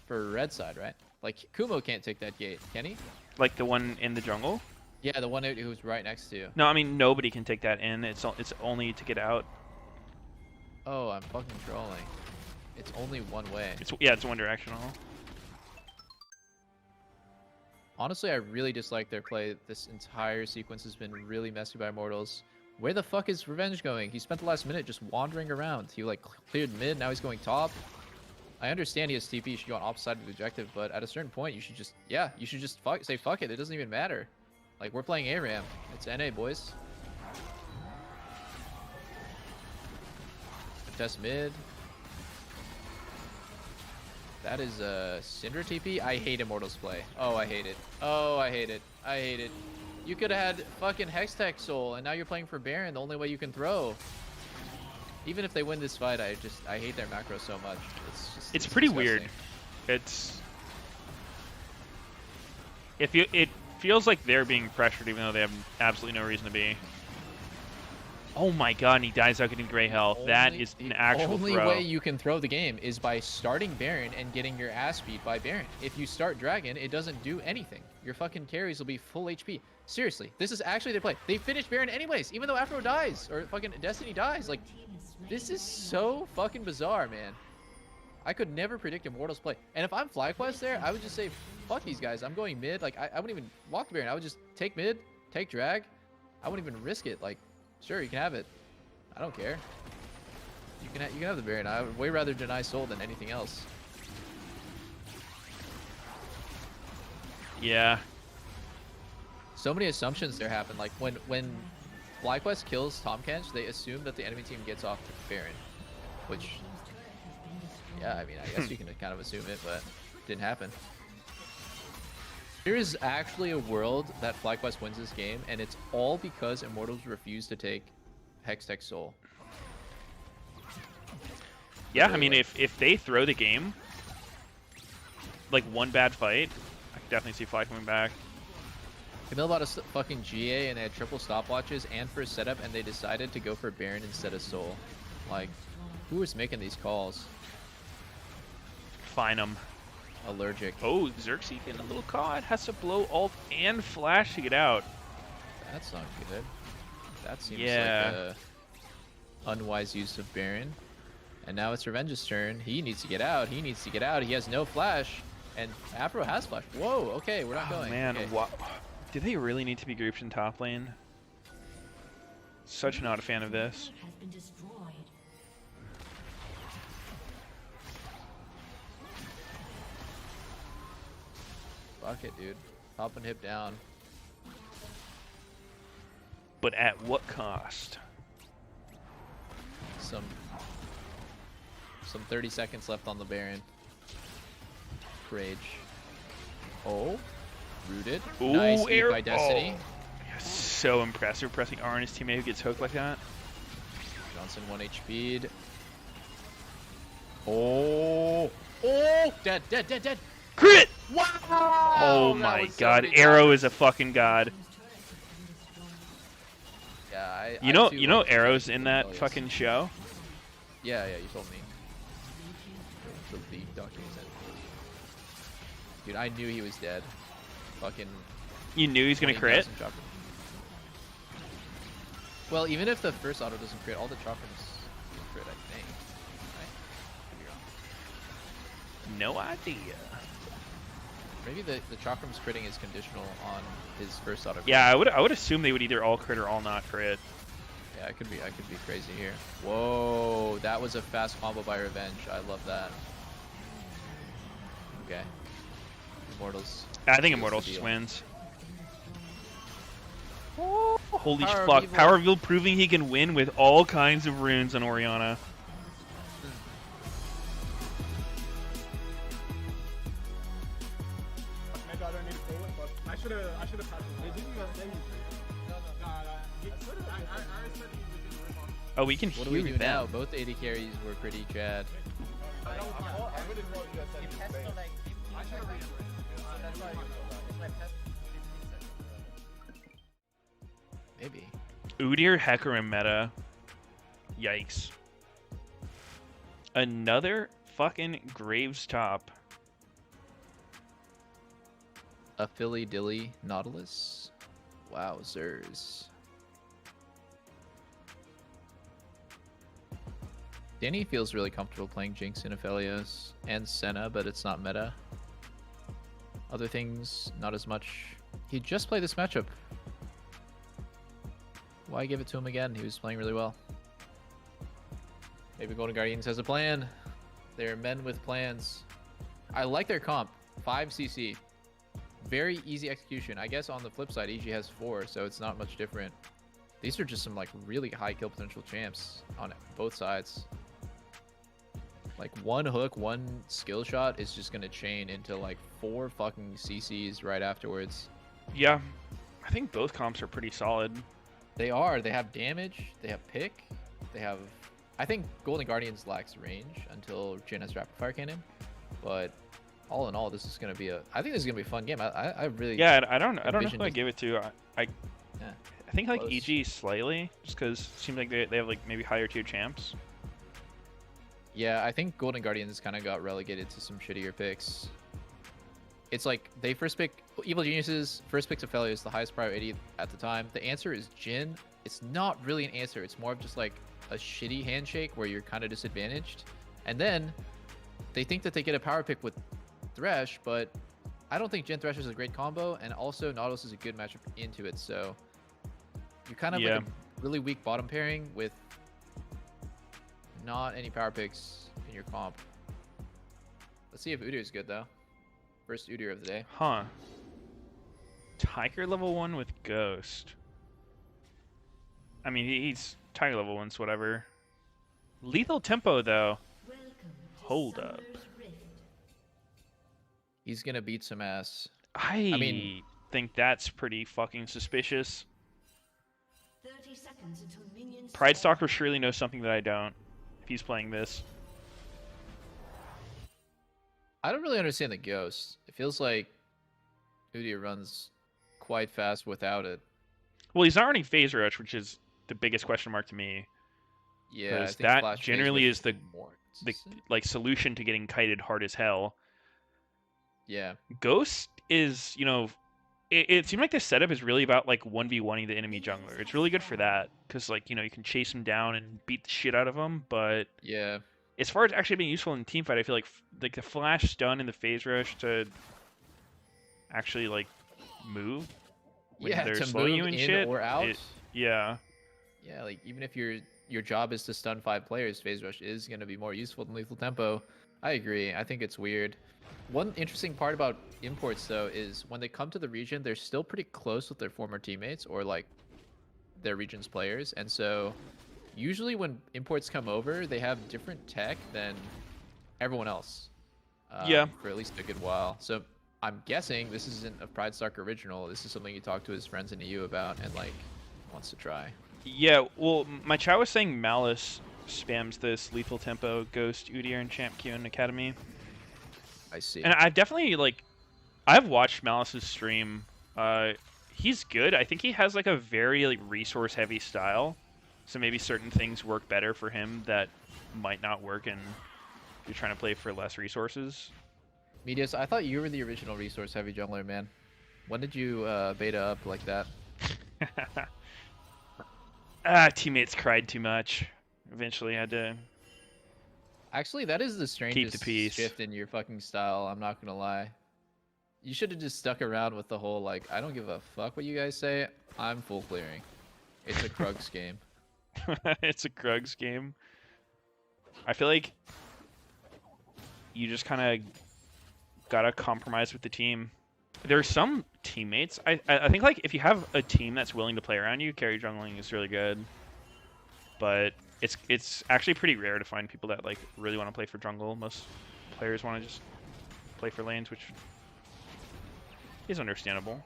red side, right? Like, Kumo can't take that gate, can he? Like the one in the jungle? Yeah, the one who's right next to you. No, I mean, nobody can take that in. It's only to get out. Oh, I'm fucking trolling. It's only one way. It's one directional. Honestly, I really dislike their play. This entire sequence has been really messy by Immortals. Where the fuck is Revenge going? He spent the last minute just wandering around. He like cleared mid, now he's going top. I understand he has TP, he should go on opposite side of the objective, but at a certain point you should just, say fuck it. It doesn't even matter. Like, we're playing ARAM. It's NA, boys. Test mid. That is Syndra TP. I hate Immortals play. Oh, I hate it. Oh, I hate it. I hate it. You could have had fucking Hextech Soul, and now you're playing for Baron, the only way you can throw. Even if they win this fight, I hate their macro so much. It's pretty disgusting. weird. It feels like they're being pressured even though they have absolutely no reason to be. Oh my god, and he dies out getting gray health. That is an actual throw. The throw. only way you can throw the game is by starting Baron and getting your ass beat by Baron. If you start Dragon, it doesn't do anything. Your fucking carries will be full HP. Seriously, this is actually their play. They finish Baron anyways, even though Afro dies, or fucking Destiny dies. Like, this is so fucking bizarre, man. I could never predict Immortals play. And if I'm FlyQuest there, I would just say, fuck these guys. I'm going mid. Like, I wouldn't even walk the Baron. I would just take mid, take drag. I wouldn't even risk it. Like, sure, you can have it. I don't care. You can have the Baron. I would way rather deny Soul than anything else. Yeah. So many assumptions there happen. Like, when FlyQuest kills Tahm-Kench, they assume that the enemy team gets off Baron. Which, yeah, I mean, I guess you can kind of assume it, but it didn't happen. There is actually a world that FlyQuest wins this game, and it's all because Immortals refuse to take Hextech Soul. Yeah, I mean, if they throw the game, like one bad fight, I can definitely see Fly coming back. Camille bought a fucking GA, and they had triple stopwatches and first setup, and they decided to go for Baron instead of Soul. Like, who is making these calls? Fine them. Allergic. Oh, Xerxes getting a little caught. Has to blow ult and flash to get out. That's not good. That seems Yeah. like a unwise use of Baron. And now it's Revenge's turn. He needs to get out. He needs to get out. He has no flash. And Afro has flash. Whoa, okay, we're not going. Man, okay. Did they really need to be grouped in top lane? Such not a fan of this. Fuck it, dude. Top and hip down. But at what cost? Some 30 seconds left on the Baron. Rage. Oh, rooted. Ooh, Nice beat air by Destiny. ball. So impressive pressing R on his teammate who gets hooked like that. Johnson 1 HP'd. Oh, dead. Crit! Wow! Oh That my was so god, big. Arrow is a fucking god. Yeah, You know Arrow's in that fucking show? Yeah, you told me. The leak document. Dude, I knew he was dead. Fucking. You knew he's gonna crit? 20,000 chopper. Well, even if the first auto doesn't crit, all the choppers crit, I think. Right? Could be wrong. No idea. Maybe the Chakrams critting is conditional on his first auto. Yeah, I would assume they would either all crit or all not crit. Yeah, I could be crazy here. Whoa, that was a fast combo by Revenge. I love that. Okay. Immortals. I think Here's Immortals the just deal. wins. Holy Power of fuck! Evil. PowerOfEvil proving he can win with all kinds of runes on Orianna. Maybe I don't need to call it, but I should have passed it. Oh, we can What do hear we do now? them. Both AD carries were pretty Chad. Maybe. Udyr, Hecarim meta. Yikes. Another fucking Graves top. A Philly Dilly Nautilus. Wowzers. Danny feels really comfortable playing Jinx and Aphelios and Senna, but it's not meta. Other things, not as much. He just played this matchup. Why give it to him again? He was playing really well. Maybe Golden Guardians has a plan. They're men with plans. I like their comp. 5 CC. Very easy execution. I guess on the flip side, EG has 4, so it's not much different. These are just some like really high kill potential champs on both sides. Like one hook, one skill shot is just gonna chain into like 4 fucking CCs right afterwards. Yeah, I think both comps are pretty solid. They are. They have damage. They have pick. They have. I think Golden Guardians lacks range until Jhin has Rapid Fire Cannon, but all in all, this is gonna be a. I think this is gonna be a fun game. I really. Yeah, I don't know envision who I this- give it to. I think like close. EG slightly, just because it seems like they have like maybe higher tier champs. Yeah, I think Golden Guardians kind of got relegated to some shittier picks. It's like they first pick Evil Geniuses, first pick Ophelia is the highest priority at the time. The answer is Jhin. It's not really an answer. It's more of just like a shitty handshake where you're kind of disadvantaged. And then they think that they get a power pick with Thresh, but I don't think Jhin Thresh is a great combo, and also Nautilus is a good matchup into it. So you kind of Yeah. like a really weak bottom pairing with not any power picks in your comp. Let's see if Udyr is good though. First Udyr of the day. Huh. Tiger level 1 with Ghost. I mean, he's Tiger level 1, so whatever. Lethal Tempo, though. Hold up. He's gonna beat some ass. I mean- think that's pretty fucking suspicious. Pride Stalker surely knows something that I don't, if he's playing this. I don't really understand the Ghost. It feels like Udyr runs quite fast without it. Well, he's not running Phase Rush, which is the biggest question mark to me. Yeah, I 'Cause think that Flash Phase generally Rush is the more The consistent. like solution to getting kited hard as hell. Yeah, Ghost is, it seemed like this setup is really about like 1v1ing the enemy jungler. It's really good for that because like, you can chase him down and beat the shit out of him. But yeah. as far as actually being useful in teamfight, I feel like the flash stun and the phase rush to actually like move when Yeah, they're to slowing move you and in shit. or out. Yeah. Yeah, like even if your job is to stun 5 players, Phase Rush is going to be more useful than Lethal Tempo. I agree. I think it's weird. One interesting part about imports though is when they come to the region, they're still pretty close with their former teammates or like their region's players, and so usually when imports come over, they have different tech than everyone else. Yeah. For at least a good while. So I'm guessing this isn't a Pride Stark original. This is something he talked to his friends in EU about and like wants to try. Yeah, well, my chat was saying Malice spams this Lethal Tempo, Ghost, Udyr, and Champ Q in Academy. I see. And I've definitely, I've watched Malice's stream. He's good. I think he has, a very, resource-heavy style. So maybe certain things work better for him that might not work if you're trying to play for less resources. Meteos, I thought you were the original resource-heavy jungler, man. When did you beta up like that? Teammates cried too much. Eventually had to... Actually, that is the strangest peace. shift in your fucking style. I'm not gonna lie. You should have just stuck around with the whole like, I don't give a fuck what you guys say. I'm full clearing. It's a Krugs game. It's a Krugs game. I feel like you just kind of gotta compromise with the team. There are some teammates. I think like if you have a team that's willing to play around you, carry jungling is really good. But it's actually pretty rare to find people that like really want to play for jungle. Most players want to just play for lanes, which is understandable.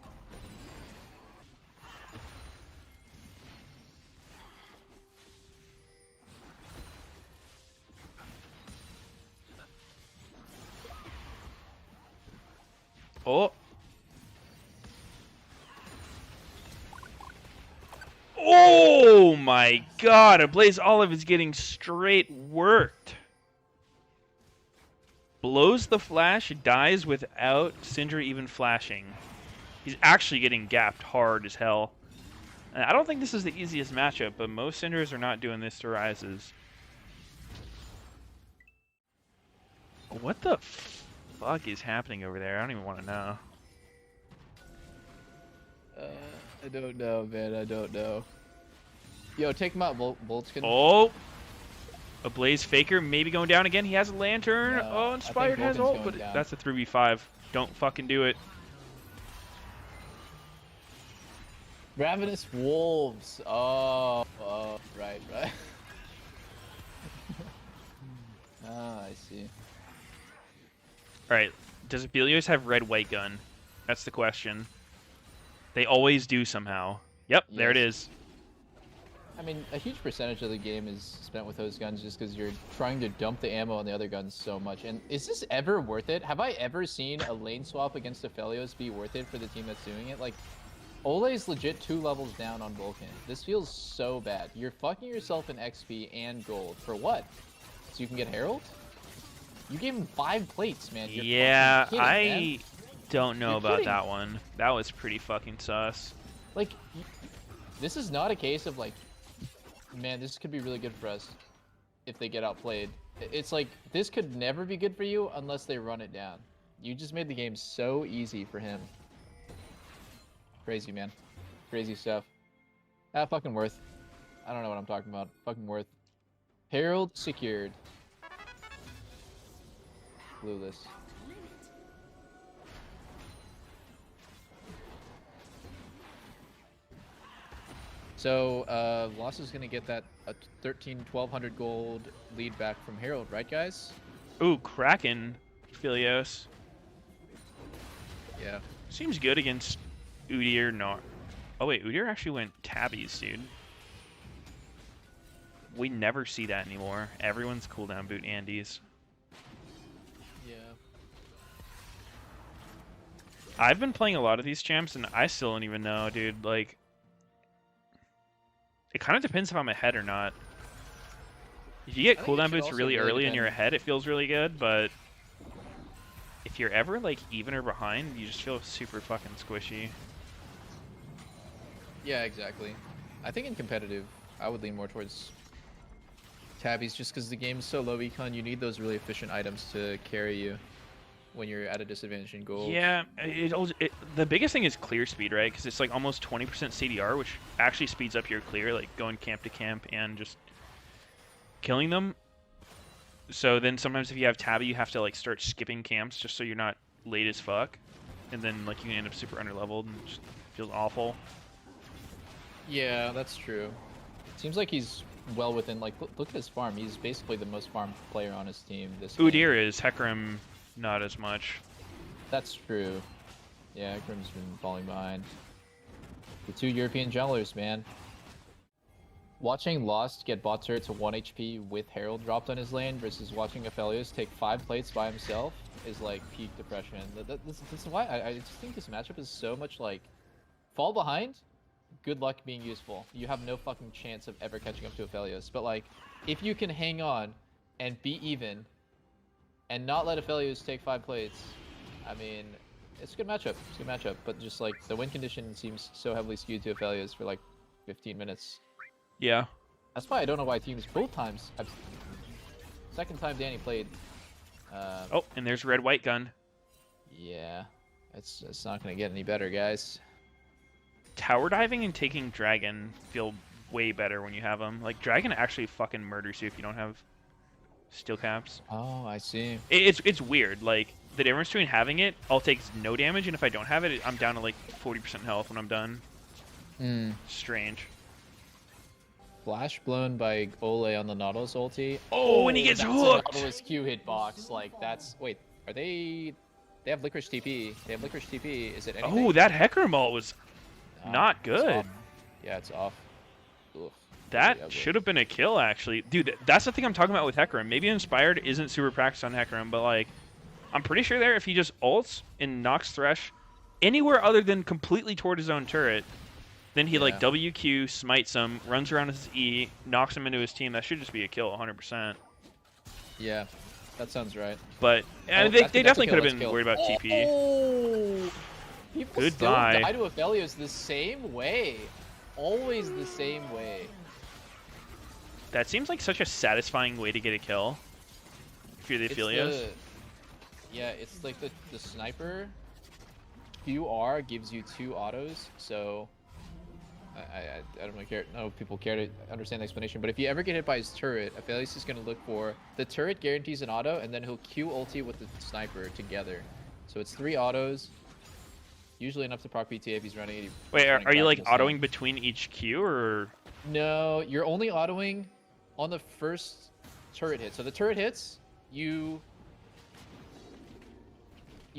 Oh. Oh my god, Ablaze Olive is getting straight worked. Blows the flash, dies without Syndra even flashing. He's actually getting gapped hard as hell. And I don't think this is the easiest matchup, but most Syndras are not doing this to Ryzes. What the fuck is happening over there? I don't even want to know. I don't know, man. I don't know. Yo, take him out, Boltzkin. Oh! A Blaze Faker maybe going down again. He has a Lantern. No, Oh, I think Inspired has Vulcan's ult, going but down. that's a 3v5. Don't fucking do it. Ravenous Wolves. Oh, right. Ah, I see. Alright, does Aphelios have red-white gun? That's the question. They always do somehow. Yep, there it Yes. is. I mean, a huge percentage of the game is spent with those guns just because you're trying to dump the ammo on the other guns so much. And is this ever worth it? Have I ever seen a lane swap against Aphelios be worth it for the team that's doing it? Like, Ole's legit 2 levels down on Vulcan. This feels so bad. You're fucking yourself in XP and gold. For what? So you can get Herald? You gave him 5 plates, man. You're Yeah, fucking kidding, man. I don't know You're about kidding. that one. That was pretty fucking sus. Like, this is not a case of like, man, this could be really good for us if they get outplayed. It's like, this could never be good for you unless they run it down. You just made the game so easy for him. Crazy, man. Crazy stuff. Ah, fucking worth. I don't know what I'm talking about. Fucking worth. Herald secured. Clueless. So, Loss is going to get that 1,200 gold lead back from Herald, right, guys? Ooh, Kraken, Aphelios. Yeah. Seems good against Udyr. No. Oh wait, Udyr actually went tabbies, dude. We never see that anymore. Everyone's cooldown boot Andes. Yeah. I've been playing a lot of these champs, and I still don't even know, dude. Like, it kind of depends if I'm ahead or not. If you get I think it cooldown should boots also really really early and you're depend. ahead, it feels really good, but if you're ever, like, even or behind, you just feel super fucking squishy. Yeah, exactly. I think in competitive, I would lean more towards tabbies just because the game is so low econ. You need those really efficient items to carry you when you're at a disadvantage in gold. Yeah, the biggest thing is clear speed, right? Because it's like almost 20% CDR, which actually speeds up your clear, like going camp to camp and just killing them. So then sometimes if you have tabby, you have to like start skipping camps just so you're not late as fuck, and then like you can end up super underleveled and just feels awful. Yeah, that's true. Seems like he's well within, like, look at his farm. He's basically the most farmed player on his team this game. Udyr is, Hecarim not as much. That's true. Yeah, Grim's been falling behind. The 2 European junglers, man. Watching Lost get bot turret to 1 HP with Herald dropped on his lane versus watching Aphelios take 5 plates by himself is like peak depression. This is why I just think this matchup is so much like, fall behind, good luck being useful. You have no fucking chance of ever catching up to Aphelios. But like, if you can hang on and be even and not let Aphelios take 5 plates, I mean, it's a good matchup. It's a good matchup. But just like, the win condition seems so heavily skewed to Aphelios for like 15 minutes. Yeah. That's why I don't know why teams both times. Second time Danny played. Oh, and there's red white gun. Yeah. It's not gonna get any better, guys. Tower diving and taking dragon feel way better when you have them. Like dragon actually fucking murders you if you don't have steel caps. Oh, I see. It's weird. Like the difference between having it, I'll take no damage, and if I don't have it, I'm down to like 40% health when I'm done. Strange. Flash blown by Ole on the Nautilus ulti. Oh, when he gets that's hooked! A Nautilus Q hitbox. Like that's wait, are they? They have licorice TP. They have licorice TP. Is it anything? Oh, that Hecarim ult was not It's good. off. Yeah, it's off. Oof. That should have been a kill, actually. Dude, that's the thing I'm talking about with Hecarim. Maybe Inspired isn't super practiced on Hecarim, but, like, I'm pretty sure there, if he just ults and knocks Thresh anywhere other than completely toward his own turret, then he, like, WQ, smites him, runs around his E, knocks him into his team. That should just be a kill 100%. Yeah, that sounds right. But they definitely could have been worried about TP. Oh! People Goodbye. still die to Aphelios the same way. Always the same way. That seems like such a satisfying way to get a kill. If you're the Aphelios. Yeah, it's like the sniper QR gives you 2 autos, so I don't really know if people care to understand the explanation, but if you ever get hit by his turret, Aphelios is going to look for the turret guarantees an auto, and then he'll Q ulti with the sniper together. So it's 3 autos, usually enough to proc PTA if he's running it. Wait, are you like autoing between each Q, or? No, you're only autoing on the first turret hit. So the turret hits, you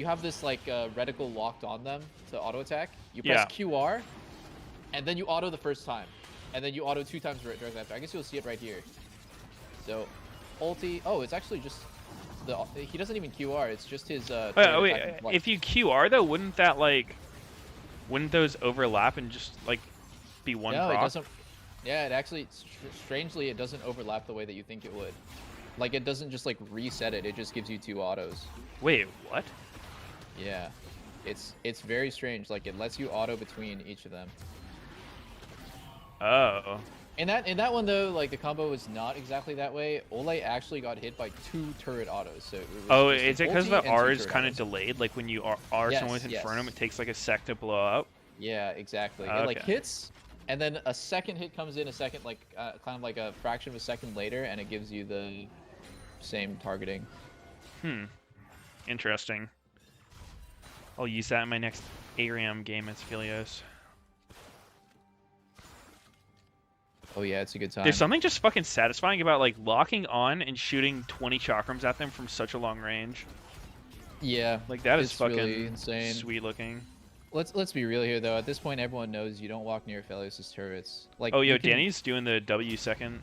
have this like reticle locked on them to auto attack. You press QR, and then you auto the first time, and then you auto 2 times directly after. I guess you'll see it right here. So ulti. Oh, it's actually just he doesn't even QR. It's just his. Wait, if you QR though, wouldn't those overlap and just like be one? No, proc? it doesn't. Yeah, it actually strangely it doesn't overlap the way that you think it would. Like it doesn't just like reset it. It just gives you 2 autos. Wait, what? Yeah, it's very strange. Like it lets you auto between each of them. Oh. In that one though, like the combo was not exactly that way. Ole actually got hit by 2 turret autos. So is it because the R is kind of delayed? Like when you R someone with Infernum, it takes like a sec to blow up. Yeah, exactly. Okay. It like hits, and then a second hit comes in a second, like kind of like a fraction of a second later, and it gives you the same targeting. Interesting. I'll use that in my next ARAM game as Aphelios. Oh yeah, it's a good time. There's something just fucking satisfying about like locking on and shooting 20 chakrams at them from such a long range. Yeah, like that is fucking really insane. Sweet looking. Let's be real here though. At this point, everyone knows you don't walk near Aphelios' turrets. Like oh yo, Danny's doing the W second,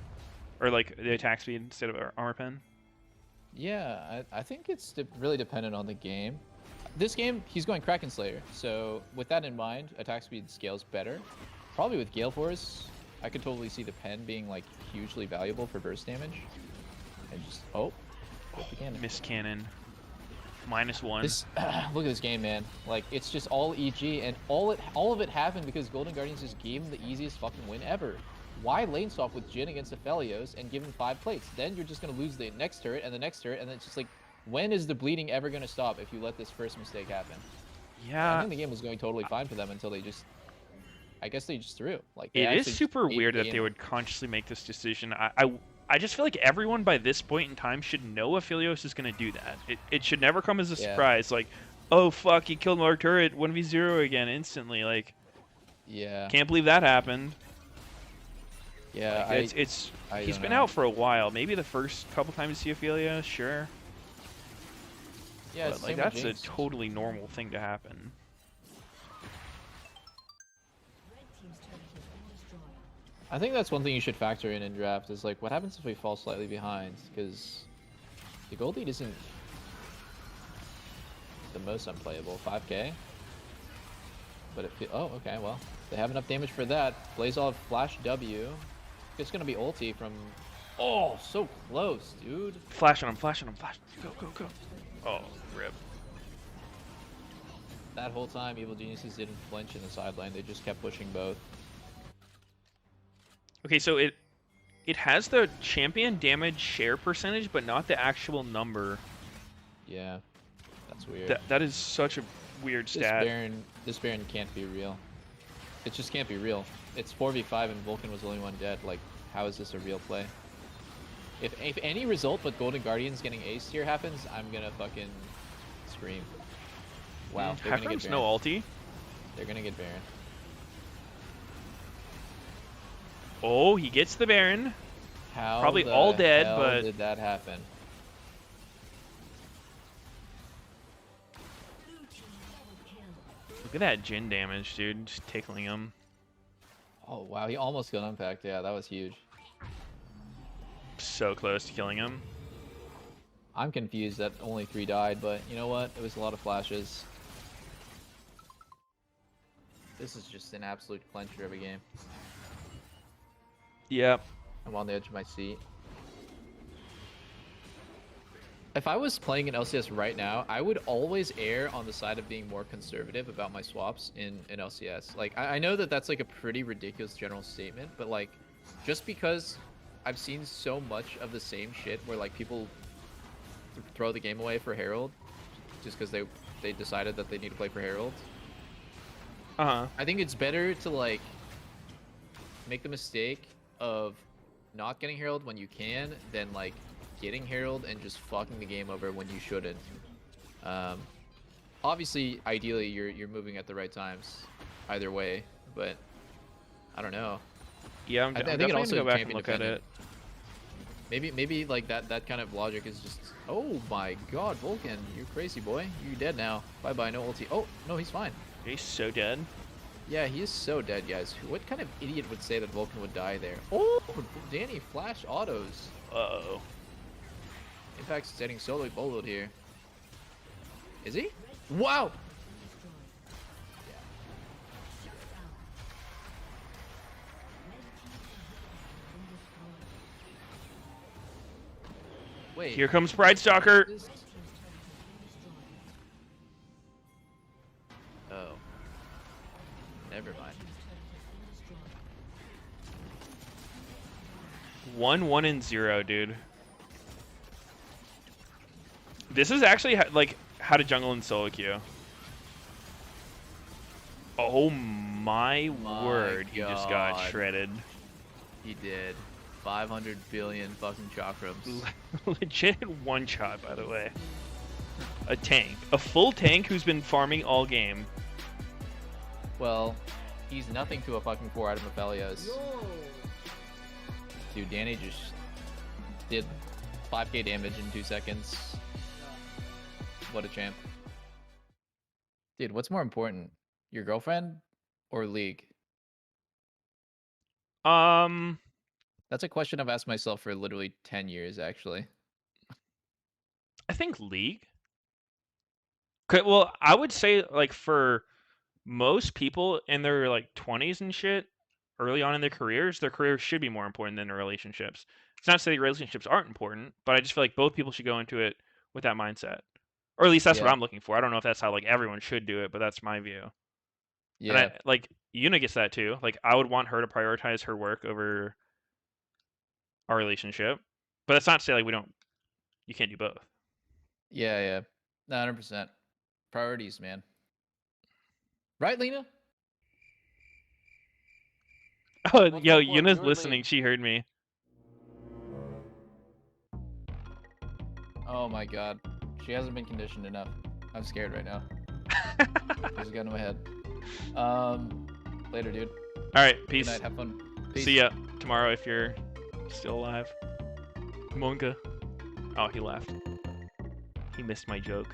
or like the attack speed instead of armor pen. Yeah, I think it's really dependent on the game. This game, he's going Kraken Slayer, so with that in mind, attack speed scales better. Probably with Gale Force, I could totally see the pen being like hugely valuable for burst damage. And just miss cannon. -1. Look at this game, man. Like it's just all EG, and all of it happened because Golden Guardians just gave him the easiest fucking win ever. Why lane swap with Jhin against Aphelios and give him 5 plates? Then you're just gonna lose the next turret and the next turret, and then it's just like, when is the bleeding ever gonna stop if you let this first mistake happen? Yeah. I think the game was going totally fine for them until they just, I guess they just threw. Like it is super weird that they would consciously make this decision. I just feel like everyone by this point in time should know Aphelios is going to do that. It should never come as a surprise. Like, oh fuck, he killed our turret 1v0 again instantly. Like, yeah, can't believe that happened. Yeah, like, he's been out for a while. Maybe the first couple times you see Aphelios, sure. Yeah, but, like that's a totally normal thing to happen. I think that's one thing you should factor in draft is like what happens if we fall slightly behind, because the gold lead isn't the most unplayable. 5k, but it oh okay, well they have enough damage for that. Blaze all flash W. It's gonna be ulti from so close, dude. Flash on him, flash on him, flash. Go. Oh, rip. That whole time Evil Geniuses didn't flinch in the sideline, they just kept pushing both. Okay, so it has the champion damage share percentage, but not the actual number. Yeah, that's weird. That is such a weird This stat. Baron can't be real. It just can't be real. It's 4v5 and Vulcan was the only one dead. Like, how is this a real play? If any result but Golden Guardians getting aced here happens, I'm gonna fucking scream. Wow, they're gonna get Hecarim's Baron. no ulti. They're gonna get Baron. Oh, he gets the Baron. How Probably the all dead, hell but- did that happen? Look at that Jhin damage, dude. Just tickling him. Oh wow, he almost got unpacked. Yeah, that was huge. So close to killing him. I'm confused that only 3 died, but you know what? It was a lot of flashes. This is just an absolute clincher of a game. Yep. I'm on the edge of my seat. If I was playing in LCS right now, I would always err on the side of being more conservative about my swaps in LCS. Like, I know that that's like a pretty ridiculous general statement, but like, just because I've seen so much of the same shit where like people throw the game away for Herald just because they decided that they need to play for Herald. Uh-huh. I think it's better to like make the mistake of not getting Herald when you can than like getting Herald and just fucking the game over when you shouldn't. Obviously, ideally, you're moving at the right times either way, but I don't know. Yeah, I'm I think it definitely also gonna go back and champion look at dependent. it. Maybe like that kind of logic is just, oh my god, Vulcan, you're crazy, boy. You're dead now. Bye bye, no ulti. Oh no, he's fine. He's so dead. Yeah, he is so dead, guys. What kind of idiot would say that Vulcan would die there? Oh, Danny flash autos. Uh-oh. Impact's getting solo boloed here. Is he? Wow! Wait. Here comes Pride Stalker. This- Oh. Never mind. 1-1-0, dude. This is actually like how to jungle in solo queue. Oh my word, he just got God. shredded. He did. 500 billion fucking chakrams. Legit one shot, by the way. A tank. A full tank who's been farming all game. Well, he's nothing to a fucking 4 item of Aphelios. Yo. Dude, Danny just did 5k damage in 2 seconds. What a champ. Dude, what's more important? Your girlfriend or League? That's a question I've asked myself for literally 10 years, actually. I think League. Well, I would say like for most people in their like 20s and shit, early on in their careers should be more important than their relationships. It's not to say relationships aren't important, but I just feel like both people should go into it with that mindset. Or at least that's what Yeah. I'm looking for. I don't know if that's how like everyone should do it, but that's my view. Yeah. And I, like Yuna gets that too. Like I would want her to prioritize her work over our relationship. But that's not to say like you can't do both. Yeah, yeah. 100%. Priorities, man. Right, Lena? Oh, What's yo, more important, Yuna's you or listening. League? She heard me. Oh my god. She hasn't been conditioned enough. I'm scared right now. She's got in my head. Later, dude. All right, Good peace. night. Have fun. Peace. See ya tomorrow if you're still alive. Monka. Oh, he left. He missed my joke.